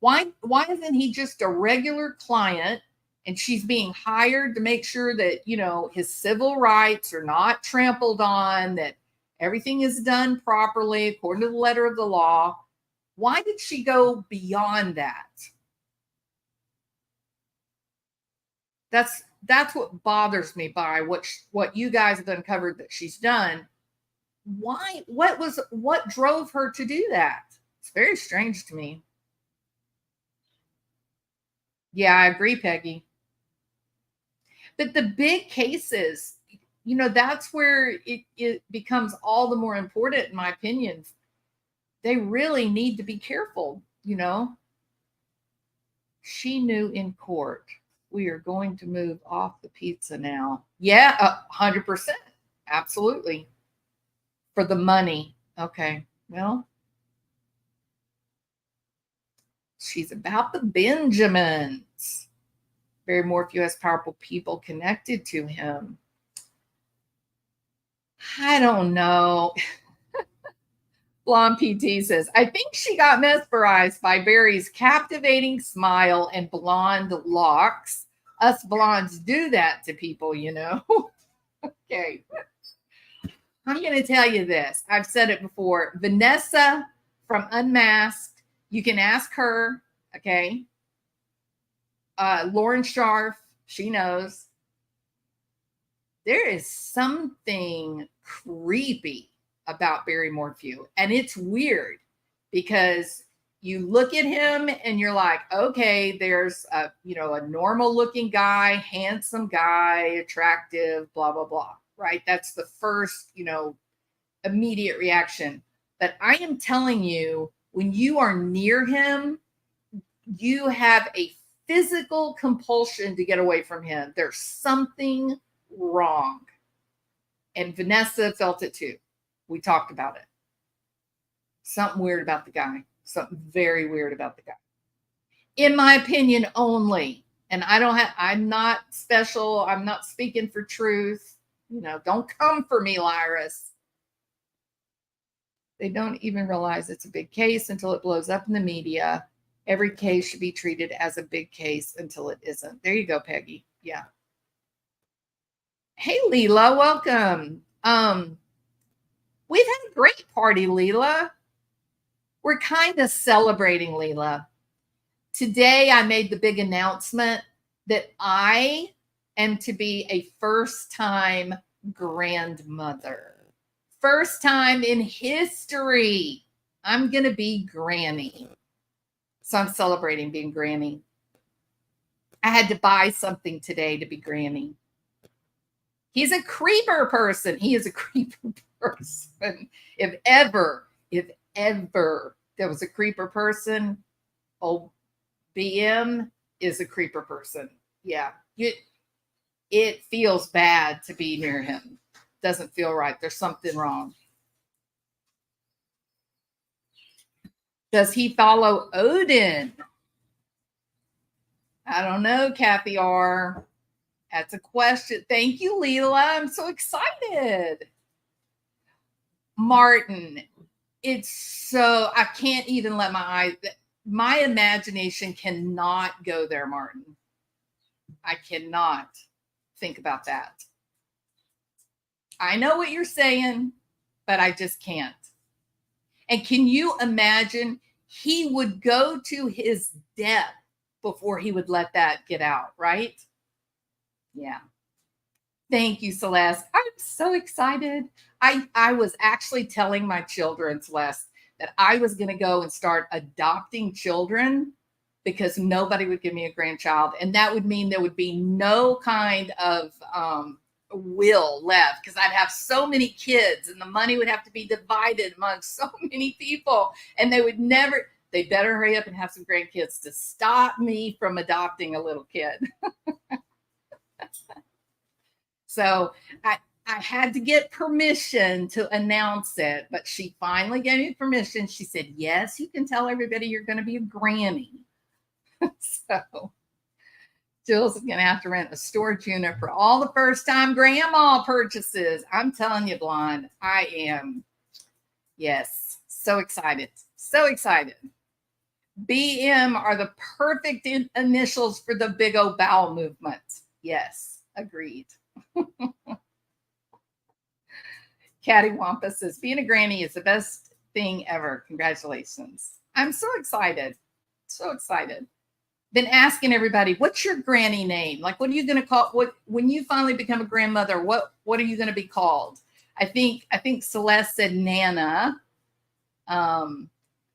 Why isn't he just a regular client, and she's being hired to make sure that, you know, his civil rights are not trampled on, that everything is done properly according to the letter of the law? Why did she go beyond that? That's what bothers me by what you guys have uncovered that she's done. Why? What drove her to do that? It's very strange to me. Yeah, I agree, Peggy. But the big cases, you know, that's where it becomes all the more important, in my opinion. They really need to be careful, you know. She knew in court, we are going to move off the pizza now. Yeah, 100%. Absolutely. For the money. Okay. Well, she's about the Benjamins. Barry Morphew has powerful people connected to him. I don't know. Blonde PT says, I think she got mesmerized by Barry's captivating smile and blonde locks. Us blondes do that to people, you know. Okay. I'm going to tell you this. I've said it before. Vanessa from Unmasked, you can ask her, okay? Lauren Scharf, she knows. There is something creepy about Barry Morphew. And it's weird because you look at him and you're like, okay, there's a normal looking guy, handsome guy, attractive, blah, blah, blah, right? That's the first, immediate reaction. But I am telling you, when you are near him, you have a physical compulsion to get away from him. There's something wrong. And Vanessa felt it too. We talked about it. Something weird about the guy. Something very weird about the guy. In my opinion only. And I'm not special. I'm not speaking for truth. Don't come for me, Lyris. They don't even realize it's a big case until it blows up in the media. Every case should be treated as a big case until it isn't. There you go, Peggy. Yeah. Hey, Leela, welcome. We've had a great party, Leela. We're kind of celebrating, Leela. Today, I made the big announcement that I am to be a first-time grandmother. First time in history. I'm going to be Granny. So I'm celebrating being Granny. I had to buy something today to be Granny. He's a creeper person. He is a creeper person. If ever there was a creeper person, old BM is a creeper person. Yeah. It feels bad to be near him. Doesn't feel right. There's something wrong. Does he follow Odin? I don't know, Kathy R. That's a question. Thank you, Leela. I'm so excited. Martin, I can't even let my imagination cannot go there, Martin. I cannot think about that. I know what you're saying, but I just can't. And can you imagine he would go to his death before he would let that get out, right? Yeah. Thank you, Celeste. I'm so excited. I was actually telling my children, Celeste, that I was going to go and start adopting children because nobody would give me a grandchild. And that would mean there would be no kind of will left because I'd have so many kids and the money would have to be divided among so many people. And they better hurry up and have some grandkids to stop me from adopting a little kid. So I had to get permission to announce it, but she finally gave me permission. She said, yes, you can tell everybody you're going to be a granny. So Jill's going to have to rent a storage unit for all the first-time grandma purchases. I'm telling you, Blonde, I am, yes, so excited. So excited. BM are the perfect initials for the big old bowel movement. Yes, agreed. Cattywampus says, being a granny is the best thing ever. Congratulations. I'm so excited. So excited. Been asking everybody, what's your granny name? Like, what are you going to call, when you finally become a grandmother, what are you going to be called? I think Celeste said Nana.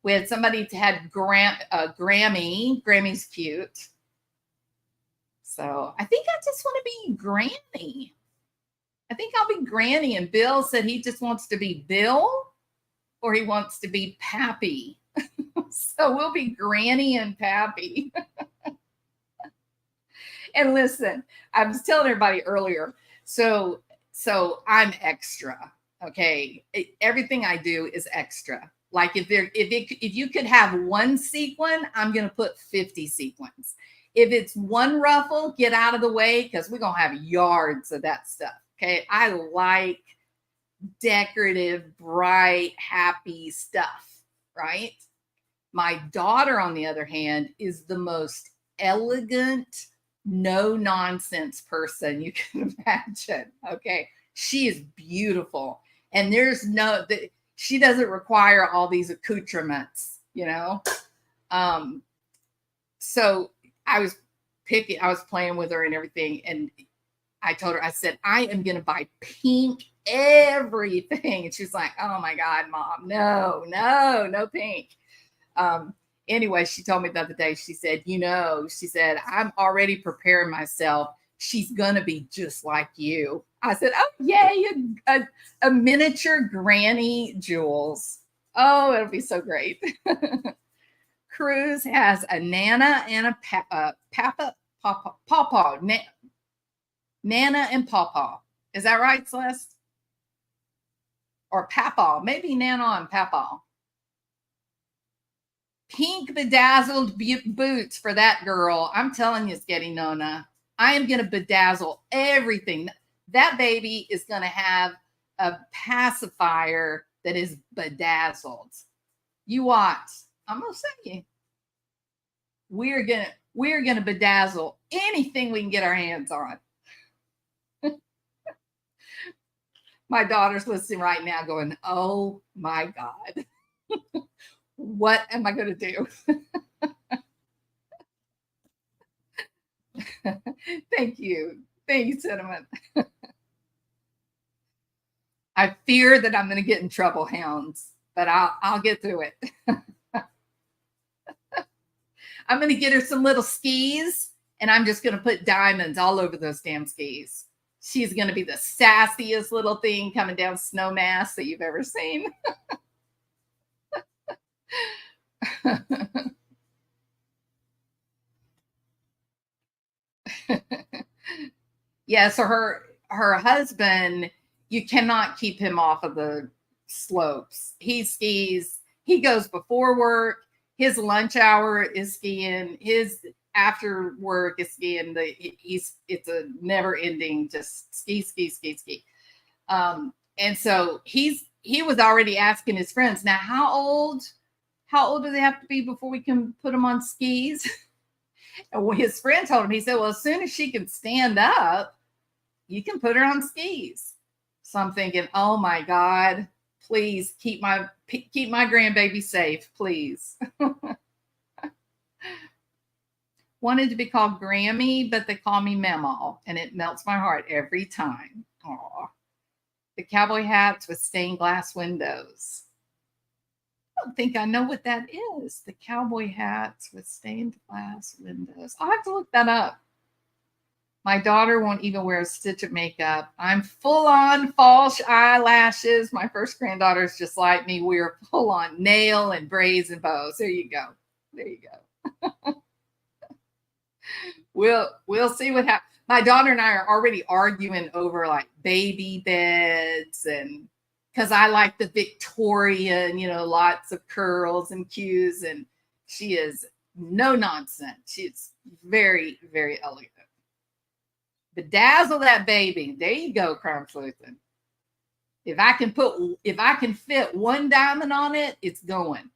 We had somebody that had Grammy. Grammy's cute. So I think I just want to be Granny. I think I'll be Granny. And Bill said he just wants to be Bill or he wants to be Pappy. So we'll be Granny and Pappy. And listen, I was telling everybody earlier. So I'm extra. Okay. Everything I do is extra. Like if you could have one sequin, I'm going to put 50 sequins. If it's one ruffle, get out of the way because we're going to have yards of that stuff. Okay. I like decorative, bright, happy stuff, right? My daughter, on the other hand, is the most elegant, no nonsense person you can imagine. Okay. She is beautiful. And she doesn't require all these accoutrements, you know? So I was playing with her and everything. And I told her, I said, I am going to buy pink everything. And she's like, oh my God, Mom, no pink. Anyway, she told me the other day, she said, I'm already preparing myself. She's going to be just like you. I said, oh, yay, a miniature granny Jules. Oh, it'll be so great. Cruz has a Nana and a Pawpaw. Nana and Pawpaw. Is that right, Celeste? Or Papaw. Maybe Nana and Papaw. Pink bedazzled boots for that girl. I'm telling you, Sketty Nona. I am going to bedazzle everything. That baby is going to have a pacifier that is bedazzled. You watch. I'm going to say you. We're going to bedazzle anything we can get our hands on. My daughter's listening right now going, oh my God. What am I going to do? Thank you. Thank you, Cinnamon. I fear that I'm going to get in trouble, hounds, but I'll get through it. I'm going to get her some little skis, and I'm just going to put diamonds all over those damn skis. She's going to be the sassiest little thing coming down Snowmass that you've ever seen. Yeah, so her husband, you cannot keep him off of the slopes. He skis. He goes before work. His lunch hour is skiing. His after work is skiing. It's a never ending just ski. And so he was already asking his friends, now how old do they have to be before we can put them on skis? And his friend told him, he said, well, as soon as she can stand up, you can put her on skis. So I'm thinking, oh my God, please keep my grandbaby safe, please. Wanted to be called Grammy, but they call me Memo, and it melts my heart every time. Aw. The cowboy hats with stained glass windows. I don't think I know what that is. The cowboy hats with stained glass windows. I'll have to look that up. My daughter won't even wear a stitch of makeup. I'm full on false eyelashes. My first granddaughter is just like me. We're full on nail and braids and bows. There you go. There you go. We'll see what happens. My daughter and I are already arguing over like baby beds, and because I like the Victorian, lots of curls and cues, and she is no nonsense. She's very, very elegant. Bedazzle that baby. There you go, Crime Sleuthing. If I can fit one diamond on it, it's going.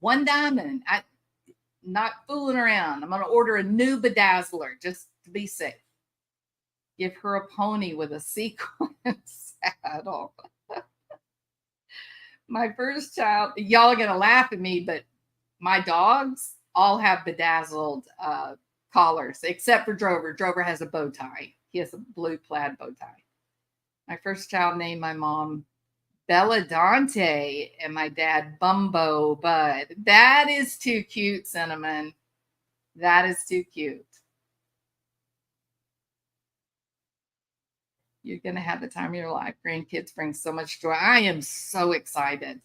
One diamond. Not fooling around. I'm going to order a new bedazzler just to be safe. Give her a pony with a sequin saddle. My first child, y'all are going to laugh at me, but my dogs all have bedazzled collars, except for Drover. Drover has a bow tie. He has a blue plaid bow tie. My first child named my mom Bella Dante and my dad Bumbo Bud. That is too cute, Cinnamon. That is too cute. You're going to have the time of your life. Grandkids bring so much joy. I am so excited.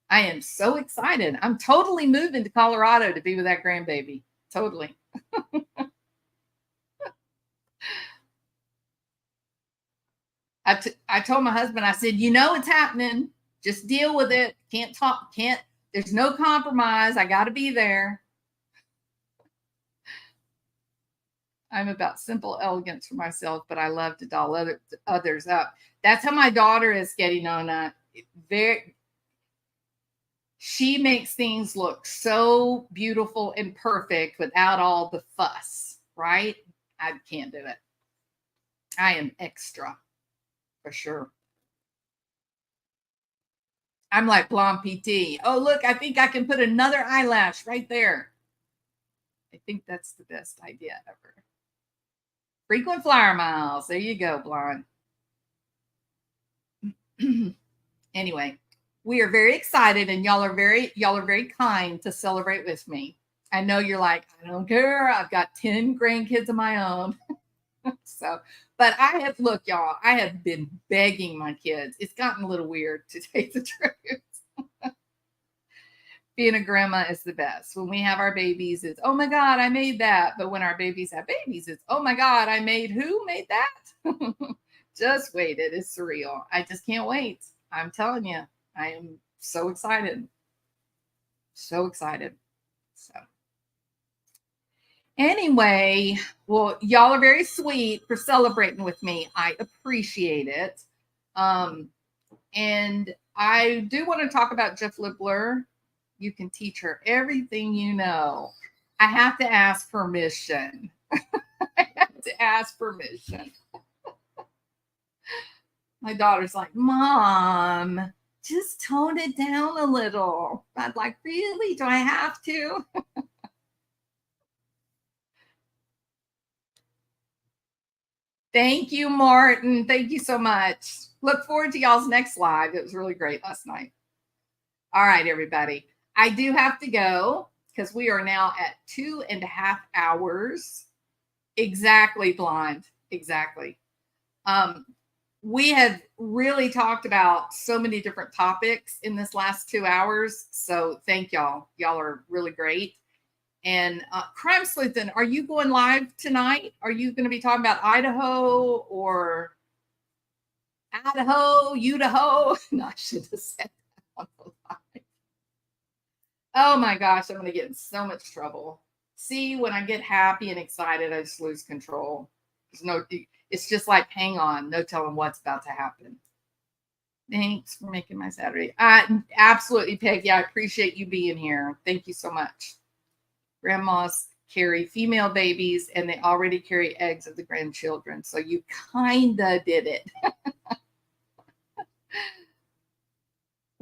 I am so excited. I'm totally moving to Colorado to be with that grandbaby. Totally. I told my husband, I said, it's happening. Just deal with it. There's no compromise. I got to be there. I'm about simple elegance for myself, but I love to doll others up. That's how my daughter is getting on. She makes things look so beautiful and perfect without all the fuss, right? I can't do it. I am extra. For sure. I'm like Blonde PT. Oh, look, I think I can put another eyelash right there. I think that's the best idea ever. Frequent flyer miles. There you go, Blonde. Anyway, we are very excited, and y'all are very kind to celebrate with me. I know you're like, I don't care. I've got 10 grandkids of my own. But look, y'all, I have been begging my kids. It's gotten a little weird, to take the truth. Being a grandma is the best. When we have our babies, it's, oh my God, I made that. But when our babies have babies, it's, oh my God, who made that? Just wait. It is surreal. I just can't wait. I'm telling you, I am so excited. So excited. So. Anyway, well, y'all are very sweet for celebrating with me. I appreciate it. And I do want to talk about Jeff Lippler. You can teach her everything you know. I have to ask permission. I have to ask permission. My daughter's like, Mom, just tone it down a little. I'm like, really? Do I have to? Thank you, Martin. Thank you so much. Look forward to y'all's next live. It was really great last night. All right, everybody. I do have to go because we are now at 2.5 hours. Exactly, Blonde. Exactly. We have really talked about so many different topics in this last 2 hours. So thank y'all. Y'all are really great. And Crime Sleuthing, are you going live tonight? Are you going to be talking about Idaho or Idaho, Idaho? No, I should have said that on the live. Oh my gosh, I'm going to get in so much trouble. See, when I get happy and excited, I just lose control. It's just like, hang on, no telling what's about to happen. Thanks for making my Saturday. Absolutely, Peggy. I appreciate you being here. Thank you so much. Grandmas carry female babies, and they already carry eggs of the grandchildren. So you kind of did it.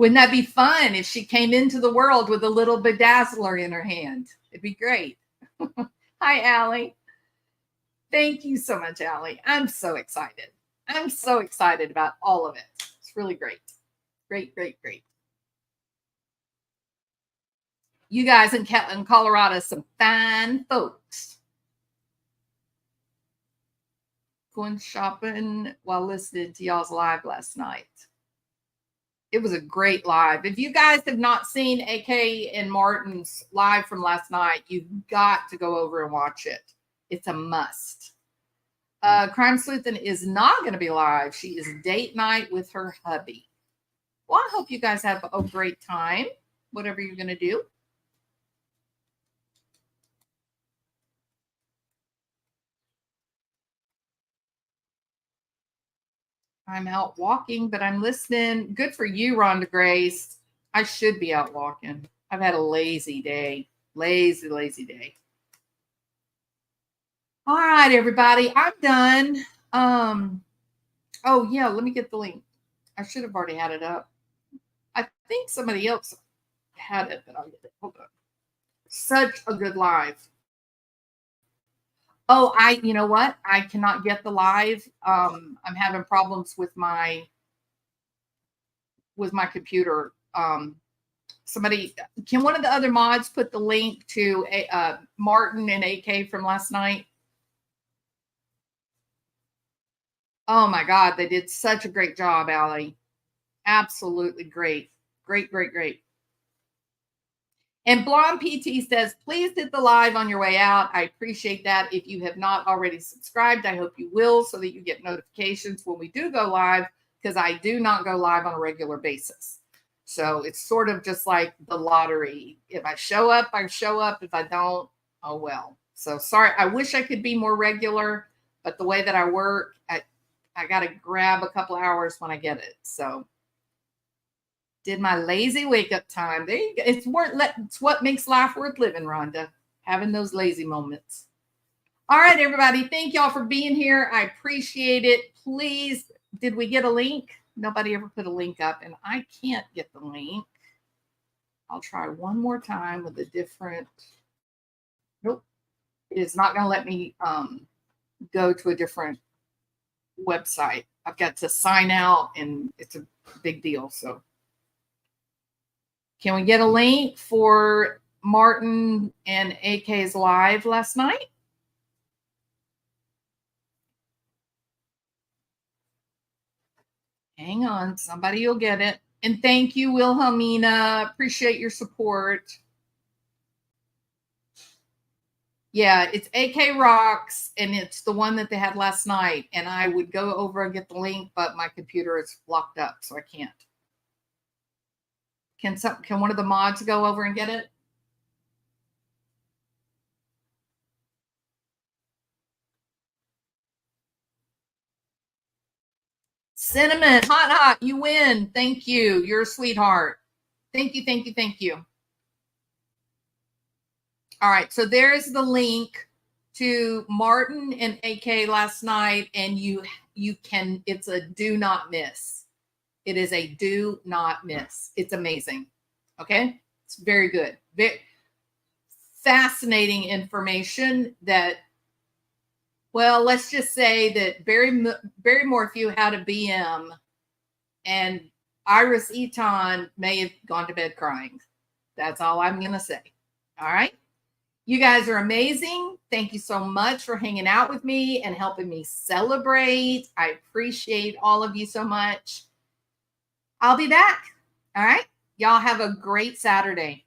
Wouldn't that be fun if she came into the world with a little bedazzler in her hand? It'd be great. Hi, Allie. Thank you so much, Allie. I'm so excited. I'm so excited about all of it. It's really great. Great, great, great. You guys in Colorado, some fine folks. Going shopping while listening to y'all's live last night. It was a great live. If you guys have not seen AK and Martin's live from last night, you've got to go over and watch it. It's a must. Crime Sleuthin is not going to be live. She is date night with her hubby. Well, I hope you guys have a great time, whatever you're going to do. I'm out walking, but I'm listening. Good for you, Rhonda Grace. I should be out walking. I've had a lazy day. Lazy day. All right, everybody. I'm done. Oh, yeah, let me get the link. I should have already had it up. I think somebody else had it, but I'll get it. Hold on. Such a good live. Oh, you know what? I cannot get the live. I'm having problems with my computer. Somebody, can one of the other mods put the link to Martin and AK from last night? Oh my God, they did such a great job, Allie. Absolutely great. Great. And Blonde PT says, please hit the live on your way out. I appreciate that. If you have not already subscribed, I hope you will so that you get notifications when we do go live, because I do not go live on a regular basis. So it's sort of just like the lottery. If I show up, I show up. If I don't, oh well. So sorry. I wish I could be more regular, but the way that I work, I got to grab a couple hours when I get it. So did my lazy wake up time. There you go. It's what makes life worth living, Rhonda. Having those lazy moments. All right, everybody. Thank y'all for being here. I appreciate it. Please, did we get a link? Nobody ever put a link up, and I can't get the link. I'll try one more time with a different. Nope. It is not going to let me go to a different website. I've got to sign out, and it's a big deal. So can we get a link for Martin and AK's live last night? Hang on, somebody will get it. And thank you, Wilhelmina. Appreciate your support. Yeah, it's AK Rocks, and it's the one that they had last night. And I would go over and get the link, but my computer is locked up, so I can't. Can one of the mods go over and get it? Cinnamon, hot, you win. Thank you. You're a sweetheart. Thank you. All right, so there's the link to Martin and AK last night, and you can, it's a do not miss. It is a do not miss. It's amazing. Okay, it's very good. Very fascinating information that, well, let's just say that Barry Morphew had a BM, and Iris Eton may have gone to bed crying. That's all I'm going to say. All right. You guys are amazing. Thank you so much for hanging out with me and helping me celebrate. I appreciate all of you so much. I'll be back. All right. Y'all have a great Saturday.